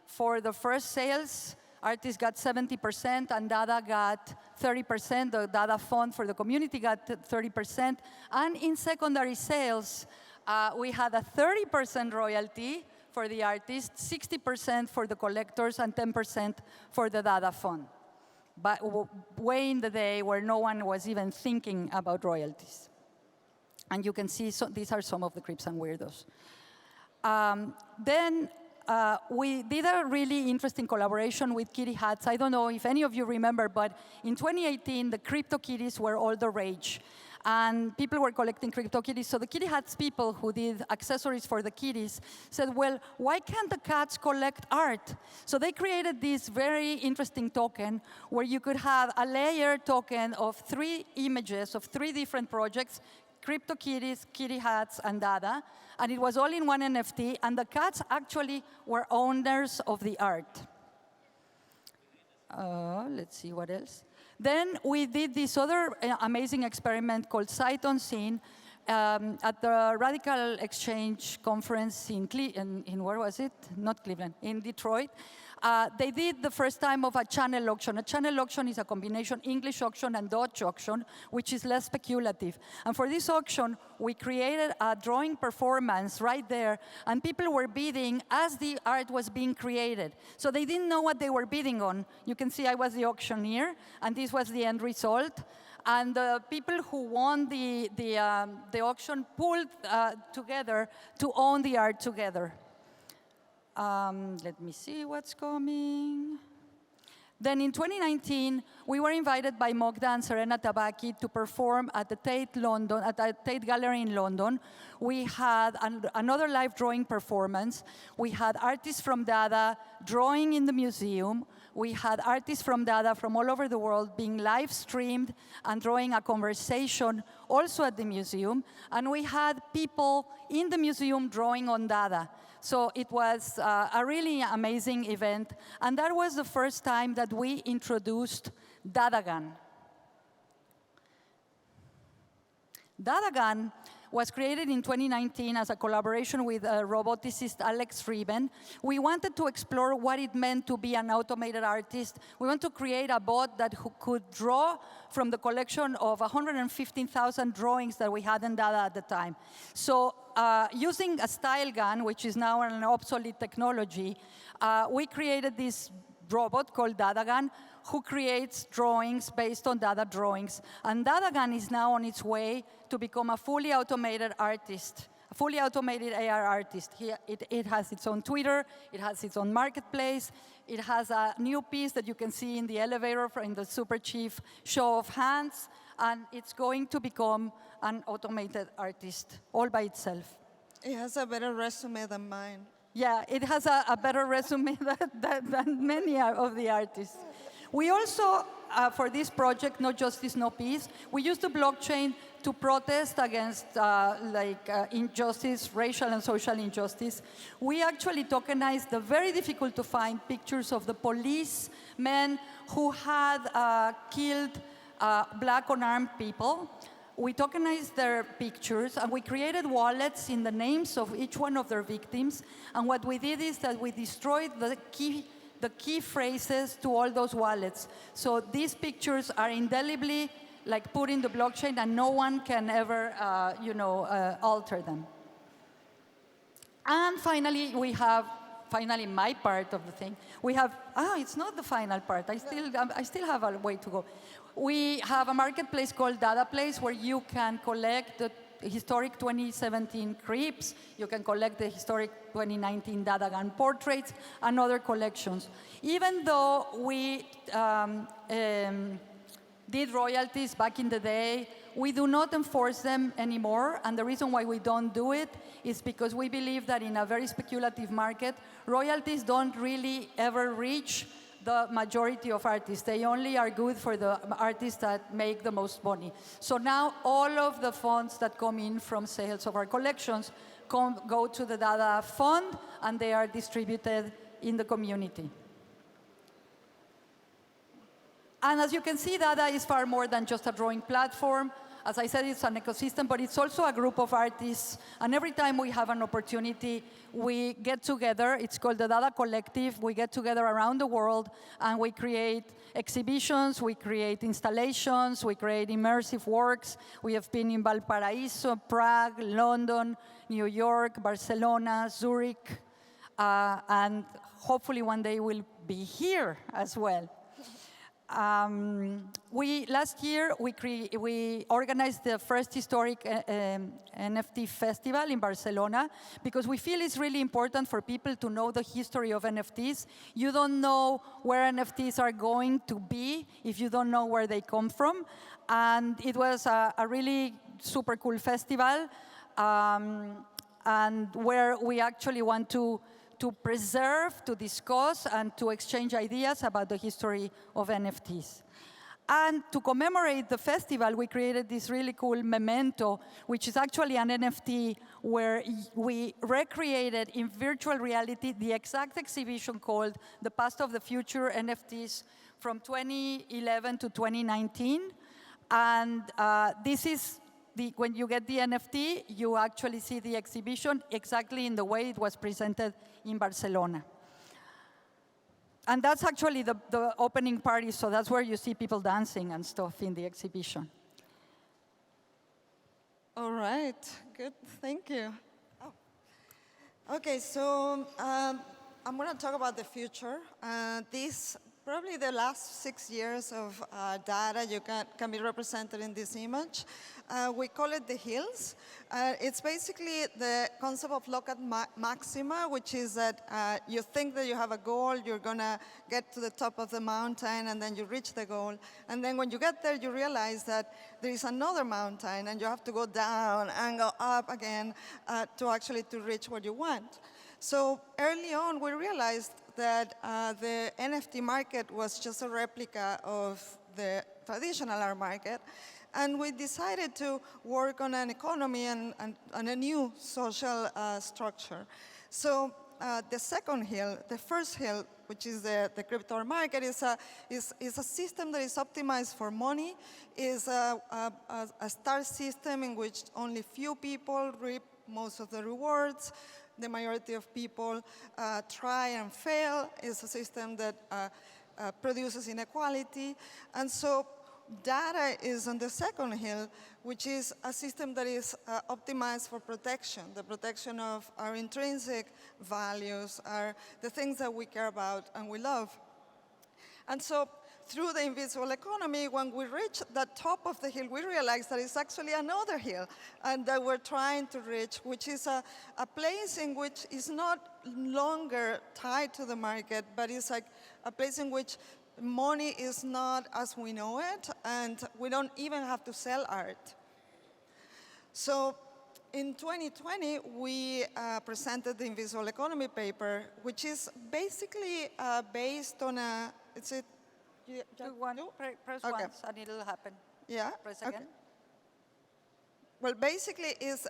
For the first sales, artists got 70%, and DADA got 30%. The DADA fund for the community got 30%. And in secondary sales, we had a 30% royalty for the artists, 60% for the collectors, and 10% for the DADA fund. But way in the day where no one was even thinking about royalties. And you can see, so these are some of the Crips and Weirdos. Then we did a really interesting collaboration with kitty hats. I don't know if any of you remember, but in 2018, the crypto kitties were all the rage. And people were collecting crypto kitties. So the kitty hats people who did accessories for the kitties said, well, why can't the cats collect art? So they created this very interesting token where you could have a layer token of 3 images of 3 different projects, crypto kitties, kitty hats, and DADA. And it was all in one NFT, and the cats actually were owners of the art. Let's see what else. Then we did this other amazing experiment called Sight Unseen at the Radical Exchange conference in where was it? Not Cleveland, in Detroit. They did the first time of a channel auction. A channel auction is a combination English auction and Dutch auction, which is less speculative. And for this auction, we created a drawing performance right there, and people were bidding as the art was being created. So they didn't know what they were bidding on. You can see I was the auctioneer, and this was the end result. And the people who won the auction pulled together to own the art together. Let me see what's coming. Then in 2019, we were invited by Mogda and Serena Tabaki to perform at the Tate Gallery in London. We had another live drawing performance. We had artists from DADA drawing in the museum. We had artists from DADA from all over the world being live streamed and drawing a conversation also at the museum. And we had people in the museum drawing on DADA. So it was a really amazing event. And that was the first time that we introduced DADA.art. DADA.art was created in 2019 as a collaboration with roboticist Alex Reben. We wanted to explore what it meant to be an automated artist. We want to create a bot that could draw from the collection of 115,000 drawings that we had in DADA at the time. So using a style gun, which is now an obsolete technology, we created this robot called DADA.art, who creates drawings based on Dada drawings. And DADA.art is now on its way to become a fully automated artist, a fully automated AR artist. It has its own Twitter, it has its own marketplace, it has a new piece that you can see in the elevator in the Super Chief show of hands, and it's going to become an automated artist all by itself. It has a better resume than mine. Yeah, it has a better resume than many of the artists. We also, for this project, No Justice, No Peace, we used the blockchain to protest against injustice, racial and social injustice. We actually tokenized the very difficult to find pictures of the policemen who had killed black unarmed people. We tokenized their pictures, and we created wallets in the names of each one of their victims. And what we did is that we destroyed the key phrases to all those wallets. So these pictures are indelibly put in the blockchain, and no one can ever alter them. And finally, we have my part of the thing. We have it's not the final part. I still have a way to go. We have a marketplace called Dada Place, where you can collect the historic 2017 creeps, you can collect the historic 2019 Dada.art portraits, and other collections. Even though we did royalties back in the day, we do not enforce them anymore, and the reason why we don't do it is because we believe that in a very speculative market, royalties don't really ever reach the majority of artists. They only are good for the artists that make the most money. So now all of the funds that come in from sales of our collections go to the Dada Fund, and they are distributed in the community. And as you can see, Dada is far more than just a drawing platform. As I said, it's an ecosystem, but it's also a group of artists. And every time we have an opportunity, we get together. It's called the Dada Collective. We get together around the world, and we create exhibitions, we create installations, we create immersive works. We have been in Valparaiso, Prague, London, New York, Barcelona, Zurich, and hopefully one day we'll be here as well. Last year, we organized the first historic NFT festival in Barcelona, because we feel it's really important for people to know the history of NFTs. You don't know where NFTs are going to be if you don't know where they come from. And it was a really super cool festival, and where we actually want to preserve, to discuss, and to exchange ideas about the history of NFTs. And to commemorate the festival, we created this really cool memento, which is actually an NFT where we recreated in virtual reality the exact exhibition called The Past of the Future NFTs from 2011 to 2019. And this is when you get the NFT, you actually see the exhibition exactly in the way it was presented in Barcelona. And that's actually the opening party, so that's where you see people dancing and stuff in the exhibition. All right, good, thank you. Oh. Okay, so I'm going to talk about the future. Probably the last 6 years of data can be represented in this image. We call it the hills. It's basically the concept of locat maxima, which is that you think that you have a goal, you're going to get to the top of the mountain, and then you reach the goal. And then when you get there, you realize that there is another mountain, and you have to go down and go up again to reach what you want. So early on, we realized that the NFT market was just a replica of the traditional art market. And we decided to work on an economy and a new social structure. So the second hill, the first hill, which is the crypto art market, is a system that is optimized for money, is a star system in which only few people reap most of the rewards. The majority of people try and fail. It's a system that produces inequality. And so DADA is on the second hill, which is a system that is optimized for protection, the protection of our intrinsic values, the things that we care about and we love. And so through the invisible economy, when we reach the top of the hill, we realize that it's actually another hill and that we're trying to reach, which is a place in which is not longer tied to the market, but it's like a place in which money is not as we know it, and we don't even have to sell art. So in 2020, we presented the Invisible Economy paper, which is basically based on a, is it? Press Okay. once and it'll happen. Yeah. Press Okay. again. Well, basically, it's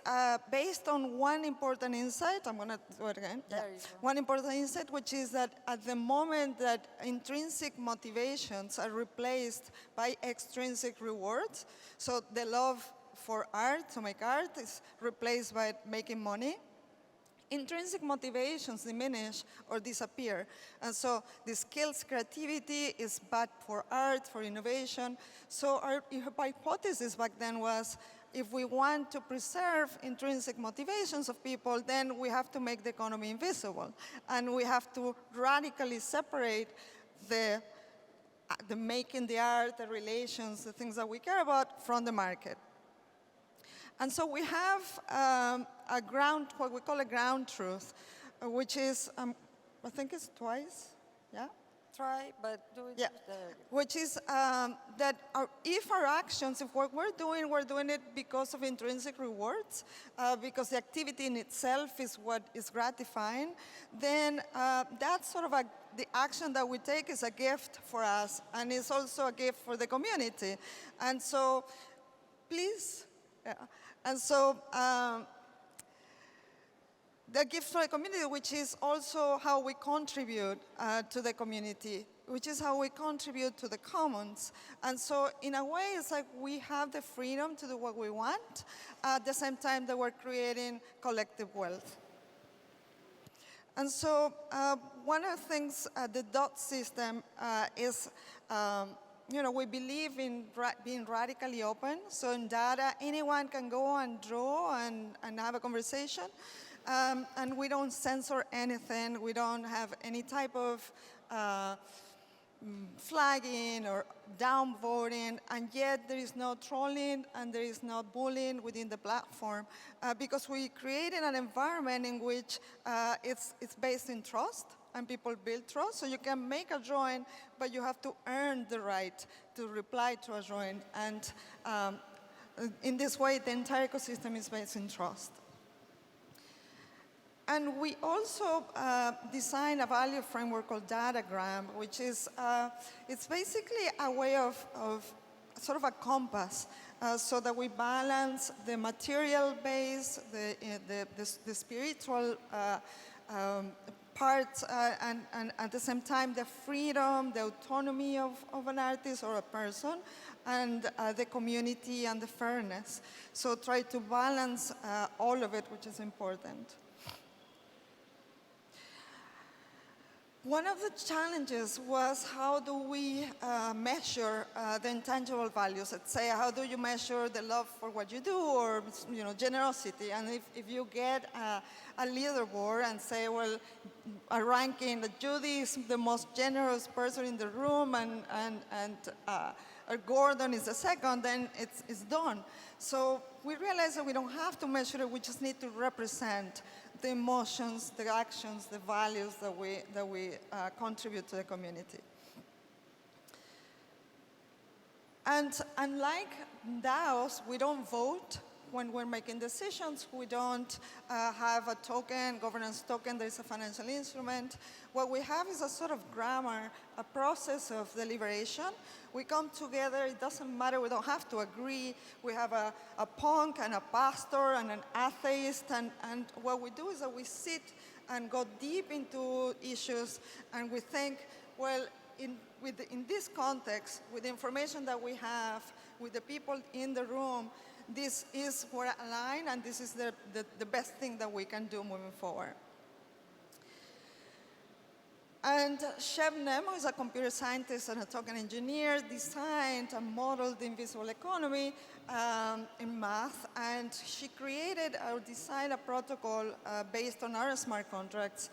based on one important insight. I'm going to do it again. There you go. One important insight, which is that at the moment that intrinsic motivations are replaced by extrinsic rewards, so the love for art, to make art, is replaced by making money, intrinsic motivations diminish or disappear. And so the skills, creativity is bad for art, for innovation. So our hypothesis back then was, if we want to preserve intrinsic motivations of people, then we have to make the economy invisible. And we have to radically separate the making the art, the relations, the things that we care about from the market. And so we have what we call a ground truth, which is, I think it's twice, yeah? Try, but do it. Yeah, which is that if our actions, if what we're doing it because of intrinsic rewards, because the activity in itself is what is gratifying, then that's sort of the action that we take is a gift for us, and it's also a gift for the community. And so, please, yeah. And so, the gift for the community, which is also how we contribute to the community, which is how we contribute to the commons. And so in a way, it's like we have the freedom to do what we want at the same time that we're creating collective wealth. And so one of the things, the DOT system is, we believe in being radically open. So in DADA, anyone can go and draw and have a conversation. And we don't censor anything. We don't have any type of flagging or downvoting, and yet there is no trolling and there is no bullying within the platform because we created an environment in which it's based in trust and people build trust. So you can make a drawing, but you have to earn the right to reply to a drawing. And in this way, the entire ecosystem is based in trust. And we also designed a value framework called DADAgram, which is, it's basically a way of sort of a compass so that we balance the material base, the spiritual parts, and at the same time, the freedom, the autonomy of an artist or a person, and the community and the fairness. So try to balance all of it, which is important. One of the challenges was how do we measure the intangible values? Let's say, how do you measure the love for what you do or generosity? And if you get a leaderboard and say, well, a ranking that Judy is the most generous person in the room and Gordon is the second, then it's done. So we realized that we don't have to measure it, we just need to represent the emotions, the actions, the values that we contribute to the community. And unlike DAOs, we don't vote when we're making decisions. We don't have a token, governance token, there is a financial instrument. What we have is a sort of grammar, a process of deliberation. We come together, it doesn't matter, we don't have to agree. We have a punk and a pastor and an atheist, and what we do is that we sit and go deep into issues. And we think, well, in this context, with the information that we have, with the people in the room, this is we're aligned, and this is the best thing that we can do moving forward. And Chef Nemo is a computer scientist and a token engineer, designed and modeled the invisible economy in math, and she created or designed a protocol based on our smart contracts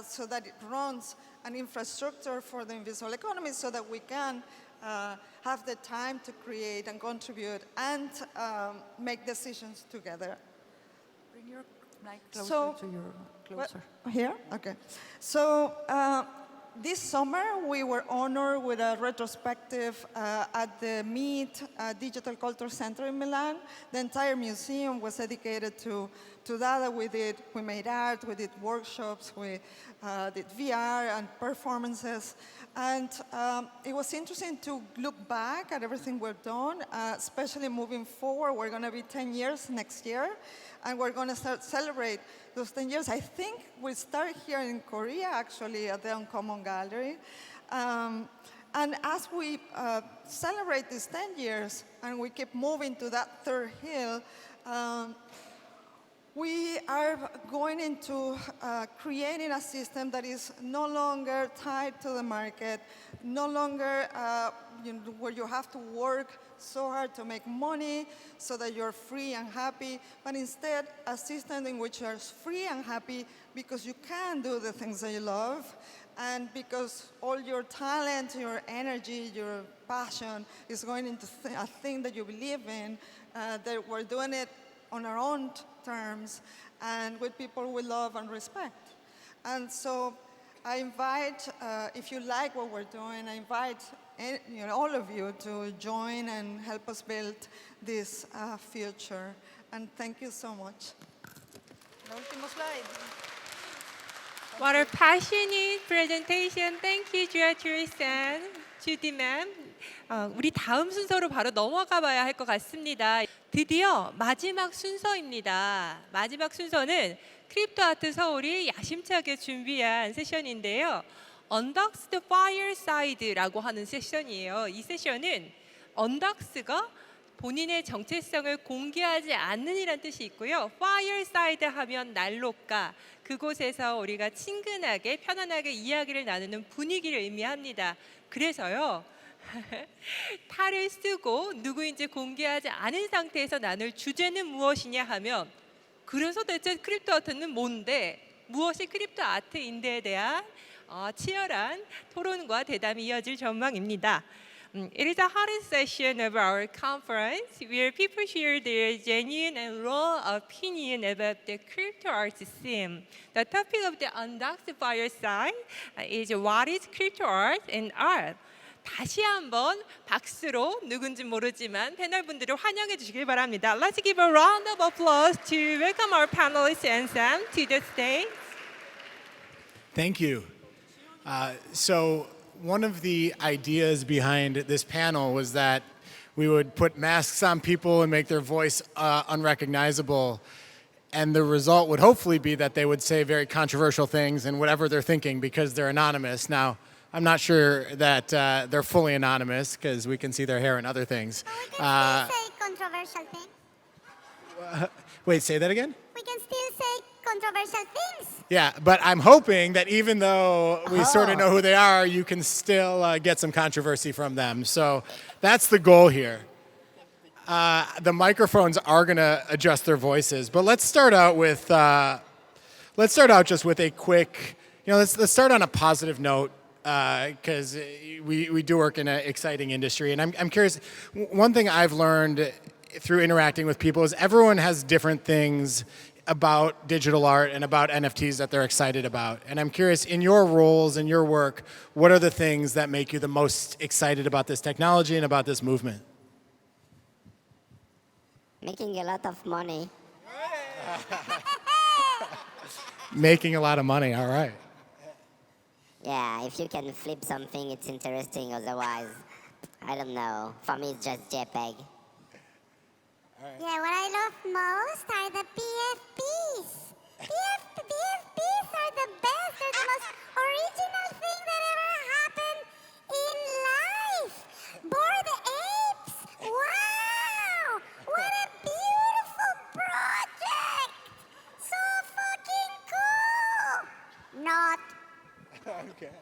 so that it runs an infrastructure for the invisible economy so that we can have the time to create and contribute and make decisions together. Bring your mic closer to your closer. Here? Okay. So this summer, we were honored with a retrospective at the Meet Digital Culture Center in Milan. The entire museum was dedicated to DADA. We made art, we did workshops, we did VR and performances. And it was interesting to look back at everything we've done, especially moving forward. We're going to be 10 years next year, and we're going to celebrate those 10 years. I think we start here in Korea, actually, at the Uncommon Gallery. And as we celebrate these 10 years, and we keep moving to that third hill, we are going into creating a system that is no longer tied to the market, no longer where you have to work so hard to make money so that you're free and happy, but instead a system in which you're free and happy because you can do the things that you love, and because all your talent, your energy, your passion is going into a thing that you believe in, that we're doing it on our own terms and with people we love and respect. And so I invite, if you like what we're doing, I invite all of you to join and help us build this future. And thank you so much. Último slide. What a passionate presentation. Thank you, Beatriz and Judy ma'am. 우리 다음 순서로 바로 넘어가 봐야 할 것 같습니다. 드디어 마지막 순서입니다. 마지막 순서는 크립토 아트 서울이 야심차게 준비한 세션인데요. Undoxxed Fireside라고 하는 세션이에요. 이 세션은 Undoxxed가 본인의 정체성을 공개하지 않는이란 뜻이 있고요. Fireside 하면 난로가, 그곳에서 우리가 친근하게 편안하게 이야기를 나누는 분위기를 의미합니다. 그래서요. 탈을 쓰고 누구인지 공개하지 않은 상태에서 나눌 주제는 무엇이냐 하면, 그래서 대체 크립토 아트는 뭔데, 무엇이 크립토 아트인데에 대한 치열한 토론과 대담이 이어질 전망입니다. It is a hottest session of our conference where people share their genuine and raw opinion about the crypto art theme. The topic of the Undoxxed Fireside is what is crypto art and art. 다시 한번 박수로 누군지 모르지만 패널분들을 환영해 주시길 바랍니다. Let's give a round of applause to welcome our panelists and Sam to the stage. Thank you. So one of the ideas behind this panel was that we would put masks on people and make their voice unrecognizable. And the result would hopefully be that they would say very controversial things and whatever they're thinking because they're anonymous. Now, I'm not sure that they're fully anonymous because we can see their hair and other things. We can still say controversial things. Wait, say that again? We can still say controversial things. Yeah, but I'm hoping that even though we sort of know who they are, you can still get some controversy from them. So that's the goal here. The microphones are going to adjust their voices, but let's start out just with a quick, let's start on a positive note. Because we do work in an exciting industry. And I'm curious, one thing I've learned through interacting with people is everyone has different things about digital art and about NFTs that they're excited about. And I'm curious, in your roles and your work, what are the things that make you the most excited about this technology and about this movement? Making a lot of money. Making a lot of money, all right. Yeah, if you can flip something, it's interesting. Otherwise, I don't know. For me, it's just JPEG. Right. Yeah, what I love most are the PFPs. PFPs are the best. They're the most original thing that ever happened in life. Bored apes. Wow! What a beautiful project. So fucking cool. Not. Okay.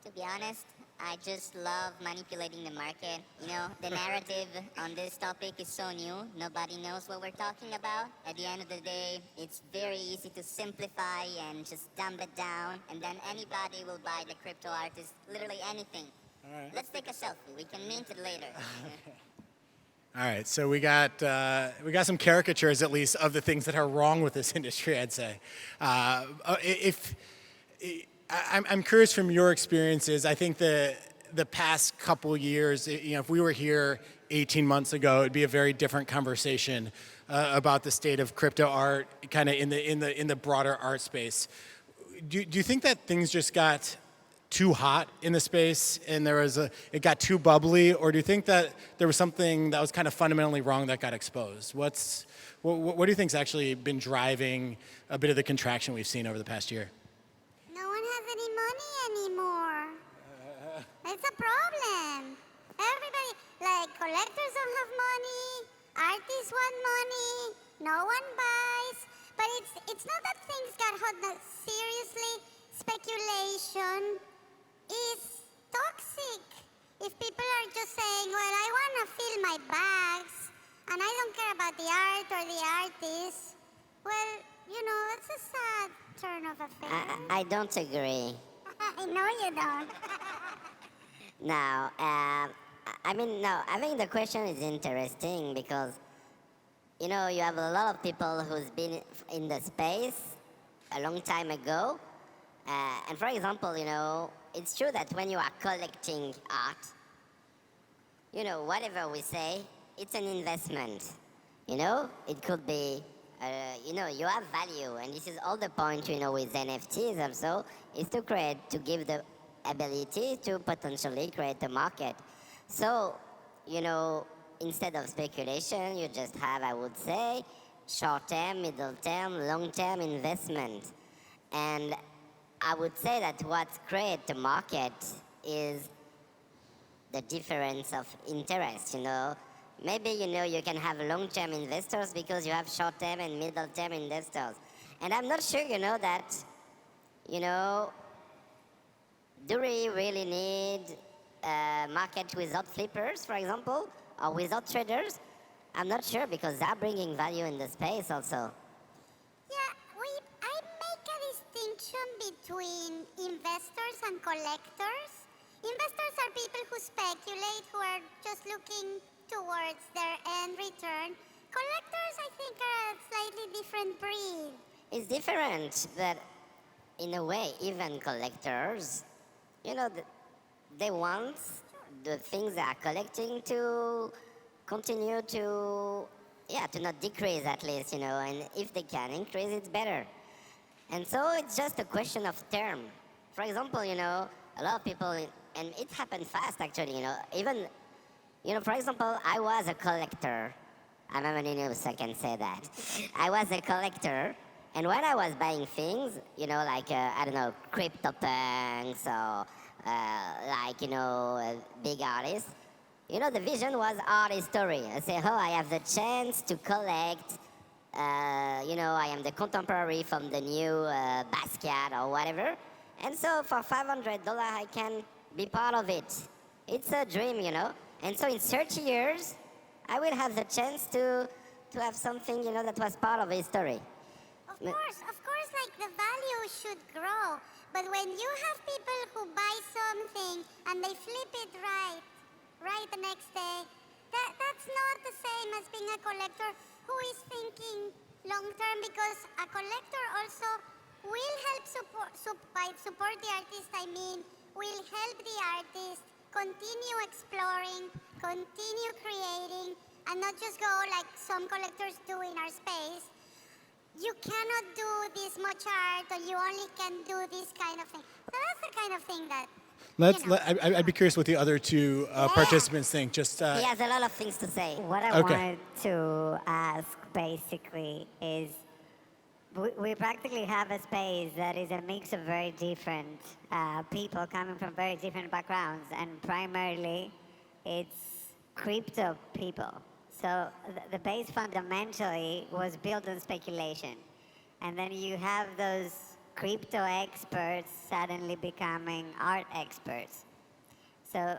To be honest, I just love manipulating the market. You know, the narrative on this topic is so new. Nobody knows what we're talking about. At the end of the day, it's very easy to simplify and just dumb it down, and then anybody will buy the crypto artist, literally anything. All right. Let's take a selfie. We can mint it later. All right, so we got some caricatures at least of the things that are wrong with this industry, I'd say. I'm curious from your experiences. I think the past couple years, you know, if we were here 18 months ago, it'd be a very different conversation about the state of crypto art, kind of in the broader art space. Do you think that things just got too hot in the space and it got too bubbly, or do you think that there was something that was kind of fundamentally wrong that got exposed? What do you think's actually been driving a bit of the contraction we've seen over the past year? No one has any money anymore. It's a problem. Everybody, like collectors don't have money, artists want money, no one buys. But it's not that things got hot. No, seriously, speculation is toxic. If people are just saying, well, I want to fill my bags, and I don't care about the art or the artist, well, you know, that's a sad turn of affairs. I don't agree. I know you don't. No, I think the question is interesting because, you know, you have a lot of people who's been in the space a long time ago. And for example, you know, it's true that when you are collecting art, you know, whatever we say, it's an investment. You know, it could be, you know, you have value, and this is all the point, you know, with NFTs also, is to give the ability to potentially create a market. So, you know, instead of speculation, you just have, I would say, short-term, middle-term, long-term investment. And I would say that what creates the market is the difference of interest, you know. Maybe, you know, you can have long-term investors because you have short-term and middle-term investors. And I'm not sure, you know, that, you know, do we really need a market without flippers, for example, or without traders? I'm not sure because they're bringing value in the space also. Yeah, I make a distinction between investors and collectors. Investors are people who speculate, who are just looking towards their end return. Collectors, I think, are a slightly different breed. It's different, but in a way, even collectors, you know, they want the things they are collecting to continue to not decrease at least, you know, and if they can increase, it's better. And so it's just a question of term. For example, you know, a lot of people, and it happened fast actually, you know, even, you know, for example, I was a collector. I'm anonymous, I can say that. I was a collector, and when I was buying things, you know, like, I don't know, CryptoPunks or like, you know, big artists, you know, the vision was art history. I say, oh, I have the chance to collect, you know, I am the contemporary from the new Basquiat or whatever. And so for $500, I can be part of it. It's a dream, you know. And so in 30 years, I will have the chance to have something, you know, that was part of history. Of course, like the value should grow. But when you have people who buy something and they flip it right the next day, that's not the same as being a collector who is thinking long term, because a collector also will help support the artist, will help the artist continue exploring, continue creating, and not just go like some collectors do in our space. You cannot do this much art, or you only can do this kind of thing. So that's the kind of thing that... I'd be curious what the other two participants think. Just he has a lot of things to say. What I wanted to ask basically is, We practically have a space that is a mix of very different people coming from very different backgrounds, and primarily it's crypto people. So the base fundamentally was built on speculation. And then you have those crypto experts suddenly becoming art experts. So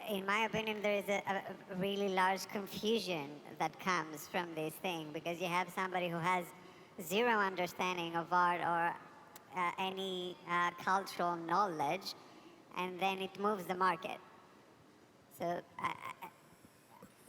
in my opinion, there is a really large confusion that comes from this thing, because you have somebody who has zero understanding of art or any cultural knowledge, and then it moves the market. So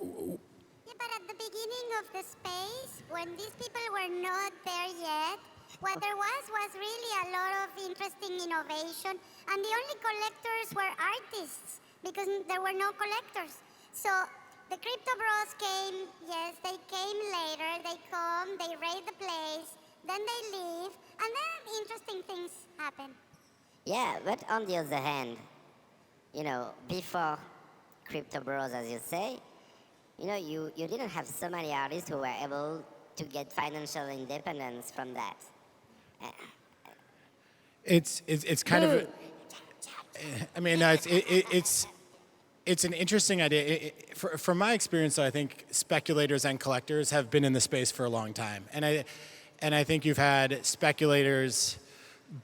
Yeah, but at the beginning of the space, when these people were not there yet, what there was really a lot of interesting innovation, and the only collectors were artists, because there were no collectors. So the crypto bros came, yes, they came later, they come, they raid the place, then they leave, and then interesting things happen. Yeah, but on the other hand, you know, before crypto bros, as you say, you know, you didn't have so many artists who were able to get financial independence from that. It's kind of, I mean, it's an interesting idea. From my experience, though, I think speculators and collectors have been in the space for a long time, and I think you've had speculators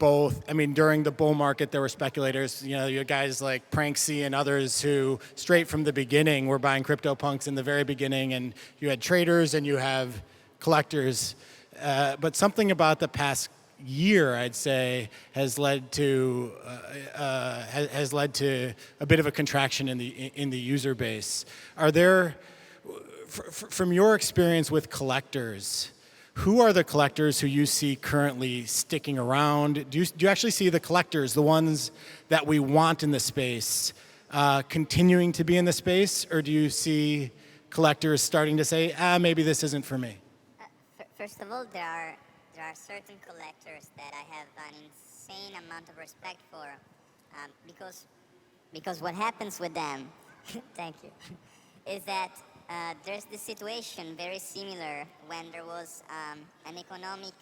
both. I mean, during the bull market, there were speculators. You know, you had guys like Pranksy and others who, straight from the beginning, were buying CryptoPunks in the very beginning, and you had traders and you have collectors. But something about the past year, I'd say, has led to a bit of a contraction in the user base. Are there, from your experience with collectors, who are the collectors who you see currently sticking around? Do you actually see the collectors, the ones that we want in the space, continuing to be in the space, or do you see collectors starting to say, maybe this isn't for me? First of all, there are certain collectors that I have an insane amount of respect for, because what happens with them, thank you, is that there's this situation very similar when there was an economic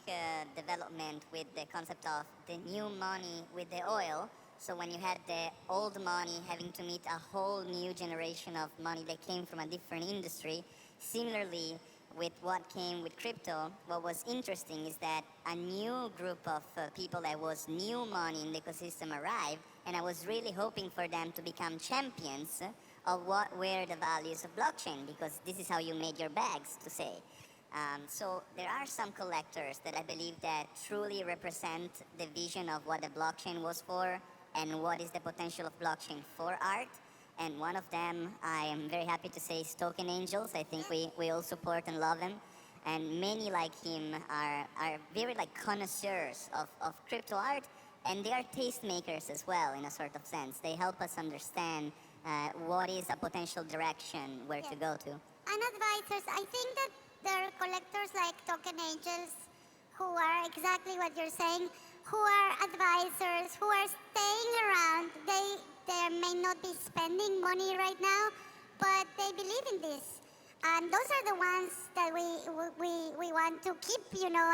development with the concept of the new money with the oil. So when you had the old money having to meet a whole new generation of money that came from a different industry, similarly, with what came with crypto, what was interesting is that a new group of people that was new money in the ecosystem arrived, and I was really hoping for them to become champions of what were the values of blockchain, because this is how you made your bags, to say. So there are some collectors that I believe that truly represent the vision of what the blockchain was for and what is the potential of blockchain for art. And one of them, I am very happy to say, is Token Angels. I think we all support and love him. And many like him are very like connoisseurs of crypto art, and they are tastemakers as well, in a sort of sense. They help us understand what is a potential direction where to go to. And advisors, I think that there are collectors like Token Angels who are exactly what you're saying, who are advisors, who are staying around. They may not be spending money right now, but they believe in this. And those are the ones that we want to keep, you know,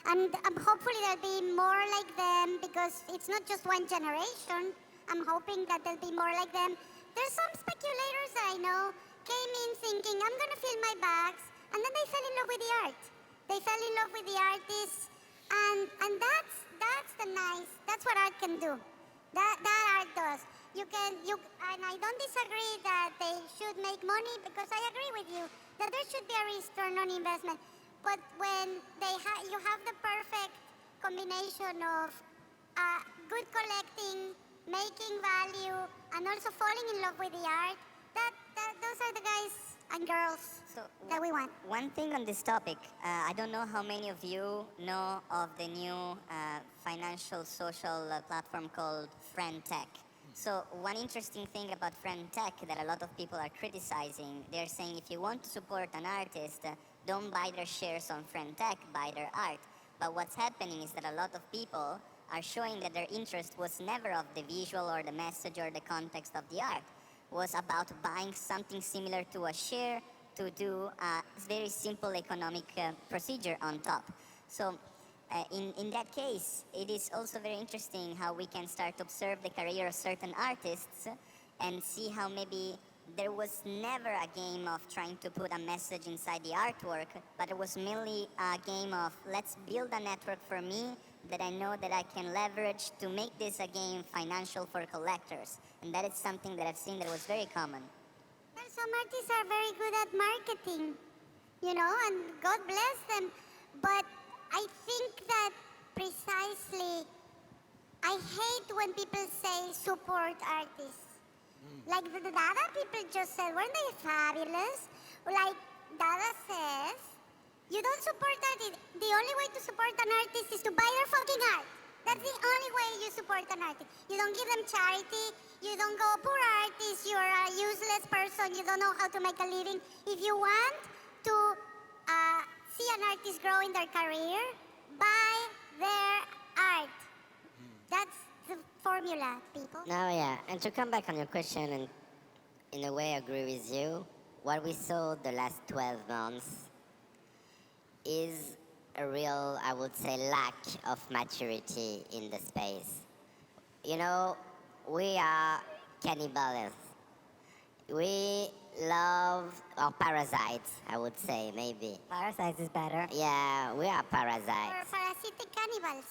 and hopefully there'll be more like them, because it's not just one generation. I'm hoping that there'll be more like them. There's some speculators that I know came in thinking, I'm gonna fill my bags, and then they fell in love with the art. They fell in love with the artists, and that's what art can do. That art does. And I don't disagree that they should make money, because I agree with you that there should be a return on investment. But when you have the perfect combination of good collecting, making value, and also falling in love with the art, those are the guys and girls that we want. One thing on this topic, I don't know how many of you know of the new financial social platform called Friend Tech. So one interesting thing about Friend Tech that a lot of people are criticizing, they're saying if you want to support an artist, don't buy their shares on Friend Tech, buy their art. But what's happening is that a lot of people are showing that their interest was never of the visual or the message or the context of the art. Was about buying something similar to a share to do a very simple economic procedure on top. So in that case, it is also very interesting how we can start to observe the career of certain artists and see how maybe there was never a game of trying to put a message inside the artwork, but it was merely a game of let's build a network for me that I know that I can leverage to make this a game financial for collectors. And that is something that I've seen that was very common. Well, some artists are very good at marketing, you know, and God bless them. But I think that precisely, I hate when people say support artists. Like the Dada people just said, weren't they fabulous? Like Dada says, you don't support artists. The only way to support an artist is to buy their fucking art. That's the only way you support an artist. You don't give them charity. You don't go, poor artist, you're a useless person. You don't know how to make a living. If you want to see an artist grow in their career, buy their art. That's the formula, people. No, yeah, and to come back on your question and in a way agree with you, what we saw the last 12 months is a real, I would say, lack of maturity in the space. You know, we are cannibals. We love, or parasites, I would say, maybe. Parasites is better. Yeah, we are parasites. Or parasitic cannibals.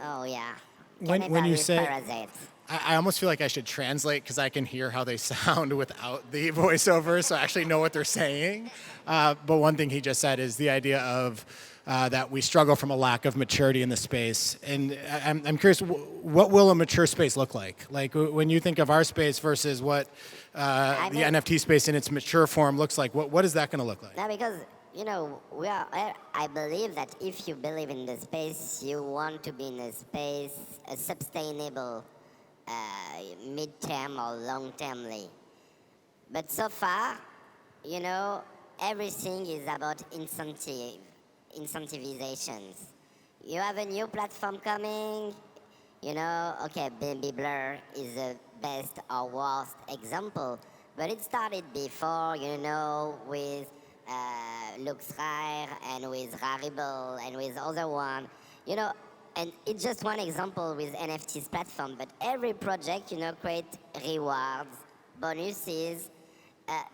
Oh, yeah. When you Cannibal say, parasites. I almost feel like I should translate because I can hear how they sound without the voiceover, so I actually know what they're saying. But one thing he just said is the idea of that we struggle from a lack of maturity in the space. And I'm curious, what will a mature space look like? Like when you think of our space versus what the NFT space in its mature form looks like, what is that going to look like? No, because, you know, I believe that if you believe in the space, you want to be in a space, a sustainable mid-term or long-termly. But so far, you know, everything is about incentivizations. You have a new platform coming, you know, okay, Baby Blur is the best or worst example, but it started before, you know, with Luxrare and with Rarible and with other one, you know, and it's just one example with NFT's platform, but every project, you know, create rewards, bonuses,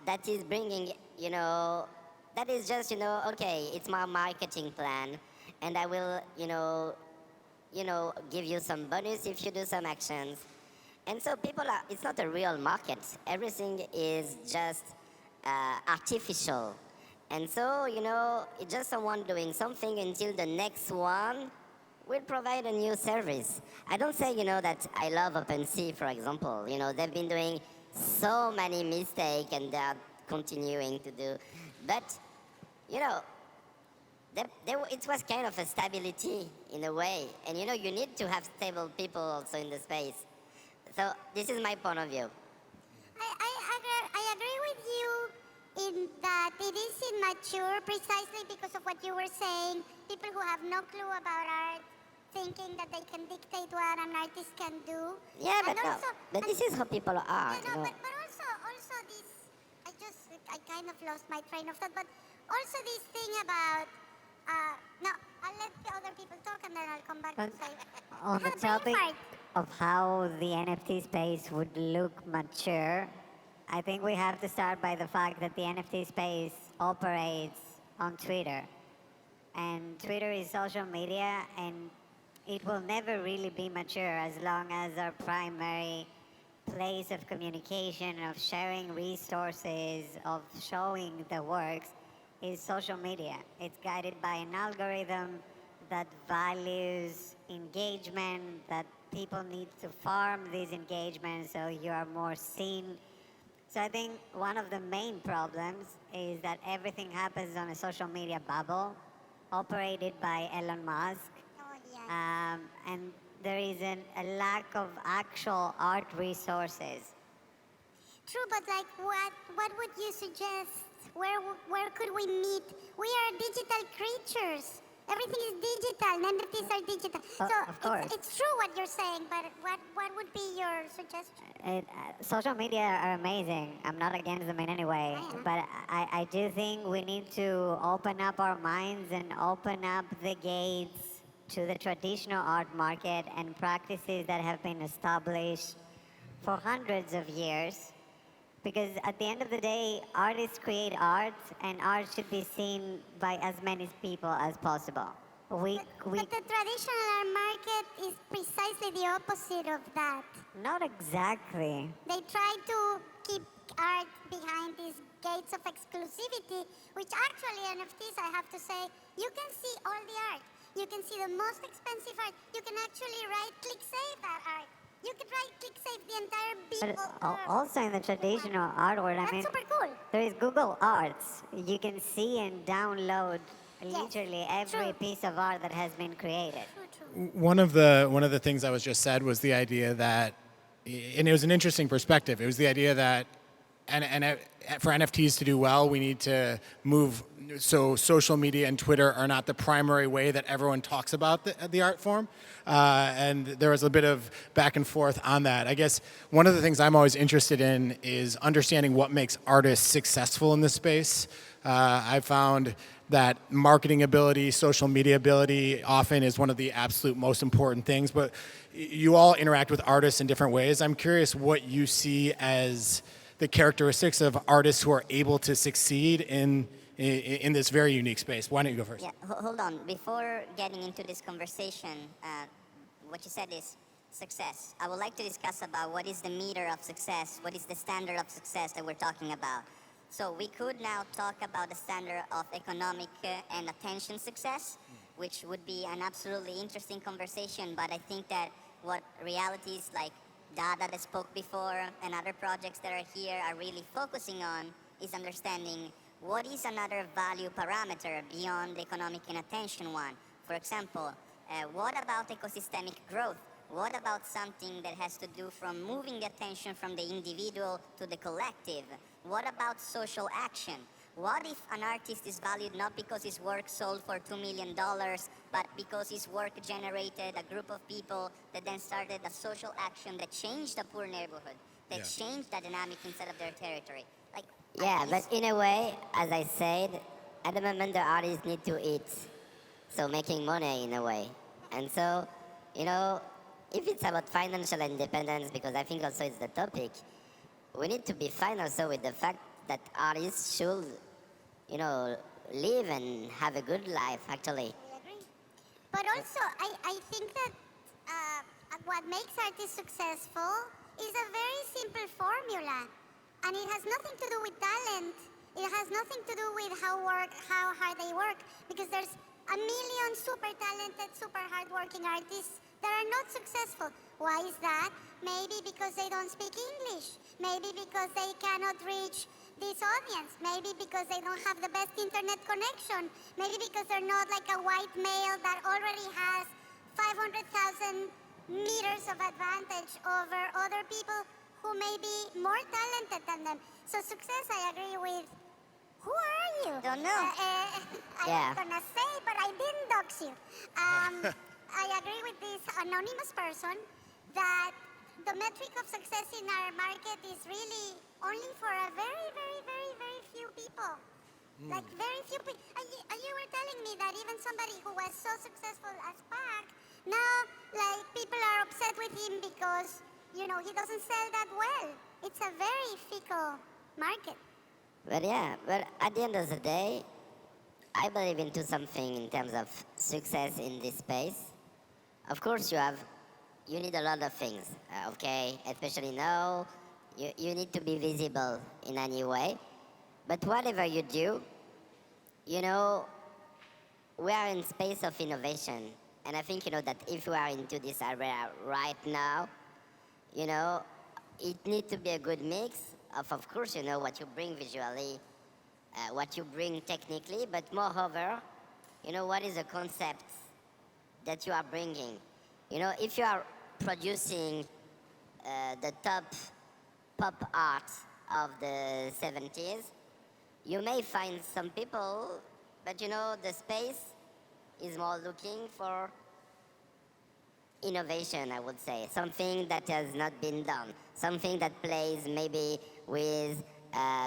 that is bringing, you know, that is just, you know, okay, it's my marketing plan, and I will, you know, give you some bonus if you do some actions. And so people are, it's not a real market. Everything is just artificial. And so, you know, it's just someone doing something until the next one will provide a new service. I don't say, you know, that I love OpenSea, for example. You know, they've been doing so many mistakes and they are continuing to do. But, you know, it was kind of a stability in a way. And, you know, you need to have stable people also in the space. So this is my point of view. I agree with you in that it is immature precisely because of what you were saying. People who have no clue about art, thinking that they can dictate what an artist can do. Yeah, but but this is how people are. You know, but also this, I kind of lost my train of thought, but also this thing about, no, I'll let the other people talk and then I'll come back and say. On the topic of how the NFT space would look mature, I think we have to start by the fact that the NFT space operates on Twitter. And Twitter is social media, and it will never really be mature as long as our primary place of communication, of sharing resources, of showing the works is social media. It's guided by an algorithm that values engagement, that people need to farm these engagements so you are more seen. So I think one of the main problems is that everything happens on a social media bubble operated by Elon Musk. And there is a lack of actual art resources. True, but like what would you suggest? Where could we meet? We are digital creatures. Everything is digital. NFTs are digital. So of course. it's true what you're saying, but what would be your suggestion? Social media are amazing. I'm not against them in any way, but I do think we need to open up our minds and open up the gates to the traditional art market and practices that have been established for hundreds of years. Because at the end of the day, artists create art, and art should be seen by as many people as possible. But the traditional art market is precisely the opposite of that. Not exactly. They try to keep art behind these gates of exclusivity, which actually NFTs, I have to say, you can see all the art. You can see the most expensive art. You can actually right-click save that art. You can right-click save the entire But also in the traditional art world, I mean, super cool. there is Google Arts. You can see and download literally every piece of art that has been created. One of the things that was just said was the idea that, and it was an interesting perspective. It was the idea that, and for NFTs to do well, we need to move so social media and Twitter are not the primary way that everyone talks about the art form. And there was a bit of back and forth on that. I guess one of the things I'm always interested in is understanding what makes artists successful in this space. I found that marketing ability, social media ability often is one of the absolute most important things, but you all interact with artists in different ways. I'm curious what you see as the characteristics of artists who are able to succeed in this very unique space. Why don't you go first? Yeah, hold on. Before getting into this conversation, what you said is success. I would like to discuss about what is the meter of success, what is the standard of success that we're talking about. So we could now talk about the standard of economic and attention success, which would be an absolutely interesting conversation, but I think that what realities like DADA that spoke before and other projects that are here are really focusing on is understanding what is another value parameter beyond the economic and attention one. For example, what about ecosystemic growth? What about something that has to do from moving the attention from the individual to the collective? What about social action? What if an artist is valued not because his work sold for $2 million, but because his work generated a group of people that then started a social action that changed a poor neighborhood, that changed the dynamic inside of their territory? Like, Yeah, but in a way, as I said, at the moment the artists need to eat. So making money in a way. And so, you know, if it's about financial independence, because I think also it's the topic, we need to be fine also with the fact that artists should, you know, live and have a good life, actually. I agree. But also, I think that what makes artists successful is a very simple formula. And it has nothing to do with talent. It has nothing to do with how hard they work. Because there's a million super talented, super hardworking artists that are not successful. Why is that? Maybe because they don't speak English. Maybe because they cannot reach this audience. Maybe because they don't have the best internet connection. Maybe because they're not like a white male that already has 500,000 meters of advantage over other people who may be more talented than them. So success, I agree with. Who are you? Don't know. I'm gonna say, but I didn't dox you. I agree with this anonymous person that the metric of success in our market is really only for a very, very, very, very few people. Like very few people. And you were telling me that even somebody who was so successful as Pac, now like people are upset with him because, you know, he doesn't sell that well. It's a very fickle market. But yeah, but at the end of the day, I believe into something in terms of success in this space. Of course, you need a lot of things, okay? Especially now, you need to be visible in any way. But whatever you do, you know, we are in space of innovation. And I think, you know, that if you are into this area right now, you know, it needs to be a good mix of course, you know, what you bring visually, what you bring technically, but moreover, you know, what is the concept that you are bringing? You know, if you are producing the top pop art of the 70s, you may find some people, but you know, the space is more looking for innovation, I would say. Something that has not been done. Something that plays maybe with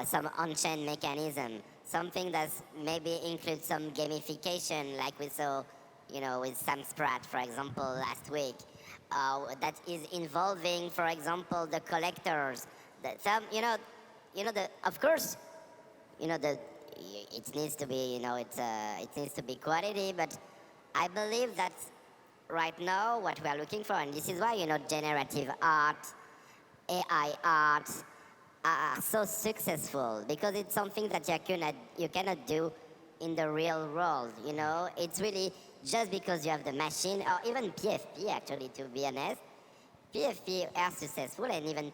some on-chain mechanism. Something that maybe includes some gamification, like we saw, with Sam Spratt, for example, last week. That is involving, for example, the collectors. Of course, it needs to be, it needs to be quality, but I believe that right now what we are looking for, and this is why, generative art, AI art are so successful, because it's something that you cannot do in the real world, It's really just because you have the machine, or even PFP actually, to be honest. PFP are successful, and even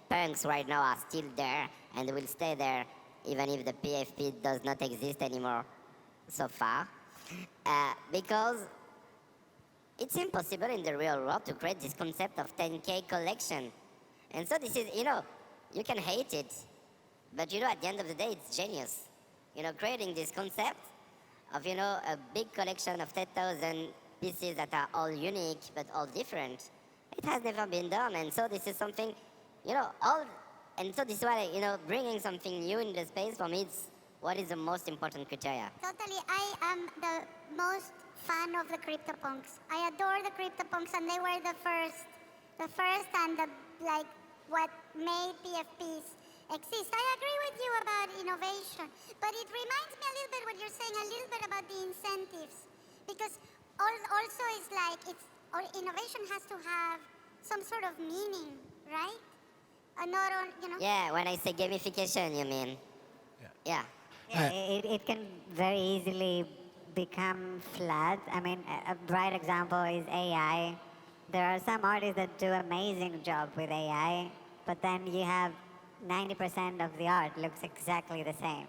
punks right now are still there and will stay there even if the PFP does not exist anymore so far. Because it's impossible in the real world to create this concept of 10K collection. And so this is, you can hate it, but at the end of the day, it's genius. Creating this concept of, a big collection of 10,000 pieces that are all unique but all different. It has never been done, and so this is something, and so this is why, bringing something new in the space, for me, it's what is the most important criteria. Totally, I am the most fan of the CryptoPunks. I adore the CryptoPunks, and they were the first and what made PFPs exist. I agree with you about innovation, but it reminds me a little bit what you're saying, a little bit about the incentives, because also innovation has to have some sort of meaning, right? Not on, Yeah, when I say gamification, you mean? Yeah. It can very easily become flat. I mean, a bright example is AI. There are some artists that do amazing job with AI, but then you have 90% of the art looks exactly the same.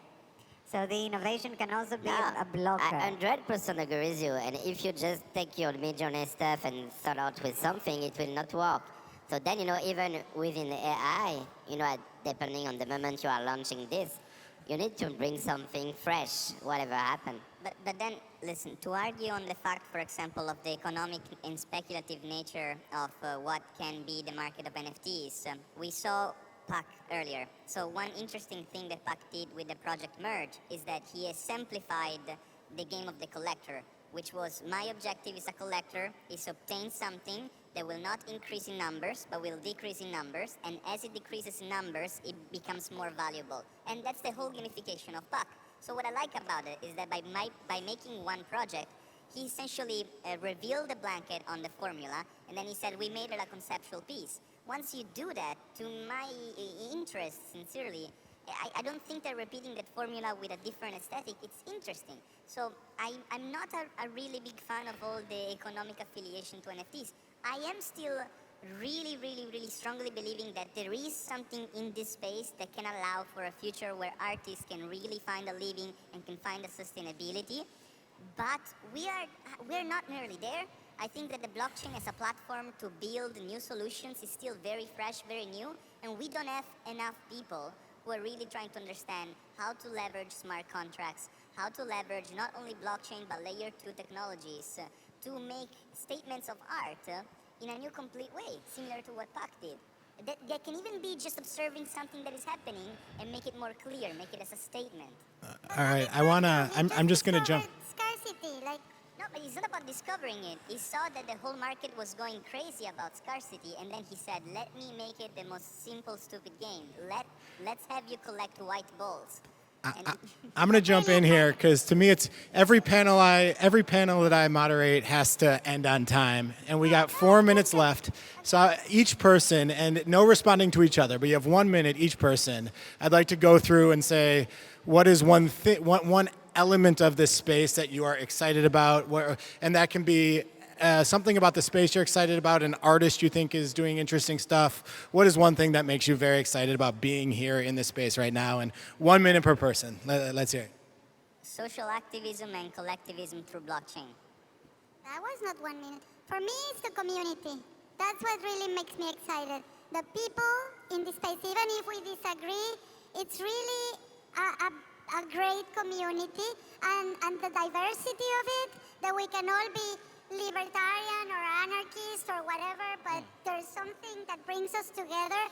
So the innovation can also be a blocker. I 100% agree with you. And if you just take your Midjourney stuff and start out with something, it will not work. So then, even within the AI, depending on the moment you are launching this, you need to bring something fresh, whatever happened. But then, listen, to argue on the fact, for example, of the economic and speculative nature of what can be the market of NFTs, we saw Pak earlier. So one interesting thing that Pak did with the project Merge is that he has simplified the game of the collector, which was my objective as a collector is obtain something that will not increase in numbers, but will decrease in numbers, and as it decreases in numbers, it becomes more valuable. And that's the whole gamification of Pak. So what I like about it is that by making one project, he essentially revealed the blanket on the formula, and then he said, we made it a conceptual piece. Once you do that, to my interest, sincerely, I don't think that repeating that formula with a different aesthetic, it's interesting. So I'm not a really big fan of all the economic affiliation to NFTs. I am still really, really, really strongly believing that there is something in this space that can allow for a future where artists can really find a living and can find a sustainability. But we're not nearly there. I think that the blockchain as a platform to build new solutions is still very fresh, very new, and we don't have enough people who are really trying to understand how to leverage smart contracts, how to leverage not only blockchain but layer 2 technologies to make statements of art in a new complete way, similar to what Pak did. That can even be just observing something that is happening and make it more clear, make it as a statement. All right, I'm just gonna jump. Scarcity, No, but it's not about discovering it. He saw that the whole market was going crazy about scarcity, and then he said, let me make it the most simple, stupid game. Let's have you collect white balls. I'm going to jump in here because to me, it's every panel that I moderate has to end on time, and we got 4 minutes left. So each person, and no responding to each other, but you have 1 minute each person. I'd like to go through and say, what is one element of this space that you are excited about, and that can be something about the space you're excited about, an artist you think is doing interesting stuff. What is one thing that makes you very excited about being here in this space right now? And 1 minute per person. Let's hear it. Social activism and collectivism through blockchain. That was not 1 minute. For me, it's the community. That's what really makes me excited. The people in this space, even if we disagree, it's really a great community, and the diversity of it that we can all be libertarian or anarchist or whatever, but there's something that brings us together.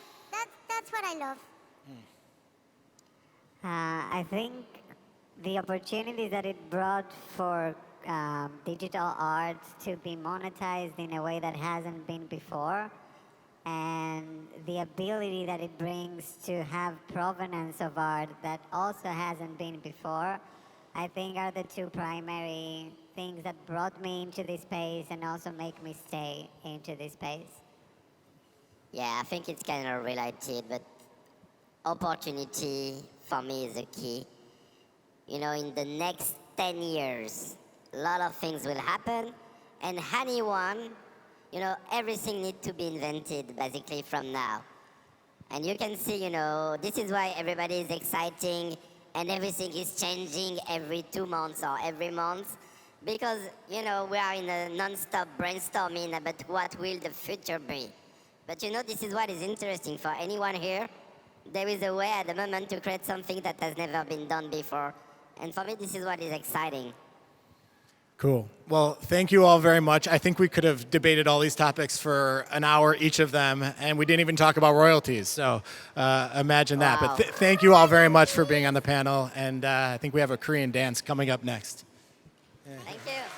That's what I love. I think the opportunities that it brought for digital art to be monetized in a way that hasn't been before, and the ability that it brings to have provenance of art that also hasn't been before, I think are the two primary things that brought me into this space and also make me stay into this space. Yeah, I think it's kind of related, but opportunity for me is the key. You know, in the next 10 years, a lot of things will happen, and anyone, you know, everything needs to be invented basically from now. And you can see, you know, this is why everybody is exciting and everything is changing every 2 months or every month. Because, you know, we are in a non-stop brainstorming about what will the future be. But you know, this is what is interesting for anyone here. There is a way at the moment to create something that has never been done before. And for me, this is what is exciting. Cool. Well, thank you all very much. I think we could have debated all these topics for an hour, each of them, and we didn't even talk about royalties. So imagine that. Wow. But thank you all very much for being on the panel. And I think we have a Korean dance coming up next. Thank you.